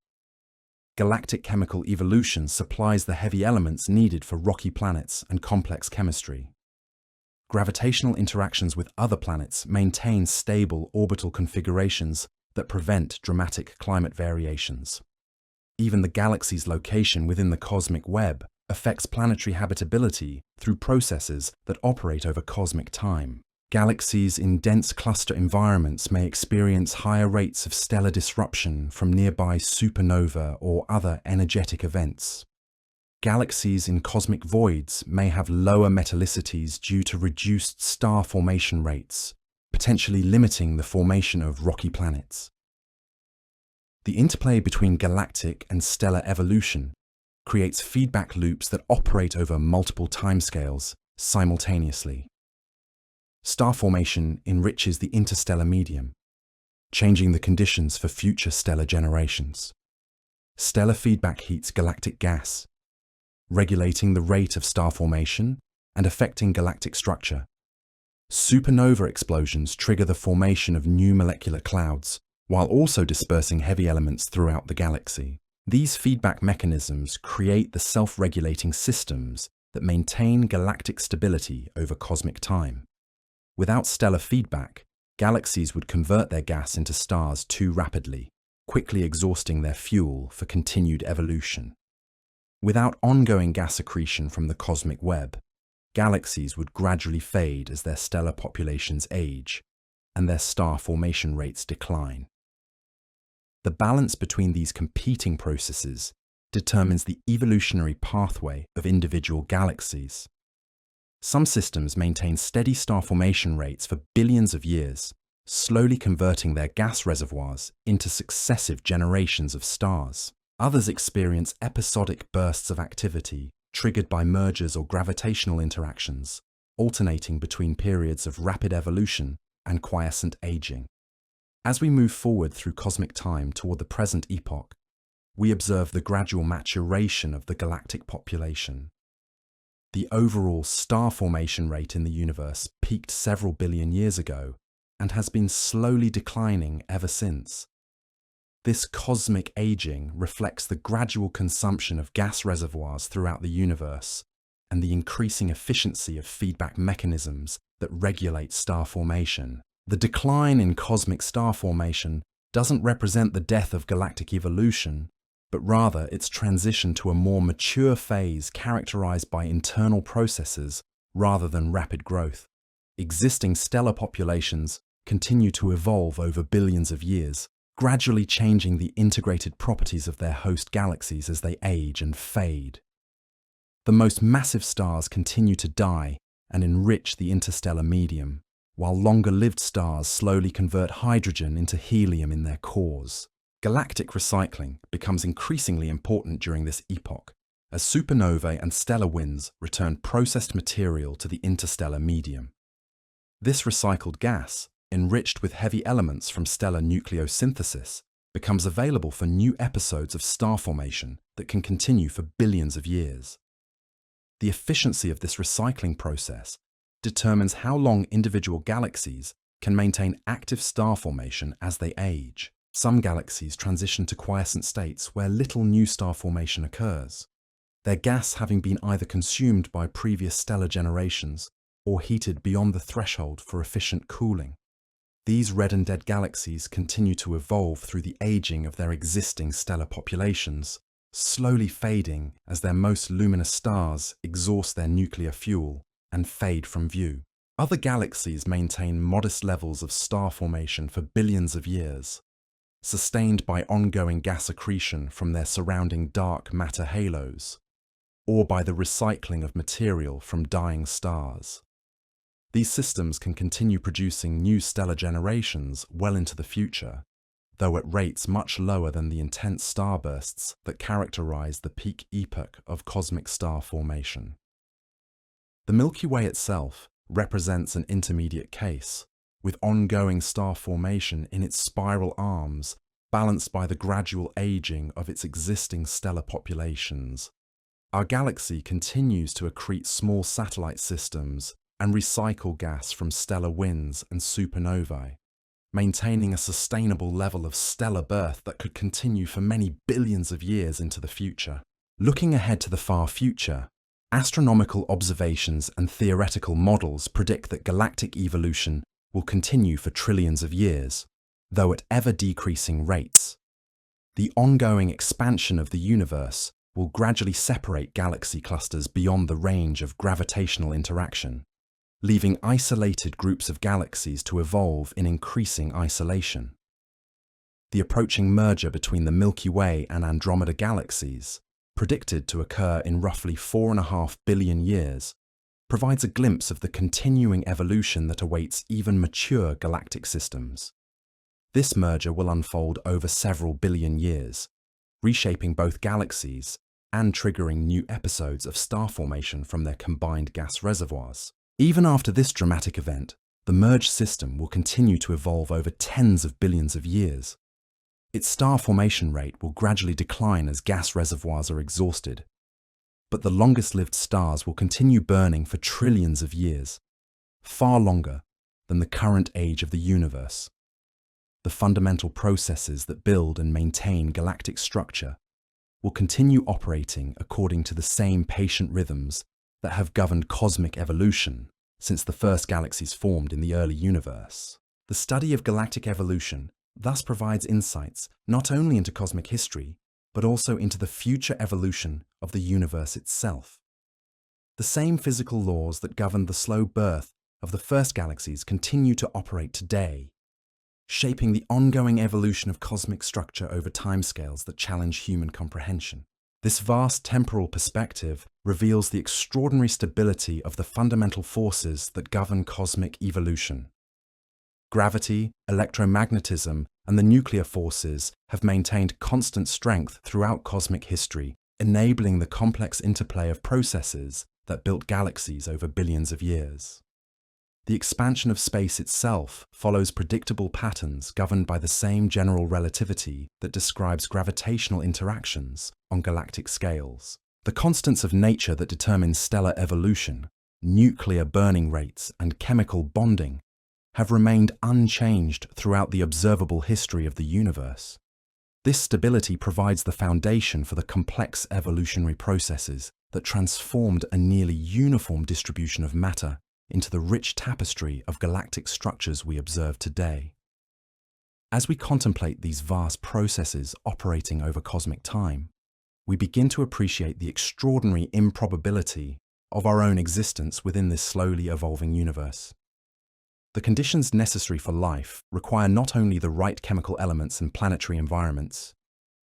Galactic chemical evolution supplies the heavy elements needed for rocky planets and complex chemistry. Gravitational interactions with other planets maintain stable orbital configurations that prevent dramatic climate variations. Even the galaxy's location within the cosmic web affects planetary habitability through processes that operate over cosmic time. Galaxies in dense cluster environments may experience higher rates of stellar disruption from nearby supernova or other energetic events. Galaxies in cosmic voids may have lower metallicities due to reduced star formation rates, potentially limiting the formation of rocky planets. The interplay between galactic and stellar evolution creates feedback loops that operate over multiple timescales simultaneously. Star formation enriches the interstellar medium, changing the conditions for future stellar generations. Stellar feedback heats galactic gas, regulating the rate of star formation and affecting galactic structure. Supernova explosions trigger the formation of new molecular clouds, while also dispersing heavy elements throughout the galaxy. These feedback mechanisms create the self-regulating systems that maintain galactic stability over cosmic time. Without stellar feedback, galaxies would convert their gas into stars too rapidly, quickly exhausting their fuel for continued evolution. Without ongoing gas accretion from the cosmic web, galaxies would gradually fade as their stellar populations age and their star formation rates decline. The balance between these competing processes determines the evolutionary pathway of individual galaxies. Some systems maintain steady star formation rates for billions of years, slowly converting their gas reservoirs into successive generations of stars. Others experience episodic bursts of activity triggered by mergers or gravitational interactions, alternating between periods of rapid evolution and quiescent aging. As we move forward through cosmic time toward the present epoch, we observe the gradual maturation of the galactic population. The overall star formation rate in the universe peaked several billion years ago and has been slowly declining ever since. This cosmic aging reflects the gradual consumption of gas reservoirs throughout the universe and the increasing efficiency of feedback mechanisms that regulate star formation. The decline in cosmic star formation doesn't represent the death of galactic evolution, but rather its transition to a more mature phase characterized by internal processes rather than rapid growth. Existing stellar populations continue to evolve over billions of years, gradually changing the integrated properties of their host galaxies as they age and fade. The most massive stars continue to die and enrich the interstellar medium, while longer-lived stars slowly convert hydrogen into helium in their cores. Galactic recycling becomes increasingly important during this epoch, as supernovae and stellar winds return processed material to the interstellar medium. This recycled gas, enriched with heavy elements from stellar nucleosynthesis, becomes available for new episodes of star formation that can continue for billions of years. The efficiency of this recycling process determines how long individual galaxies can maintain active star formation as they age. Some galaxies transition to quiescent states where little new star formation occurs, their gas having been either consumed by previous stellar generations or heated beyond the threshold for efficient cooling. These red and dead galaxies continue to evolve through the aging of their existing stellar populations, slowly fading as their most luminous stars exhaust their nuclear fuel and fade from view. Other galaxies maintain modest levels of star formation for billions of years, sustained by ongoing gas accretion from their surrounding dark matter halos, or by the recycling of material from dying stars. These systems can continue producing new stellar generations well into the future, though at rates much lower than the intense starbursts that characterize the peak epoch of cosmic star formation. The Milky Way itself represents an intermediate case, with ongoing star formation in its spiral arms, balanced by the gradual aging of its existing stellar populations. Our galaxy continues to accrete small satellite systems and recycle gas from stellar winds and supernovae, maintaining a sustainable level of stellar birth that could continue for many billions of years into the future. Looking ahead to the far future, astronomical observations and theoretical models predict that galactic evolution will continue for trillions of years, though at ever-decreasing rates. The ongoing expansion of the universe will gradually separate galaxy clusters beyond the range of gravitational interaction, leaving isolated groups of galaxies to evolve in increasing isolation. The approaching merger between the Milky Way and Andromeda galaxies, predicted to occur in roughly 4.5 billion years, provides a glimpse of the continuing evolution that awaits even mature galactic systems. This merger will unfold over several billion years, reshaping both galaxies and triggering new episodes of star formation from their combined gas reservoirs. Even after this dramatic event, the merged system will continue to evolve over tens of billions of years. Its star formation rate will gradually decline as gas reservoirs are exhausted, but the longest-lived stars will continue burning for trillions of years, far longer than the current age of the universe. The fundamental processes that build and maintain galactic structure will continue operating according to the same patient rhythms that have governed cosmic evolution since the first galaxies formed in the early universe. The study of galactic evolution thus provides insights not only into cosmic history, but also into the future evolution of the universe itself. The same physical laws that governed the slow birth of the first galaxies continue to operate today, shaping the ongoing evolution of cosmic structure over timescales that challenge human comprehension. This vast temporal perspective reveals the extraordinary stability of the fundamental forces that govern cosmic evolution. Gravity, electromagnetism, and the nuclear forces have maintained constant strength throughout cosmic history, enabling the complex interplay of processes that built galaxies over billions of years. The expansion of space itself follows predictable patterns governed by the same general relativity that describes gravitational interactions on galactic scales. The constants of nature that determine stellar evolution, nuclear burning rates, and chemical bonding have remained unchanged throughout the observable history of the universe. This stability provides the foundation for the complex evolutionary processes that transformed a nearly uniform distribution of matter into the rich tapestry of galactic structures we observe today. As we contemplate these vast processes operating over cosmic time, we begin to appreciate the extraordinary improbability of our own existence within this slowly evolving universe. The conditions necessary for life require not only the right chemical elements and planetary environments,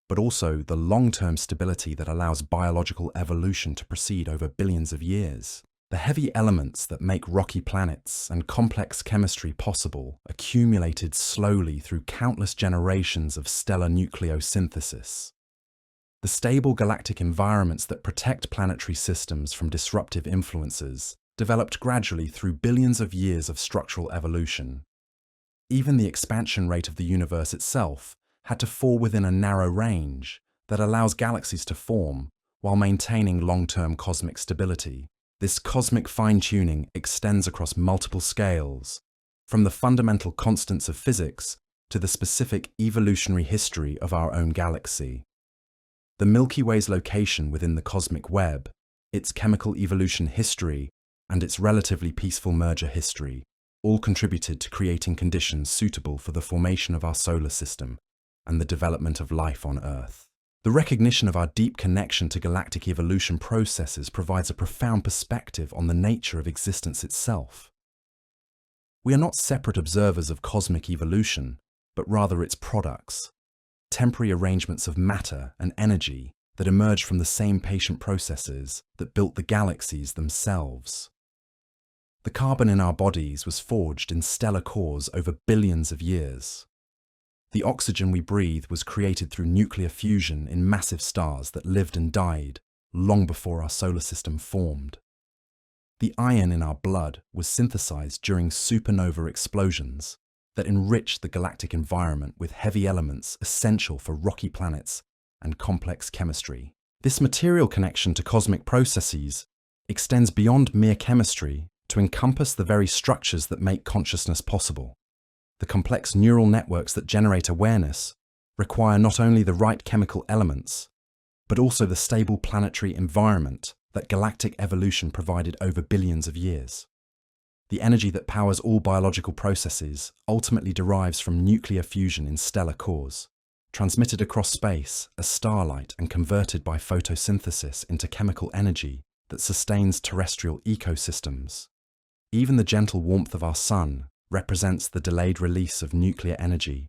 but also the long-term stability that allows biological evolution to proceed over billions of years. The heavy elements that make rocky planets and complex chemistry possible accumulated slowly through countless generations of stellar nucleosynthesis. The stable galactic environments that protect planetary systems from disruptive influences developed gradually through billions of years of structural evolution. Even the expansion rate of the universe itself had to fall within a narrow range that allows galaxies to form while maintaining long-term cosmic stability. This cosmic fine-tuning extends across multiple scales, from the fundamental constants of physics to the specific evolutionary history of our own galaxy. The Milky Way's location within the cosmic web, its chemical evolution history, and its relatively peaceful merger history all contributed to creating conditions suitable for the formation of our solar system and the development of life on Earth. The recognition of our deep connection to galactic evolution processes provides a profound perspective on the nature of existence itself. We are not separate observers of cosmic evolution, but rather its products, temporary arrangements of matter and energy that emerge from the same patient processes that built the galaxies themselves. The carbon in our bodies was forged in stellar cores over billions of years. The oxygen we breathe was created through nuclear fusion in massive stars that lived and died long before our solar system formed. The iron in our blood was synthesized during supernova explosions that enriched the galactic environment with heavy elements essential for rocky planets and complex chemistry. This material connection to cosmic processes extends beyond mere chemistry to encompass the very structures that make consciousness possible. The complex neural networks that generate awareness require not only the right chemical elements, but also the stable planetary environment that galactic evolution provided over billions of years. The energy that powers all biological processes ultimately derives from nuclear fusion in stellar cores, transmitted across space as starlight and converted by photosynthesis into chemical energy that sustains terrestrial ecosystems. Even the gentle warmth of our sun represents the delayed release of nuclear energy,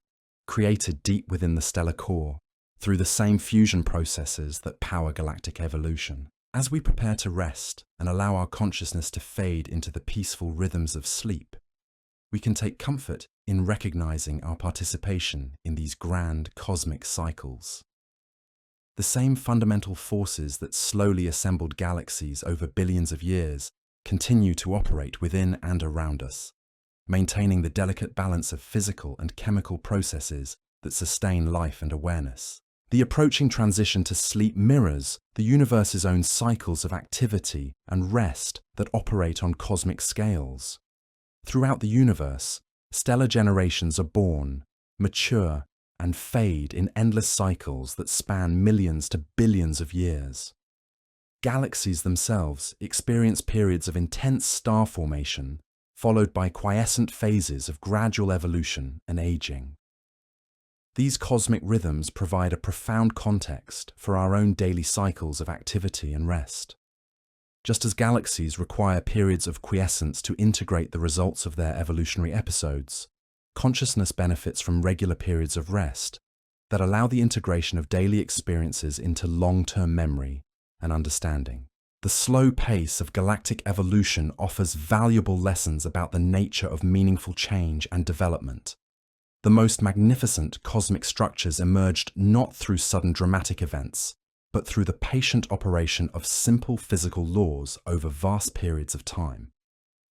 created deep within the stellar core, through the same fusion processes that power galactic evolution. As we prepare to rest and allow our consciousness to fade into the peaceful rhythms of sleep, we can take comfort in recognizing our participation in these grand cosmic cycles. The same fundamental forces that slowly assembled galaxies over billions of years continue to operate within and around us, maintaining the delicate balance of physical and chemical processes that sustain life and awareness. The approaching transition to sleep mirrors the universe's own cycles of activity and rest that operate on cosmic scales. Throughout the universe, stellar generations are born, mature, and fade in endless cycles that span millions to billions of years. Galaxies themselves experience periods of intense star formation, followed by quiescent phases of gradual evolution and aging. These cosmic rhythms provide a profound context for our own daily cycles of activity and rest. Just as galaxies require periods of quiescence to integrate the results of their evolutionary episodes, consciousness benefits from regular periods of rest that allow the integration of daily experiences into long-term memory and understanding. The slow pace of galactic evolution offers valuable lessons about the nature of meaningful change and development. The most magnificent cosmic structures emerged not through sudden dramatic events, but through the patient operation of simple physical laws over vast periods of time.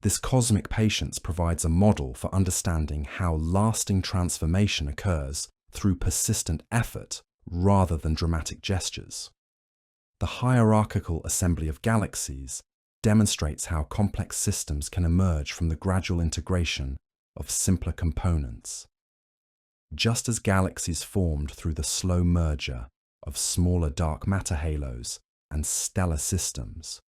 This cosmic patience provides a model for understanding how lasting transformation occurs through persistent effort rather than dramatic gestures. The hierarchical assembly of galaxies demonstrates how complex systems can emerge from the gradual integration of simpler components. Just as galaxies formed through the slow merger of smaller dark matter halos and stellar systems,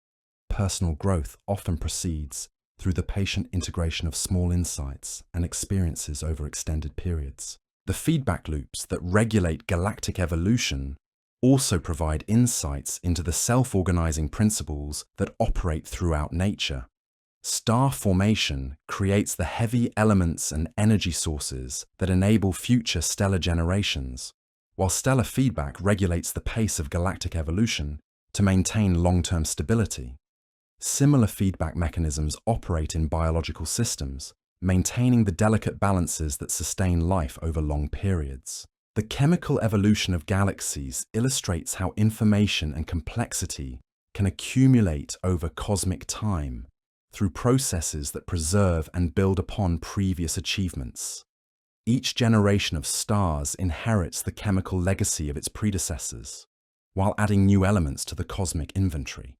personal growth often proceeds through the patient integration of small insights and experiences over extended periods. The feedback loops that regulate galactic evolution also provide insights into the self-organizing principles that operate throughout nature. Star formation creates the heavy elements and energy sources that enable future stellar generations, while stellar feedback regulates the pace of galactic evolution to maintain long-term stability. Similar feedback mechanisms operate in biological systems, maintaining the delicate balances that sustain life over long periods. The chemical evolution of galaxies illustrates how information and complexity can accumulate over cosmic time through processes that preserve and build upon previous achievements. Each generation of stars inherits the chemical legacy of its predecessors, while adding new elements to the cosmic inventory.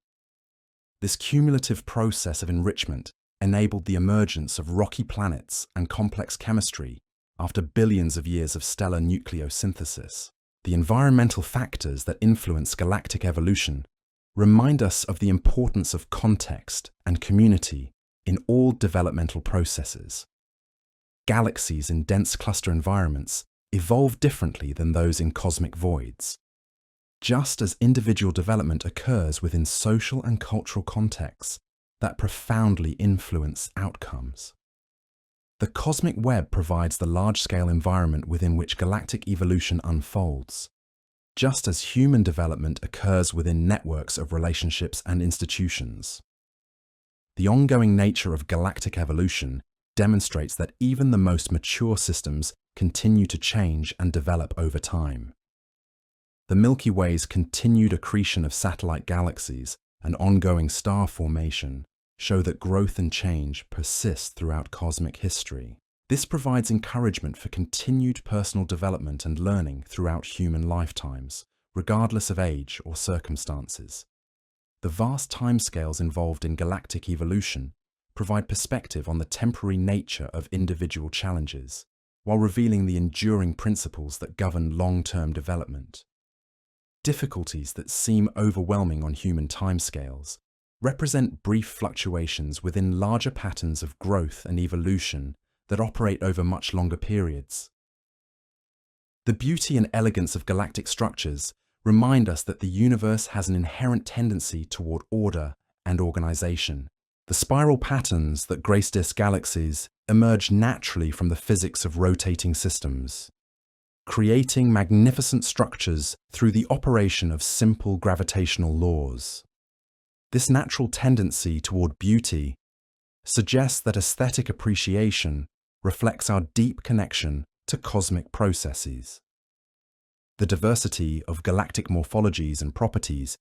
This cumulative process of enrichment enabled the emergence of rocky planets and complex chemistry after billions of years of stellar nucleosynthesis. The environmental factors that influence galactic evolution remind us of the importance of context and community in all developmental processes. Galaxies in dense cluster environments evolve differently than those in cosmic voids. Just as individual development occurs within social and cultural contexts that profoundly influence outcomes. The cosmic web provides the large-scale environment within which galactic evolution unfolds, just as human development occurs within networks of relationships and institutions. The ongoing nature of galactic evolution demonstrates that even the most mature systems continue to change and develop over time. The Milky Way's continued accretion of satellite galaxies and ongoing star formation show that growth and change persist throughout cosmic history. This provides encouragement for continued personal development and learning throughout human lifetimes, regardless of age or circumstances. The vast timescales involved in galactic evolution provide perspective on the temporary nature of individual challenges, while revealing the enduring principles that govern long-term development. Difficulties that seem overwhelming on human timescales represent brief fluctuations within larger patterns of growth and evolution that operate over much longer periods. The beauty and elegance of galactic structures remind us that the universe has an inherent tendency toward order and organization. The spiral patterns that grace disk galaxies emerge naturally from the physics of rotating systems, creating magnificent structures through the operation of simple gravitational laws. This natural tendency toward beauty suggests that aesthetic appreciation reflects our deep connection to cosmic processes. The diversity of galactic morphologies and properties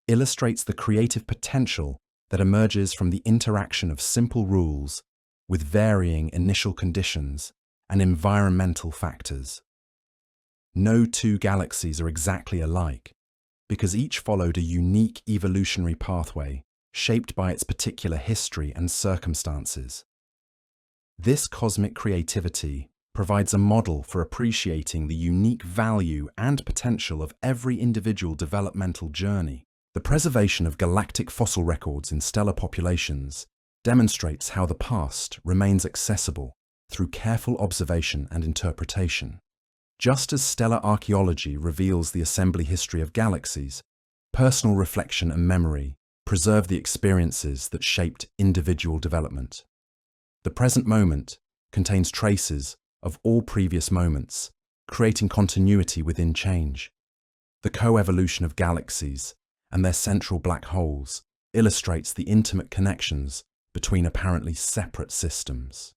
illustrates the creative potential that emerges from the interaction of simple rules with varying initial conditions and environmental factors. No two galaxies are exactly alike, because each followed a unique evolutionary pathway shaped by its particular history and circumstances. This cosmic creativity provides a model for appreciating the unique value and potential of every individual developmental journey. The preservation of galactic fossil records in stellar populations demonstrates how the past remains accessible through careful observation and interpretation. Just as stellar archaeology reveals the assembly history of galaxies, personal reflection and memory preserve the experiences that shaped individual development. The present moment contains traces of all previous moments, creating continuity within change. The co-evolution of galaxies and their central black holes illustrates the intimate connections between apparently separate systems.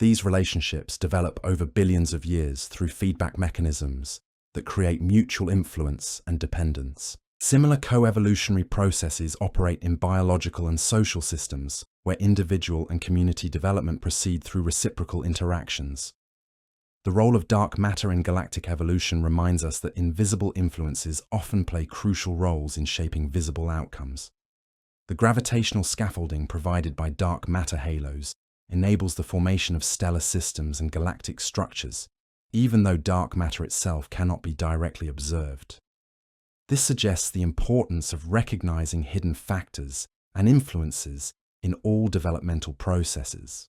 These relationships develop over billions of years through feedback mechanisms that create mutual influence and dependence. Similar co-evolutionary processes operate in biological and social systems, where individual and community development proceed through reciprocal interactions. The role of dark matter in galactic evolution reminds us that invisible influences often play crucial roles in shaping visible outcomes. The gravitational scaffolding provided by dark matter halos enables the formation of stellar systems and galactic structures, even though dark matter itself cannot be directly observed. This suggests the importance of recognizing hidden factors and influences in all developmental processes.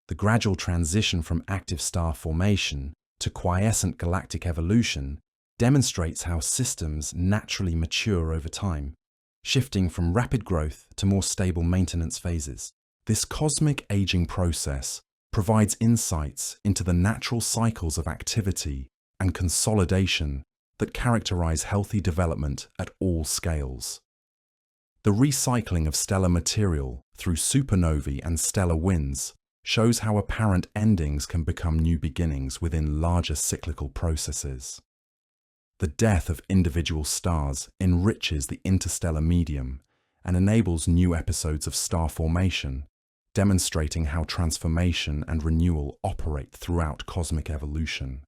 The gradual transition from active star formation to quiescent galactic evolution demonstrates how systems naturally mature over time, shifting from rapid growth to more stable maintenance phases. This cosmic aging process provides insights into the natural cycles of activity and consolidation that characterize healthy development at all scales. The recycling of stellar material through supernovae and stellar winds shows how apparent endings can become new beginnings within larger cyclical processes. The death of individual stars enriches the interstellar medium and enables new episodes of star formation, demonstrating how transformation and renewal operate throughout cosmic evolution.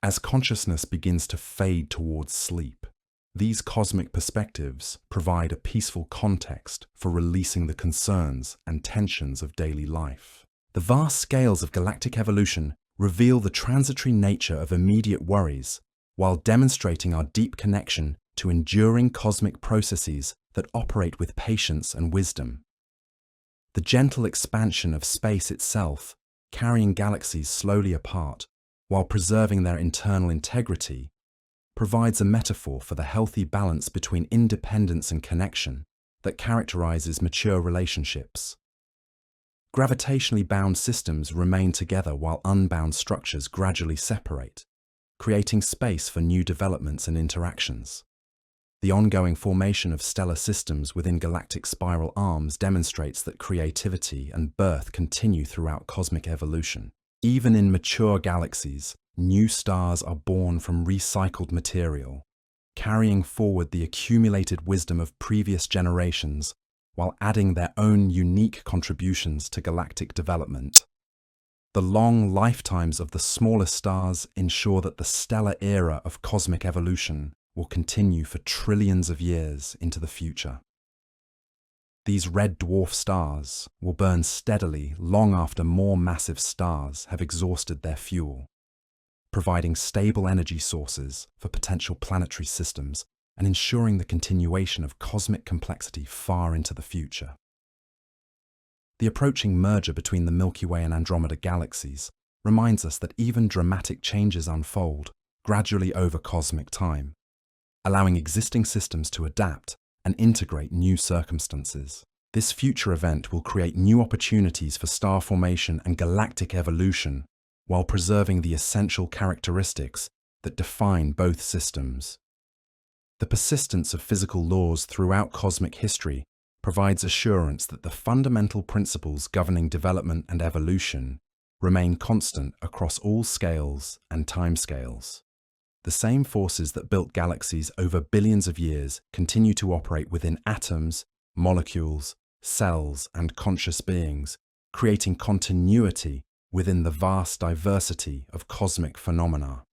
As consciousness begins to fade towards sleep, these cosmic perspectives provide a peaceful context for releasing the concerns and tensions of daily life. The vast scales of galactic evolution reveal the transitory nature of immediate worries, while demonstrating our deep connection to enduring cosmic processes that operate with patience and wisdom. The gentle expansion of space itself, carrying galaxies slowly apart while preserving their internal integrity, provides a metaphor for the healthy balance between independence and connection that characterizes mature relationships. Gravitationally bound systems remain together while unbound structures gradually separate, creating space for new developments and interactions. The ongoing formation of stellar systems within galactic spiral arms demonstrates that creativity and birth continue throughout cosmic evolution. Even in mature galaxies, new stars are born from recycled material, carrying forward the accumulated wisdom of previous generations while adding their own unique contributions to galactic development. The long lifetimes of the smallest stars ensure that the stellar era of cosmic evolution will continue for trillions of years into the future. These red dwarf stars will burn steadily long after more massive stars have exhausted their fuel, providing stable energy sources for potential planetary systems and ensuring the continuation of cosmic complexity far into the future. The approaching merger between the Milky Way and Andromeda galaxies reminds us that even dramatic changes unfold gradually over cosmic time, allowing existing systems to adapt and integrate new circumstances. This future event will create new opportunities for star formation and galactic evolution while preserving the essential characteristics that define both systems. The persistence of physical laws throughout cosmic history provides assurance that the fundamental principles governing development and evolution remain constant across all scales and timescales. The same forces that built galaxies over billions of years continue to operate within atoms, molecules, cells, and conscious beings, creating continuity within the vast diversity of cosmic phenomena.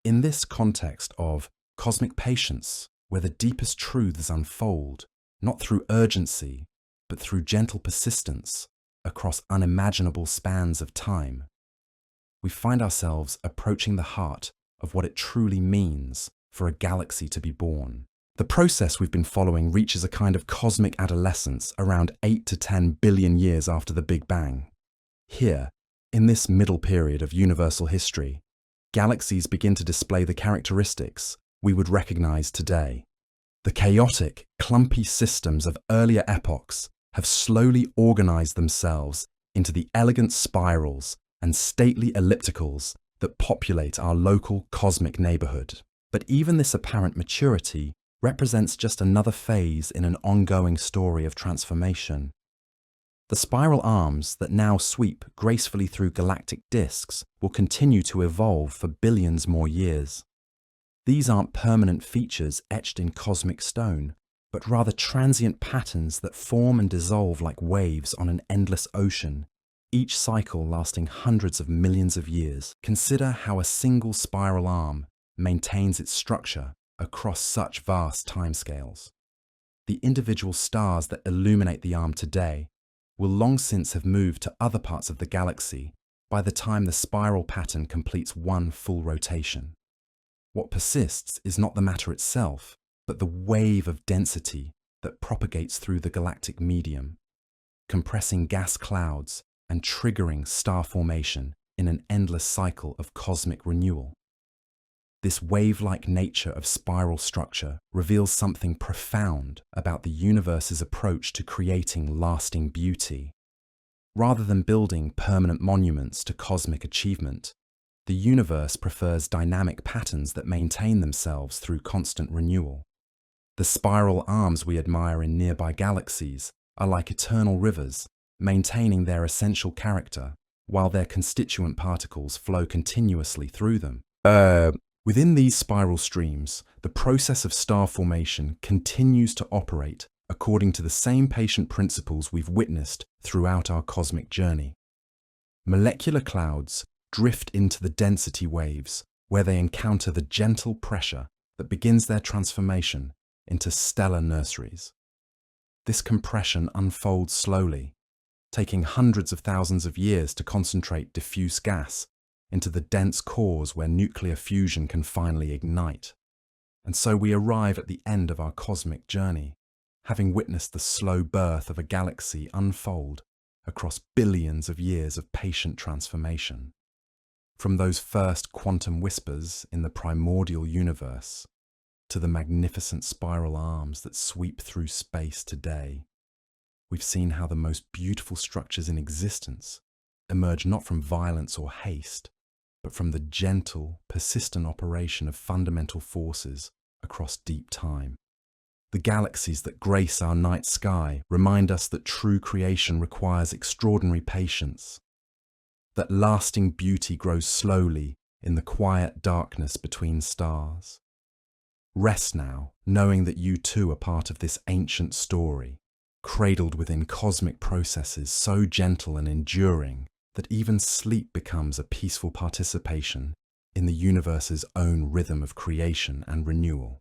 In this context of cosmic patience, where the deepest truths unfold, not through urgency, but through gentle persistence across unimaginable spans of time, we find ourselves approaching the heart of what it truly means for a galaxy to be born. The process we've been following reaches a kind of cosmic adolescence around 8 to 10 billion years after the Big Bang. Here, in this middle period of universal history, galaxies begin to display the characteristics we would recognize today. The chaotic, clumpy systems of earlier epochs have slowly organized themselves into the elegant spirals and stately ellipticals that populate our local cosmic neighborhood. But even this apparent maturity represents just another phase in an ongoing story of transformation. The spiral arms that now sweep gracefully through galactic disks will continue to evolve for billions more years. These aren't permanent features etched in cosmic stone, but rather transient patterns that form and dissolve like waves on an endless ocean, each cycle lasting hundreds of millions of years. Consider how a single spiral arm maintains its structure across such vast timescales. The individual stars that illuminate the arm today will long since have moved to other parts of the galaxy by the time the spiral pattern completes one full rotation. What persists is not the matter itself, but the wave of density that propagates through the galactic medium, compressing gas clouds and triggering star formation in an endless cycle of cosmic renewal. This wave-like nature of spiral structure reveals something profound about the universe's approach to creating lasting beauty. Rather than building permanent monuments to cosmic achievement, the universe prefers dynamic patterns that maintain themselves through constant renewal. The spiral arms we admire in nearby galaxies are like eternal rivers, maintaining their essential character while their constituent particles flow continuously through them. Within these spiral streams, the process of star formation continues to operate according to the same patient principles we've witnessed throughout our cosmic journey. Molecular clouds drift into the density waves, where they encounter the gentle pressure that begins their transformation into stellar nurseries. This compression unfolds slowly, taking hundreds of thousands of years to concentrate diffuse gas into the dense cores where nuclear fusion can finally ignite. And so we arrive at the end of our cosmic journey, having witnessed the slow birth of a galaxy unfold across billions of years of patient transformation. From those first quantum whispers in the primordial universe to the magnificent spiral arms that sweep through space today, we've seen how the most beautiful structures in existence emerge not from violence or haste, but from the gentle, persistent operation of fundamental forces across deep time. The galaxies that grace our night sky remind us that true creation requires extraordinary patience, that lasting beauty grows slowly in the quiet darkness between stars. Rest now, knowing that you too are part of this ancient story, cradled within cosmic processes so gentle and enduring that even sleep becomes a peaceful participation in the universe's own rhythm of creation and renewal.